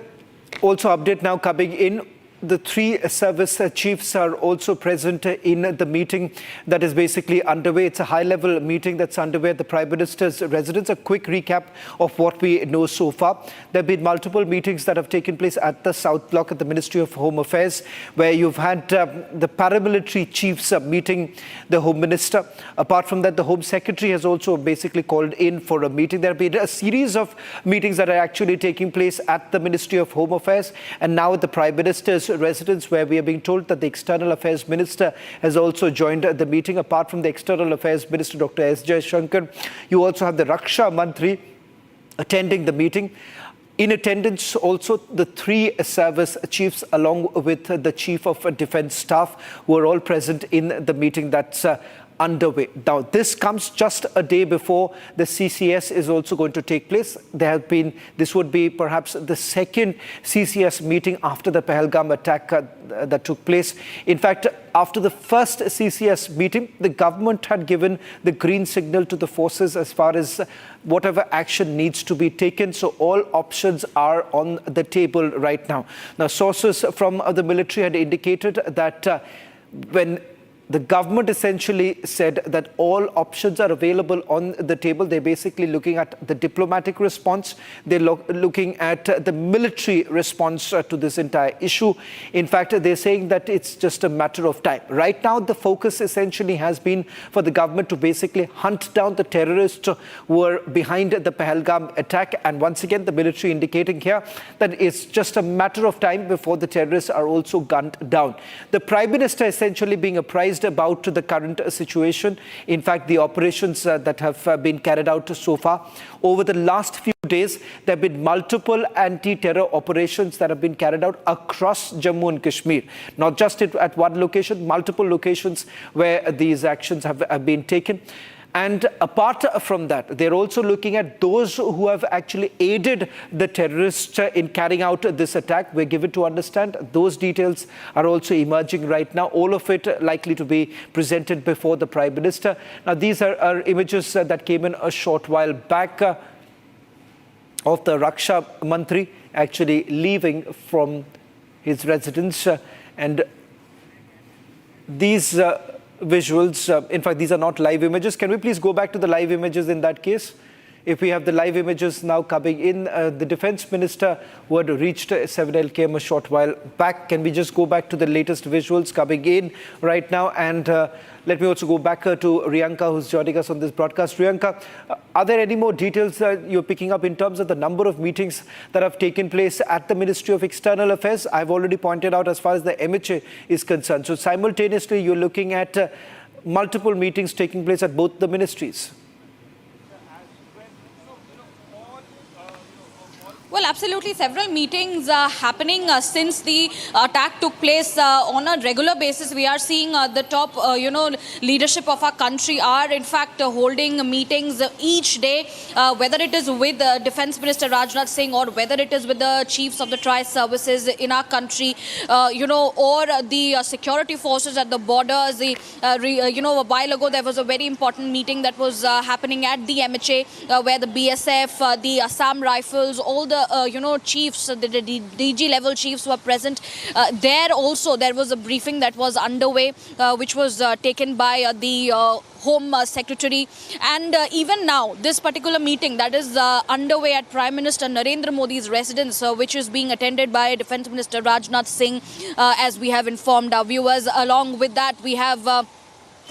also update now coming in. The three service chiefs are also present in the meeting that is basically underway. It's a high-level meeting that's underway at the Prime Minister's residence. A quick recap of what we know so far. There have been multiple meetings that have taken place at the South Block at the Ministry of Home Affairs, where you've had the paramilitary chiefs meeting the Home Minister. Apart from that, the Home Secretary has also basically called in for a meeting. There have been a series of meetings that are actually taking place at the Ministry of Home Affairs and now at the Prime Minister's residence, where we are being told that the External Affairs Minister has also joined the meeting. Apart from the External Affairs Minister, Dr. S. Shankar, you also have the Raksha Mantri attending the meeting. In attendance also the three service chiefs along with the Chief of Defence Staff, who are all present in the meeting that's underway. Now, this comes just a day before the CCS is also going to take place. This would be perhaps the second CCS meeting after the Pahalgam attack that took place. In fact, after the first CCS meeting, the government had given the green signal to the forces as far as whatever action needs to be taken. So all options are on the table right now. Now, sources from the military had indicated that when the government essentially said that all options are available on the table, they're basically looking at the diplomatic response. They're looking at the military response to this entire issue. In fact, they're saying that it's just a matter of time. Right now, the focus essentially has been for the government to basically hunt down the terrorists who are behind the Pahalgam attack. And once again, the military indicating here that it's just a matter of time before the terrorists are also gunned down. The Prime Minister essentially being apprised about the current situation. In fact, the operations that have been carried out so far. Over the last few days, there have been multiple anti-terror operations that have been carried out across Jammu and Kashmir. Not just at one location, multiple locations where these actions have been taken. And apart from that, they're also looking at those who have actually aided the terrorists in carrying out this attack. We're given to understand those details are also emerging right now, all of it likely to be presented before the Prime Minister. Now, these are images that came in a short while back of the Raksha Mantri actually leaving from his residence. And these visuals, in fact, these are not live images. Can we please go back to the live images in that case? If we have the live images now coming in, the Defence Minister who had reached 7 LKM a short while back. Can we just go back to the latest visuals coming in right now? And let me also go back to Riyanka, who's joining us on this broadcast. Riyanka, are there any more details you're picking up in terms of the number of meetings that have taken place at the Ministry of External Affairs? I've already pointed out as far as the MHA is concerned. So simultaneously, you're looking at multiple meetings taking place at both the ministries. Well, absolutely. Several meetings happening since the attack took place on a regular basis. We are seeing the top, leadership of our country are in fact holding meetings each day, whether it is with Defence Minister Rajnath Singh or whether it is with the chiefs of the tri-services in our country, or the security forces at the borders. A while ago there was a very important meeting that was happening at the MHA where the BSF, the Assam Rifles, all the chiefs, the DG level chiefs were present. There also there was a briefing that was underway, which was taken by the Home Secretary. And even now, this particular meeting that is underway at Prime Minister Narendra Modi's residence, which is being attended by Defence Minister Rajnath Singh, as we have informed our viewers. Along with that, we have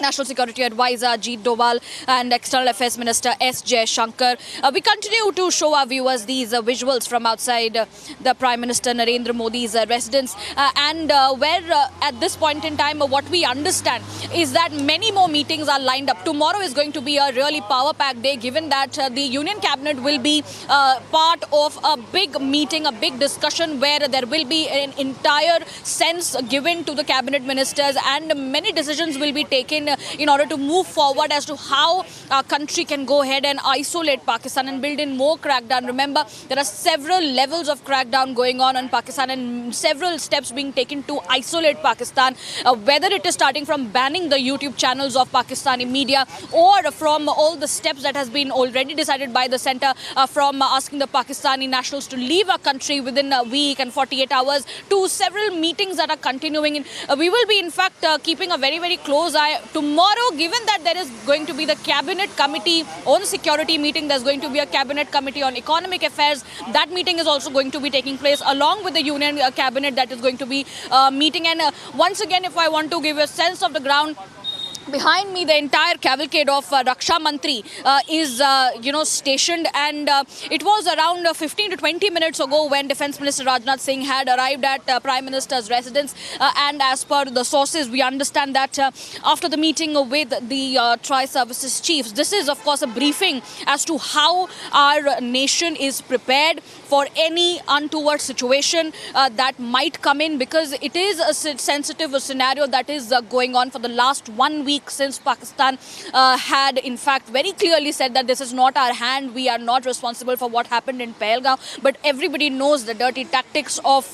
National Security Advisor Ajit Doval and External Affairs Minister S. Jaishankar. We continue to show our viewers these visuals from outside the Prime Minister Narendra Modi's residence, and where at this point in time what we understand is that many more meetings are lined up. Tomorrow is going to be a really power-packed day, given that the Union Cabinet will be part of a big meeting, a big discussion where there will be an entire sense given to the Cabinet Ministers, and many decisions will be taken in order to move forward as to how our country can go ahead and isolate Pakistan and build in more crackdown. Remember, there are several levels of crackdown going on Pakistan and several steps being taken to isolate Pakistan, whether it is starting from banning the YouTube channels of Pakistani media or from all the steps that has been already decided by the centre, from asking the Pakistani nationals to leave our country within a week and 48 hours to several meetings that are continuing. We will be in fact keeping a very, very close eye tomorrow, given that there is going to be the Cabinet Committee on Security meeting. There's going to be a Cabinet Committee on Economic Affairs. That meeting is also going to be taking place along with the Union Cabinet that is going to be meeting. And once again, if I want to give a sense of the ground, behind me, the entire cavalcade of Raksha Mantri is, stationed, and it was around 15 to 20 minutes ago when Defence Minister Rajnath Singh had arrived at Prime Minister's residence. And as per the sources, we understand that after the meeting with the tri-services chiefs, this is, of course, a briefing as to how our nation is prepared for any untoward situation that might come in, because it is a sensitive scenario that is going on for the last 1 week since Pakistan had in fact very clearly said that this is not our hand, we are not responsible for what happened in Pahalgam. But everybody knows the dirty tactics of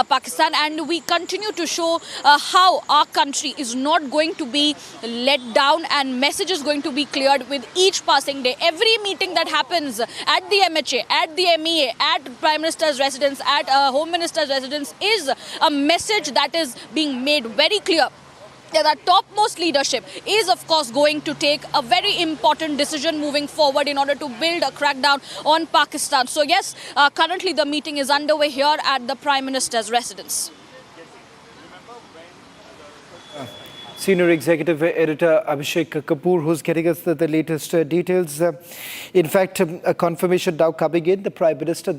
Pakistan, and we continue to show how our country is not going to be let down, and message is going to be cleared with each passing day. Every meeting that happens at the MHA, at the MEA, at Prime Minister's residence, at Home Minister's residence is a message that is being made very clear. The topmost leadership is, of course, going to take a very important decision moving forward in order to build a crackdown on Pakistan. So yes, currently the meeting is underway here at the Prime Minister's residence. Senior Executive Editor Abhishek Kapoor, who's getting us the latest details. In fact, a confirmation now coming in. The Prime Minister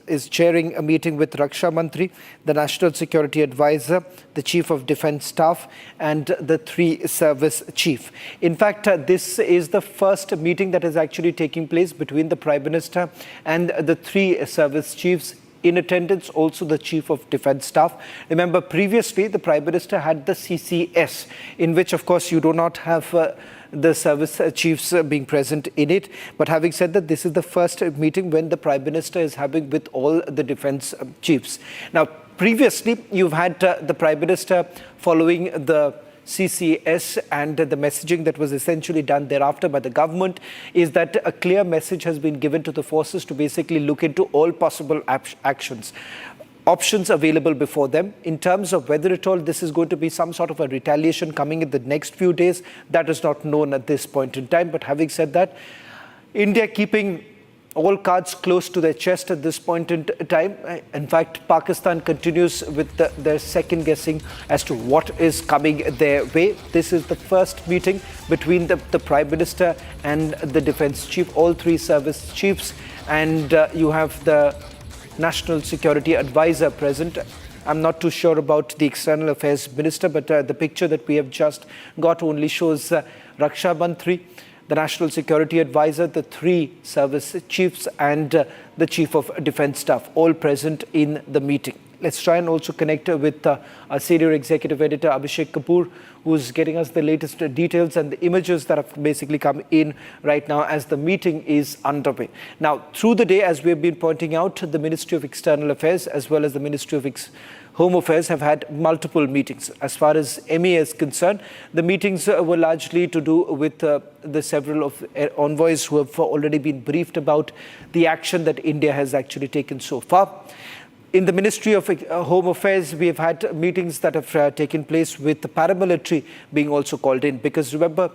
is chairing a meeting with Raksha Mantri, the National Security Advisor, the Chief of Defence Staff, and the three service chief. In fact, this is the first meeting that is actually taking place between the Prime Minister and the three service chiefs. In attendance, also the Chief of Defence Staff. Remember, previously, the Prime Minister had the CCS, in which, of course, you do not have the service chiefs being present in it. But having said that, this is the first meeting when the Prime Minister is having with all the defence chiefs. Now, previously, you've had the Prime Minister following the CCS, and the messaging that was essentially done thereafter by the government is that a clear message has been given to the forces to basically look into all possible options available before them. In terms of whether at all this is going to be some sort of a retaliation coming in the next few days, that is not known at this point in time. But having said that, India keeping all cards close to their chest at this point in time. In fact, Pakistan continues with their second guessing as to what is coming their way. This is the first meeting between the Prime Minister and the Defence Chief, all three service chiefs, and you have the National Security Advisor present. I'm not too sure about the External Affairs Minister, but the picture that we have just got only shows Raksha Mantri the National Security Advisor, the 3 service chiefs and the Chief of Defence Staff, all present in the meeting. Let's try and also connect with our senior executive editor, Abhishek Kapoor, who's getting us the latest details and the images that have basically come in right now as the meeting is underway. Now, through the day, as we have been pointing out, the Ministry of External Affairs as well as the Ministry of Home Affairs have had multiple meetings. As far as NIA is concerned, the meetings were largely to do with the several of envoys who have already been briefed about the action that India has actually taken so far. In the Ministry of Home Affairs, we have had meetings that have taken place with the paramilitary being also called in. Because remember,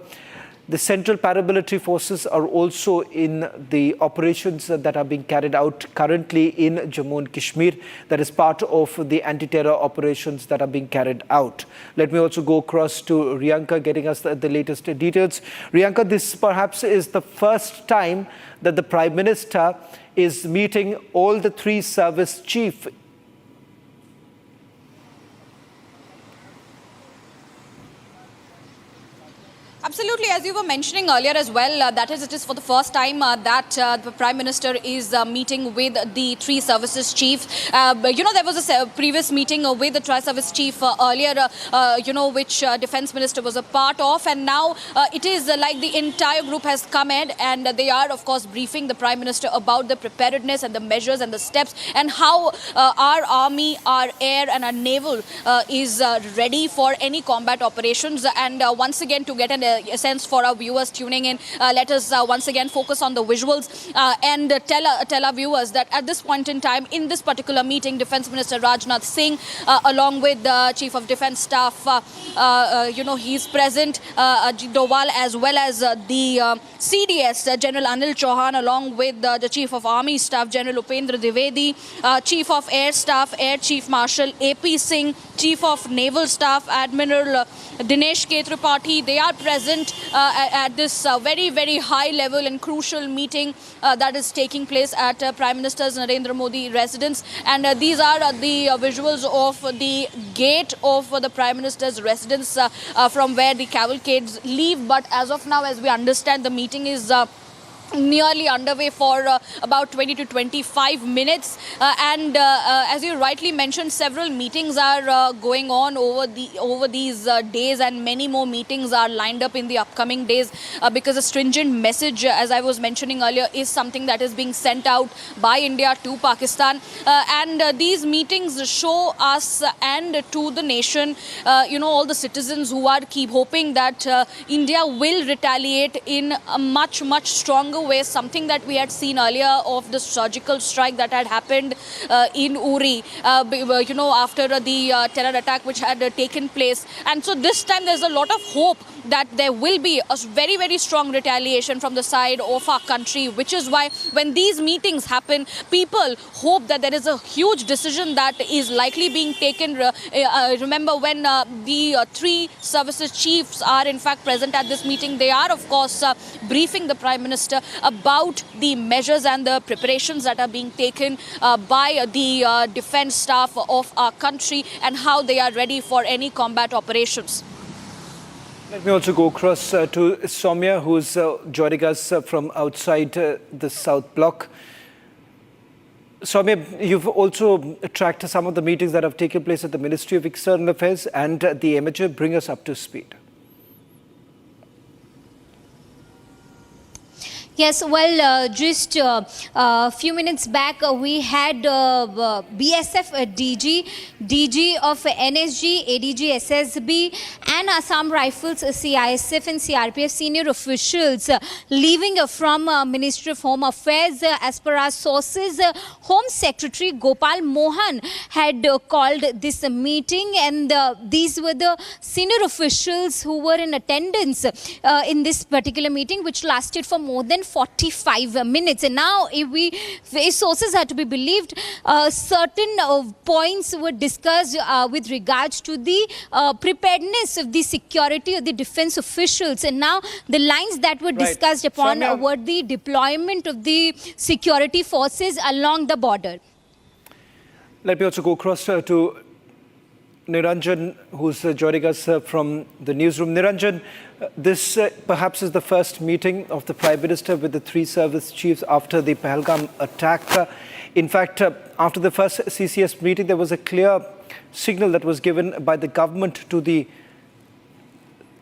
the Central Paramilitary Forces are also in the operations that are being carried out currently in Jammu and Kashmir. That is part of the anti-terror operations that are being carried out. Let me also go across to Riyanka, getting us the latest details. Riyanka, this perhaps is the first time that the Prime Minister is meeting all the 3 service chiefs. Absolutely, as you were mentioning earlier as well, that is, it is for the first time that the Prime Minister is meeting with the 3 services chiefs. You know, there was a previous meeting with the Tri-Service Chief earlier, you know, which Defence Minister was a part of, and now it is like the entire group has come in and they are, of course, briefing the Prime Minister about the preparedness and the measures and the steps and how our army, our air and our naval is ready for any combat operations. And once again, to get a sense for our viewers tuning in, let us once again focus on the visuals and tell our viewers that at this point in time, in this particular meeting, Defence Minister Rajnath Singh, along with the Chief of Defence Staff, you know, he's present, Ajit Doval, as well as the CDS, General Anil Chauhan, along with the Chief of Army Staff, General Upendra Dwivedi, Chief of Air Staff, Air Chief Marshal AP Singh, Chief of Naval Staff, Admiral Dinesh K. Tripathi. They are present at this very, very high level and crucial meeting that is taking place at Prime Minister's Narendra Modi residence. And these are the visuals of the gate of the Prime Minister's residence from where the cavalcades leave. But as of now, as we understand, the meeting is nearly underway for about 20 to 25 minutes and as you rightly mentioned, several meetings are going on over these days, and many more meetings are lined up in the upcoming days because a stringent message, as I was mentioning earlier, is something that is being sent out by India to Pakistan, and these meetings show us and to the nation, you know, all the citizens who are keep hoping that India will retaliate in a much stronger way, something that we had seen earlier of the surgical strike that had happened in Uri, you know, after the terror attack which had taken place. And so this time there's a lot of hope that there will be a very, very strong retaliation from the side of our country, which is why when these meetings happen, people hope that there is a huge decision that is likely being taken. Remember, when the 3 services chiefs are in fact present at this meeting, they are of course briefing the Prime Minister about the measures and the preparations that are being taken by the defence staff of our country and how they are ready for any combat operations. Let me also go across to Soumya, who's joining us from outside the South Block. Soumya, you've also tracked some of the meetings that have taken place at the Ministry of External Affairs and the MHA. Bring us up to speed. Yes, well, just a few minutes back, we had BSF DG of NSG, ADG, SSB, and Assam Rifles, CISF and CRPF senior officials leaving from Ministry of Home Affairs. As per our sources, Home Secretary Gopal Mohan had called this meeting, and these were the senior officials who were in attendance in this particular meeting, which lasted for more than 45 minutes. And now, if sources are to be believed, certain points were discussed with regards to the preparedness of the security of the defense officials. And now the lines that were discussed upon were the deployment of the security forces along the border. Let me also go across to Niranjan, who's joining us from the newsroom. Niranjan, this perhaps is the first meeting of the Prime Minister with the three service chiefs after the Pahalgam attack. In fact, after the first CCS meeting, there was a clear signal that was given by the government to the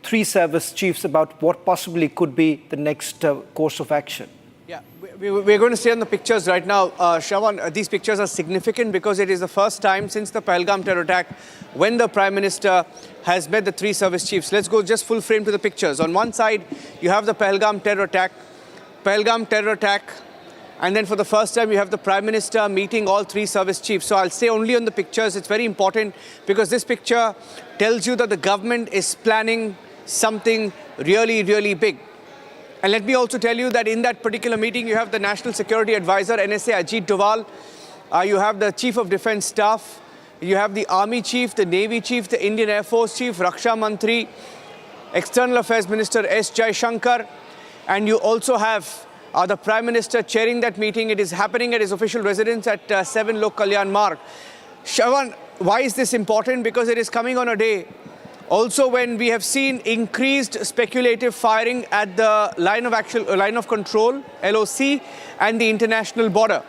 three service chiefs about what possibly could be the next course of action. Yeah, we're going to stay on the pictures right now. Shravan, these pictures are significant because it is the first time since the Pahalgam terror attack when the Prime Minister has met the three service chiefs. Let's go just full frame to the pictures. On one side, you have the Pahalgam terror attack, and then for the first time, you have the Prime Minister meeting all three service chiefs. So I'll stay only on the pictures. It's very important because this picture tells you that the government is planning something really, really big. And let me also tell you that in that particular meeting, you have the National Security Advisor, NSA, Ajit Doval. You have the Chief of Defence Staff. You have the Army Chief, the Navy Chief, the Indian Air Force Chief, Raksha Mantri, External Affairs Minister S. Jaishankar. And you also have the Prime Minister chairing that meeting. It is happening at his official residence at 7 Lok Kalyan Marg. Shravan, why is this important? Because it is coming on a day also when we have seen increased speculative firing at the line of control, LOC, and the international border.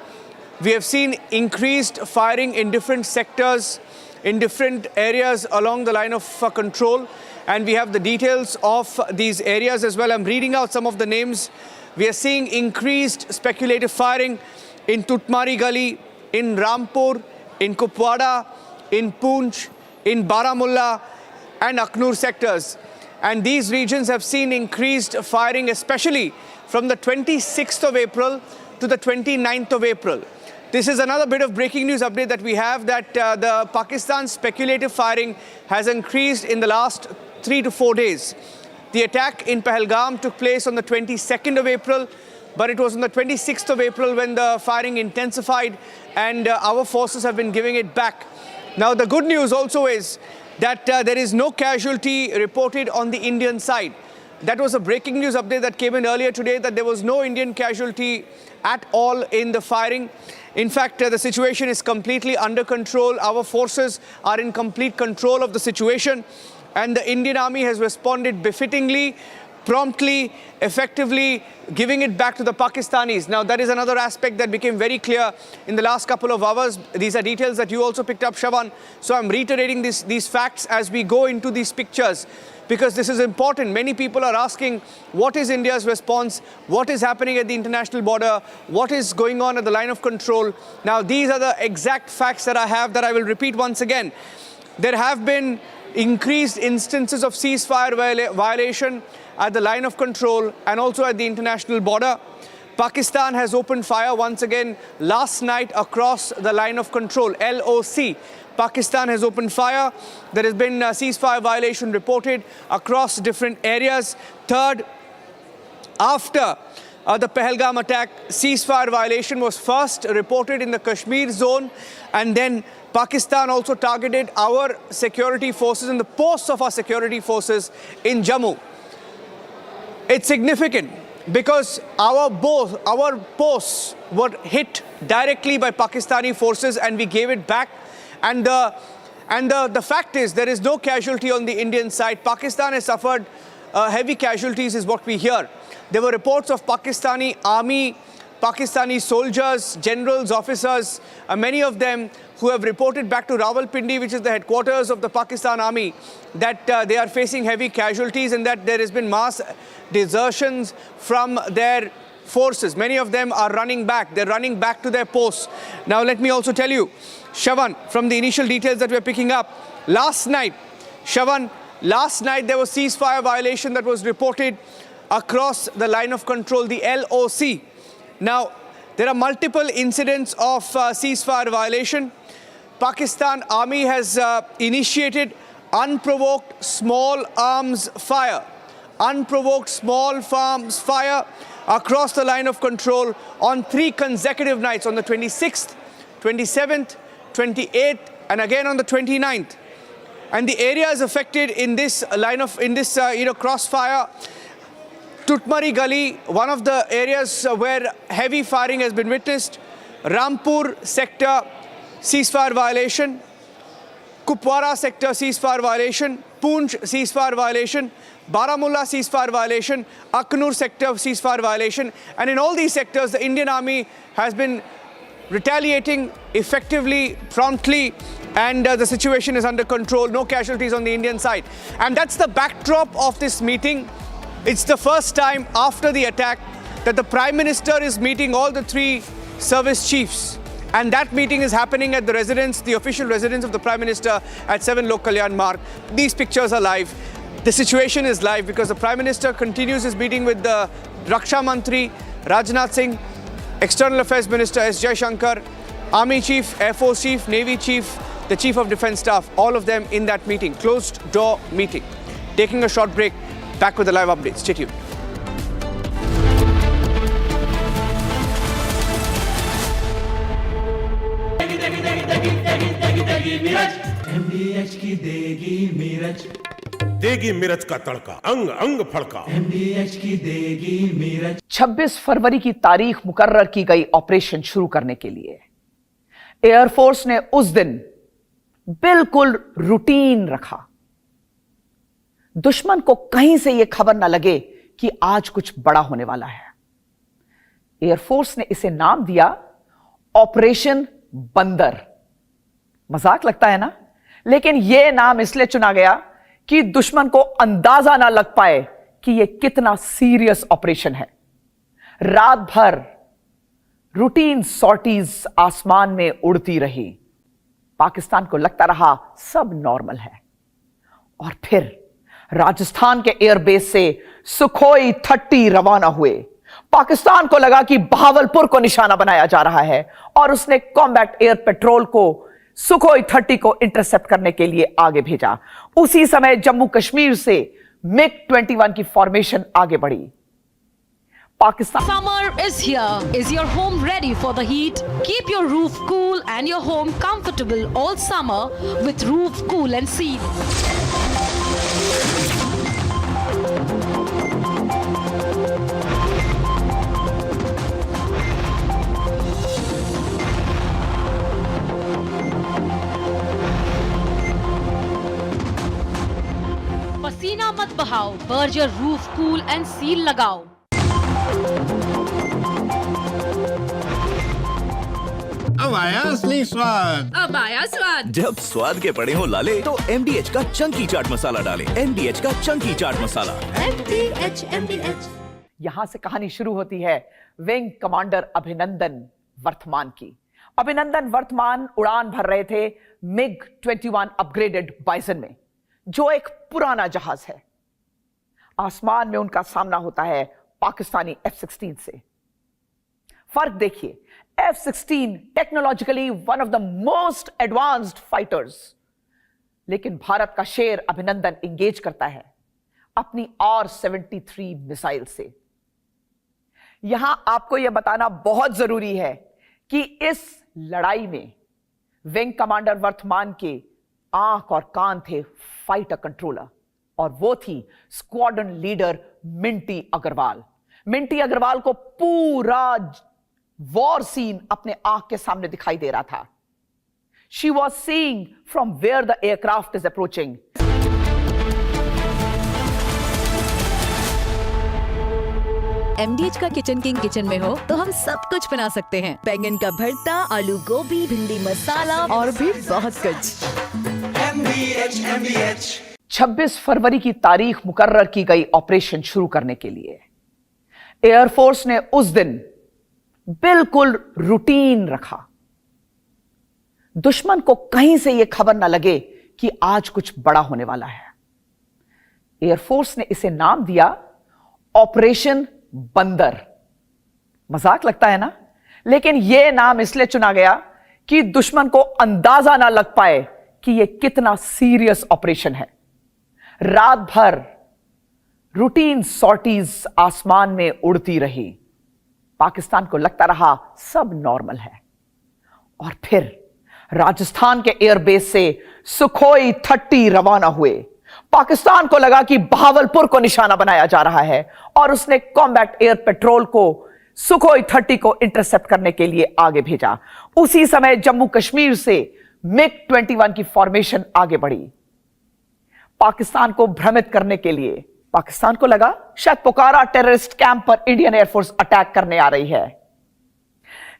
We have seen increased firing in different sectors, in different areas along the line of control. And we have the details of these areas as well. I'm reading out some of the names. We are seeing increased speculative firing in Tutmari Gali, in Rampur, in Kupwara, in Poonch, in Baramulla, and Akhnur sectors. And these regions have seen increased firing, especially from the 26th of April to the 29th of April. This is another bit of breaking news update that we have, that the Pakistan speculative firing has increased in the last 3 to 4 days. The attack in Pahalgam took place on the 22nd of April, but it was on the 26th of April when the firing intensified, and our forces have been giving it back. Now, the good news also is that there is no casualty reported on the Indian side. That was a breaking news update that came in earlier today, that there was no Indian casualty at all in the firing. In fact, the situation is completely under control. Our forces are in complete control of the situation, and the Indian Army has responded befittingly, promptly, effectively, giving it back to the Pakistanis. Now, that is another aspect that became very clear in the last couple of hours. These are details that you also picked up, Shravan. So I'm reiterating these facts as we go into these pictures, because this is important. Many people are asking, what is India's response? What is happening at the international border? What is going on at the line of control? Now, these are the exact facts that I have, that I will repeat once again. There have been increased instances of ceasefire violation at the line of control and also at the international border. Pakistan has opened fire once again last night across the line of control, LOC. Pakistan has opened fire. There has been a ceasefire violation reported across different areas. Third, after the Pahalgam attack, ceasefire violation was first reported in the Kashmir zone, and then Pakistan also targeted our security forces and the posts of our security forces in Jammu. It's significant because our posts were hit directly by Pakistani forces, and we gave it back. And the fact is, there is no casualty on the Indian side. Pakistan has suffered heavy casualties, is what we hear. There were reports of Pakistani army, Pakistani soldiers, generals, officers, many of them who have reported back to Rawalpindi, which is the headquarters of the Pakistan army, that they are facing heavy casualties and that there has been mass desertions from their forces. Many of them are running back. They're running back to their posts. Now, let me also tell you, Shravan, from the initial details that we're picking up, last night there was ceasefire violation that was reported across the line of control, the LOC. Now, there are multiple incidents of ceasefire violation. Pakistan Army has initiated unprovoked small arms fire. Unprovoked small arms fire across the line of control on 3 consecutive nights, on the 26th, 27th, 28th, and again on the 29th. And the areas affected in this crossfire, Tutmari Gali, one of the areas where heavy firing has been witnessed. Rampur sector, ceasefire violation. Kupwara sector ceasefire violation, Poonch ceasefire violation, Baramulla ceasefire violation, Aknur sector ceasefire violation. And in all these sectors, the Indian Army has been retaliating effectively, promptly, and the situation is under control. No casualties on the Indian side. And that's the backdrop of this meeting. It's the first time after the attack that the Prime Minister is meeting all the three service chiefs. And that meeting is happening at the residence, the official residence of the Prime Minister at 7 Lok Kalyan Marg. These pictures are live. The situation is live because the Prime Minister continues his meeting with the Raksha Mantri, Rajnath Singh, External Affairs Minister S. Jaishankar, Army Chief, Air Force Chief, Navy Chief, the Chief of Defence Staff, all of them in that meeting, closed door meeting. Taking a short break, back with the live updates. Stay tuned. देगी मिरज का तड़का, अंग अंग फड़का। MDH की देगी मिरज। 26 फरवरी की तारीख मुकर्रर की गई ऑपरेशन शुरू करने के लिए एयरफोर्स ने उस दिन बिल्कुल रूटीन रखा। दुश्मन को कहीं से यह खबर ना लगे कि आज कुछ बड़ा होने वाला है। एयरफोर्स ने इसे नाम दिया ऑपरेशन बंदर। मजाक लगता है ना, लेकिन यह नाम इसलिए चुना गया कि दुश्मन को अंदाजा ना लग पाए कि यह कितना सीरियस ऑपरेशन है। रात भर रूटीन सॉर्टीज आसमान में उड़ती रही। पाकिस्तान को लगता रहा सब नॉर्मल है। और फिर राजस्थान के एयरबेस से सुखोई 30 रवाना हुए। पाकिस्तान को लगा कि बहावलपुर को निशाना बनाया जा रहा है और उसने कॉम्बैट एयर पेट्रोल को सुखोई 30 को इंटरसेप्ट करने के लिए आगे भेजा। उसी समय जम्मू कश्मीर से मिग 21 की फॉर्मेशन आगे बढ़ी। Pakistan Summer is here. Is your home ready for the heat? Keep your roof cool and your home comfortable all summer with Roof Cool and Seal. पसीना मत बहाओ, Berger Roof Cool and Seal लगाओ। अब आया असली स्वाद। अब आया स्वाद। जब स्वाद के पड़े हो लाले तो MDH का चंकी चाट मसाला डालें। MDH का चंकी चाट मसाला। MDH। यहां से कहानी शुरू होती है विंग कमांडर अभिनंदन वर्तमान की। अभिनंदन वर्तमान उड़ान भर रहे थे मिग 21 अपग्रेडेड बाइसन में, जो एक पुराना जहाज है। आसमान में उनका सामना होता है पाकिस्तानी F-16 से। फर्क देखिए, F-16 technologically one of the most advanced fighters, लेकिन भारत का शेर अभिनंदन इंगेज करता है अपनी R-73 मिसाइल से। यहां आपको यह बताना बहुत जरूरी है कि इस लड़ाई में विंग कमांडर वर्तमान के आंख और कान थे फाइटर कंट्रोलर, और वो थी स्क्वाड्रन लीडर मिंटी अग्रवाल। मिंटी अग्रवाल को पूरा वॉर सीन अपने आंख के सामने दिखाई दे रहा था। She was seeing from where the aircraft is approaching. MDH का किचन किंग किचन में हो तो हम सब कुछ बना सकते हैं। बैंगन का भरता, आलू गोभी, भिंडी मसाला और भी बहुत कुछ। MDH 26 फरवरी की तारीख मुकर्रर की गई ऑपरेशन शुरू करने के लिए एयरफोर्स ने उस दिन बिल्कुल रूटीन रखा। दुश्मन को कहीं से यह खबर ना लगे कि आज कुछ बड़ा होने वाला है। एयरफोर्स ने इसे नाम दिया ऑपरेशन बंदर। मजाक लगता है ना, लेकिन यह नाम इसलिए चुना गया कि दुश्मन को अंदाजा ना लग पाए कि यह कितना सीरियस ऑपरेशन है। रात भर रूटीन सॉर्टीज आसमान में उड़ती रही। पाकिस्तान को लगता रहा सब नॉर्मल है। और फिर राजस्थान के एयरबेस से सुखोई 30 रवाना हुए। पाकिस्तान को लगा कि बहावलपुर को निशाना बनाया जा रहा है और उसने कॉम्बैट एयर पेट्रोल को सुखोई 30 को इंटरसेप्ट करने के लिए आगे भेजा। उसी समय जम्मू कश्मीर से MiG-21 की फॉर्मेशन आगे बढ़ी। पाकिस्तान को भ्रमित करने के लिए पाकिस्तान को लगा शायद पोकारा टेररिस्ट कैंप पर इंडियन एयरफोर्स अटैक करने आ रही है।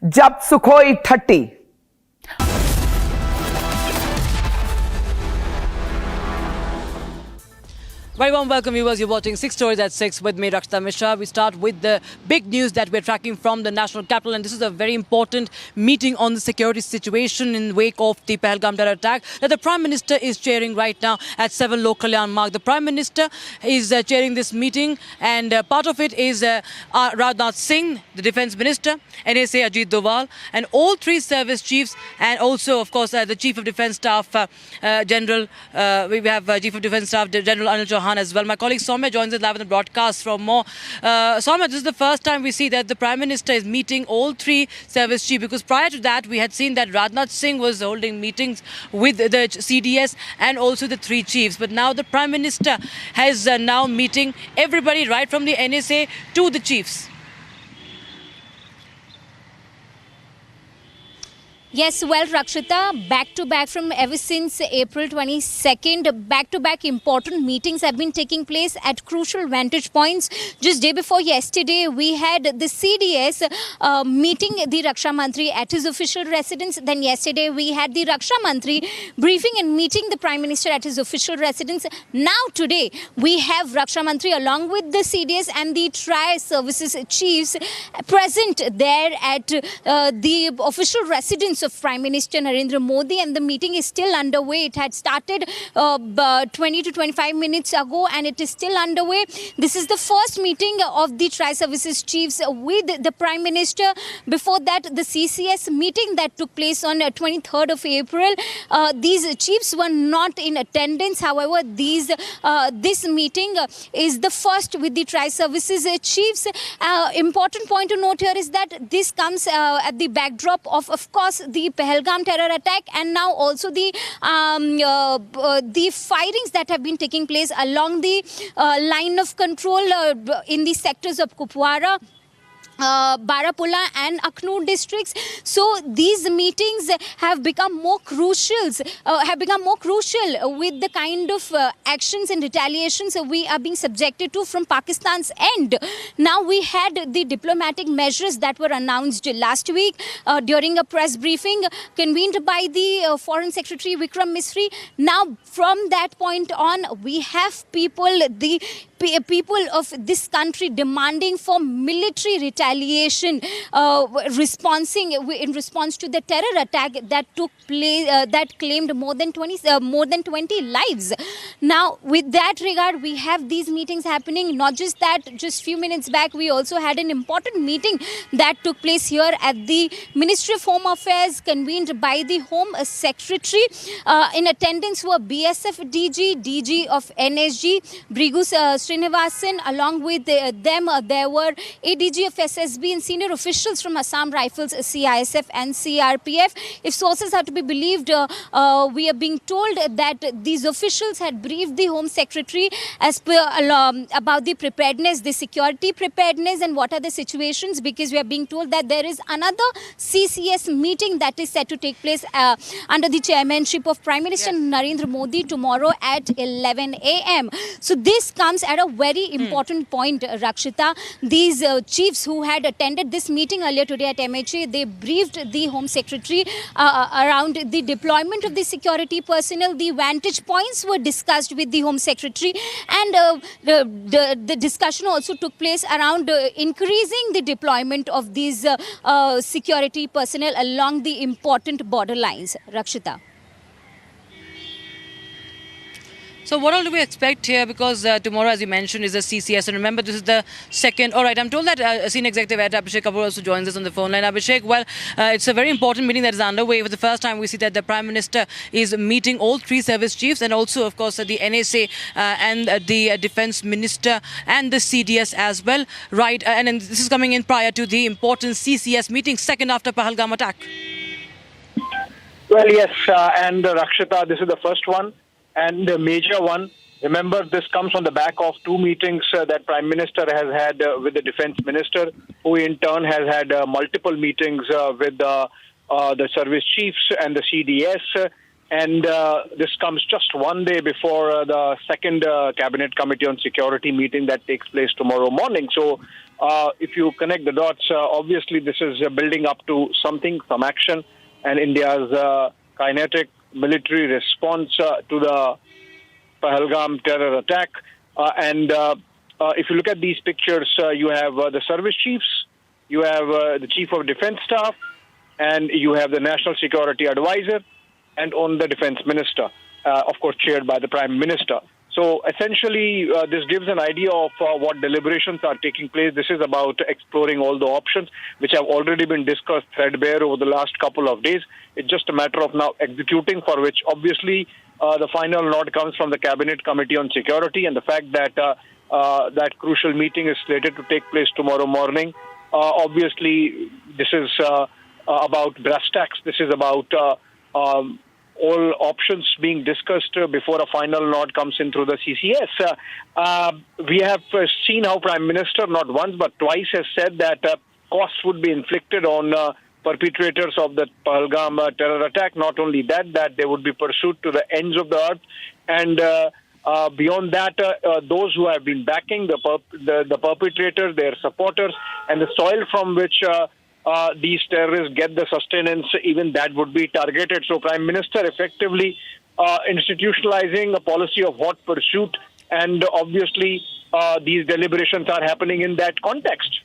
जब Sukhoi 30 Very warm welcome, viewers. You're watching 6 Stories at 6 with me, Rakshita Mishra. We start with the big news that we're tracking from the national capital, and this is a very important meeting on the security situation in wake of the Pahalgam Terror Attack that the Prime Minister is chairing right now at 7 Lok Kalyan Marg. The Prime Minister is chairing this meeting, and part of it is Rajnath Singh, the Defence Minister, NSA Ajit Doval, and all three service chiefs, and also, of course, the Chief of Defence Staff General. We have Chief of Defence Staff General Anil Chauhan as well. My colleague Soumya joins us live on the broadcast from more. Soumya, this is the first time we see that the Prime Minister is meeting all three service chiefs, because prior to that we had seen that Rajnath Singh was holding meetings with the CDS and also the three chiefs. But now the Prime Minister has now meeting everybody right from the NSA to the chiefs. Yes, well, Rakshita, back-to-back from ever since April 22nd, back-to-back important meetings have been taking place at crucial vantage points. Just day before yesterday, we had the CDS meeting the Raksha Mantri at his official residence. Then yesterday, we had the Raksha Mantri briefing and meeting the Prime Minister at his official residence. Now today, we have Raksha Mantri along with the CDS and the tri-services chiefs present there at the official residence of Prime Minister Narendra Modi, and the meeting is still underway. It had started 20 to 25 minutes ago, and it is still underway. This is the first meeting of the tri-services chiefs with the Prime Minister. Before that, the CCS meeting that took place on 23rd of April. These chiefs were not in attendance. However, this meeting is the first with the tri-services chiefs. Important point to note here is that this comes at the backdrop of course, the Pahalgam terror attack, and now also the firings that have been taking place along the line of control in the sectors of Kupwara, Barapulla and Akhnoor districts. So these meetings have become more crucial with the kind of actions and retaliations we are being subjected to from Pakistan's end. Now we had the diplomatic measures that were announced last week during a press briefing convened by the Foreign Secretary Vikram Misri. Now from that point on, we have people of this country demanding for military retaliation in response to the terror attack that took place that claimed more than 20 lives. Now with that regard, we have these meetings happening. Not just that, just few minutes back we also had an important meeting that took place here at the Ministry of Home Affairs, convened by the Home Secretary. In attendance were BSF DG of NSG, Brigus Srinivasan. Along with them, there were ADG of SSB and senior officials from Assam Rifles, CISF and CRPF. If sources are to be believed, we are being told that these officials had briefed the Home Secretary as per about the preparedness, the security preparedness, and what are the situations, because we are being told that there is another CCS meeting that is set to take place under the chairmanship of Prime Minister Narendra Modi tomorrow at 11 a.m. So this comes at a very important point, Rakshita. These chiefs who had attended this meeting earlier today at MHA, they briefed the Home Secretary around the deployment of the security personnel. The vantage points were discussed with the Home Secretary, and the discussion also took place around increasing the deployment of these security personnel along the important border lines. Rakshita. So what all do we expect here? Because tomorrow, as you mentioned, is a CCS. And remember, this is the second. All right, I'm told that Senior Executive Editor Abhishek Kapoor also joins us on the phone line. Abhishek, well, it's a very important meeting that is underway. For the first time, we see that the Prime Minister is meeting all three service chiefs, and also, of course, the NSA and the Defence Minister and the CDS as well. Right, and this is coming in prior to the important CCS meeting, second after Pahalgam attack. Well, yes, and Rakshita, this is the first one. And the major one. Remember, this comes on the back of two meetings that Prime Minister has had with the Defence Minister, who in turn has had multiple meetings with the the service chiefs and the CDS. And this comes just one day before the second Cabinet Committee on Security meeting that takes place tomorrow morning. So if you connect the dots, obviously this is building up to something, some action, and India's kinetic military response to the Pahalgam Terror Attack. And if you look at these pictures, you have the service chiefs, you have the Chief of Defense Staff, and you have the National Security Advisor, and on the Defense Minister, of course chaired by the Prime Minister. So essentially, this gives an idea of what deliberations are taking place. This is about exploring all the options, which have already been discussed threadbare over the last couple of days. It's just a matter of now executing, for which obviously the final nod comes from the Cabinet Committee on Security, and the fact that that crucial meeting is slated to take place tomorrow morning. Obviously, this is about brass tacks. This is about all options being discussed before a final nod comes in through the CCS. We have seen how Prime Minister not once but twice has said that costs would be inflicted on perpetrators of the Pahalgam terror attack. Not only that, that they would be pursued to the ends of the earth. And beyond that, those who have been backing the perpetrators, their supporters, and the soil from which these terrorists get the sustenance, even that would be targeted. So Prime Minister effectively institutionalizing a policy of hot pursuit, and obviously these deliberations are happening in that context.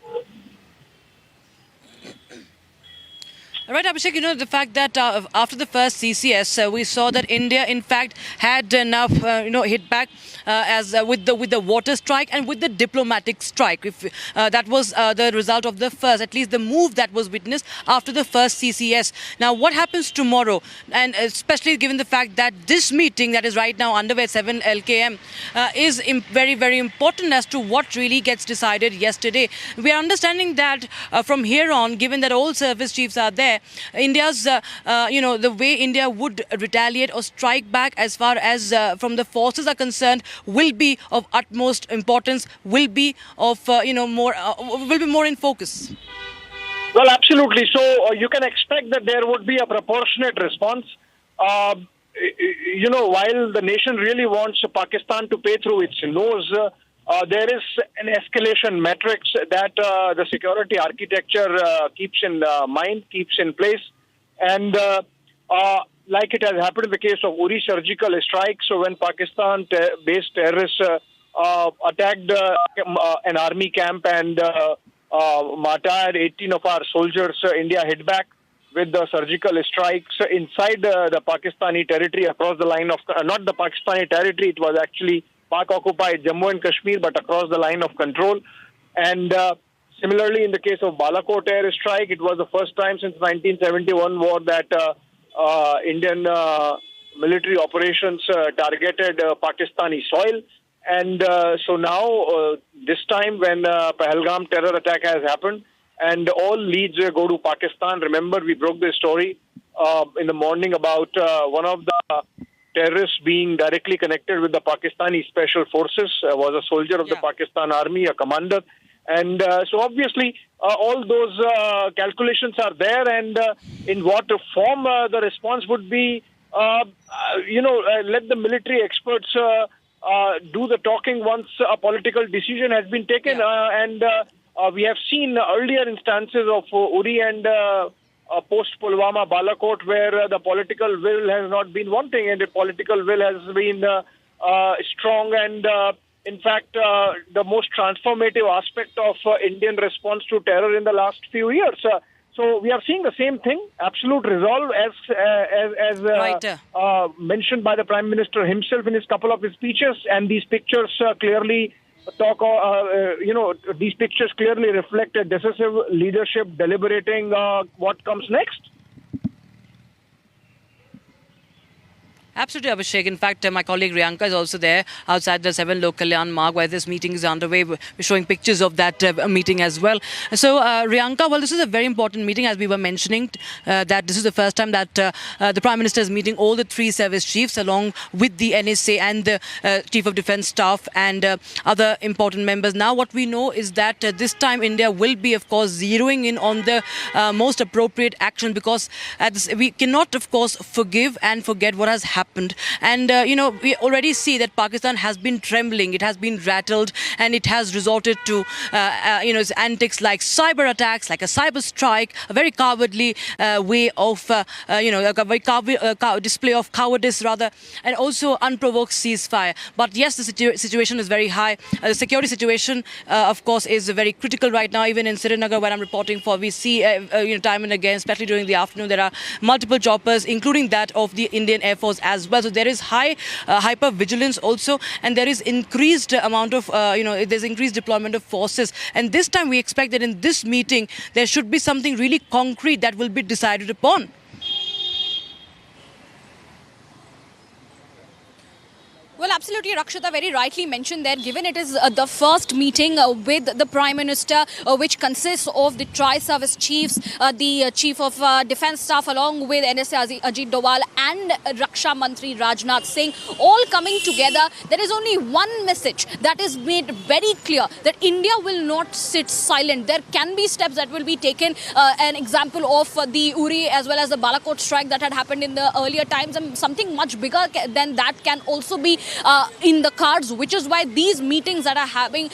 Right, Abhishek, you know, the fact that after the first CCS, we saw that India, in fact, had now, hit back with the water strike and with the diplomatic strike. If that was the result of the first, at least the move that was witnessed after the first CCS. Now, what happens tomorrow? And especially given the fact that this meeting that is right now underway at 7 LKM is very, very important as to what really gets decided yesterday. We are understanding that from here on, given that all service chiefs are there, India's, the way India would retaliate or strike back as far as from the forces are concerned will be of utmost importance, will be of, will be more in focus. Well, absolutely. So you can expect that there would be a proportionate response. While the nation really wants Pakistan to pay through its nose, there is an escalation matrix that the security architecture keeps in mind, keeps in place. And like it has happened in the case of Uri surgical strike, so when Pakistan-based terrorists attacked an army camp and martyred 18 of our soldiers, India hit back with the surgical strikes inside the Pakistani territory across the line of, not the Pakistani territory, it was actually Pak-occupied Jammu and Kashmir, but across the line of control. And similarly, in the case of Balakot air strike, it was the first time since 1971 war that Indian military operations targeted Pakistani soil. And so now, this time when Pahalgam terror attack has happened, and all leads go to Pakistan. Remember, we broke this story in the morning about one of the terrorists being directly connected with the Pakistani Special Forces, was a soldier of the Pakistan Army, a commander. And so obviously all those calculations are there, and in what form the response would be, let the military experts do the talking once a political decision has been taken. And we have seen earlier instances of Uri and post-Pulwama, Balakot, where the political will has not been wanting, and the political will has been strong. And in fact, the most transformative aspect of Indian response to terror in the last few years. So we are seeing the same thing, absolute resolve, as mentioned by the Prime Minister himself in his couple of his speeches. And these pictures clearly these pictures clearly reflect a decisive leadership deliberating what comes next. Absolutely, Abhishek. In fact, my colleague Riyanka is also there outside the 7 Lok Kalyan Marg while this meeting is underway. We're showing pictures of that meeting as well. So, Riyanka, well, this is a very important meeting, as we were mentioning, that this is the first time that the Prime Minister is meeting all the 3 service chiefs along with the NSA and the Chief of Defence Staff and other important members. Now, what we know is that this time India will be, of course, zeroing in on the most appropriate action, because we cannot, of course, forgive and forget what has happened. And, we already see that Pakistan has been trembling, it has been rattled, and it has resorted to, antics like cyber attacks, like a cyber strike, a very cowardly way of, a very display of cowardice, rather, and also unprovoked ceasefire. But yes, the situation is very high. The security situation, of course, is very critical right now. Even in Srinagar, where I'm reporting for, we see, time and again, especially during the afternoon, there are multiple choppers, including that of the Indian Air Force as well. So there is high hyper vigilance also, and there is increased amount of, there's increased deployment of forces. And this time we expect that in this meeting, there should be something really concrete that will be decided upon. Well, absolutely, Rakshita very rightly mentioned there, given it is the first meeting with the Prime Minister, which consists of the tri-service chiefs, the Chief of Defence Staff, along with NSA Ajit Doval and Raksha Mantri Rajnath Singh, all coming together. There is only one message that is made very clear, that India will not sit silent. There can be steps that will be taken. An example of the Uri as well as the Balakot strike that had happened in the earlier times, and something much bigger than that can also be in the cards, which is why these meetings that are having,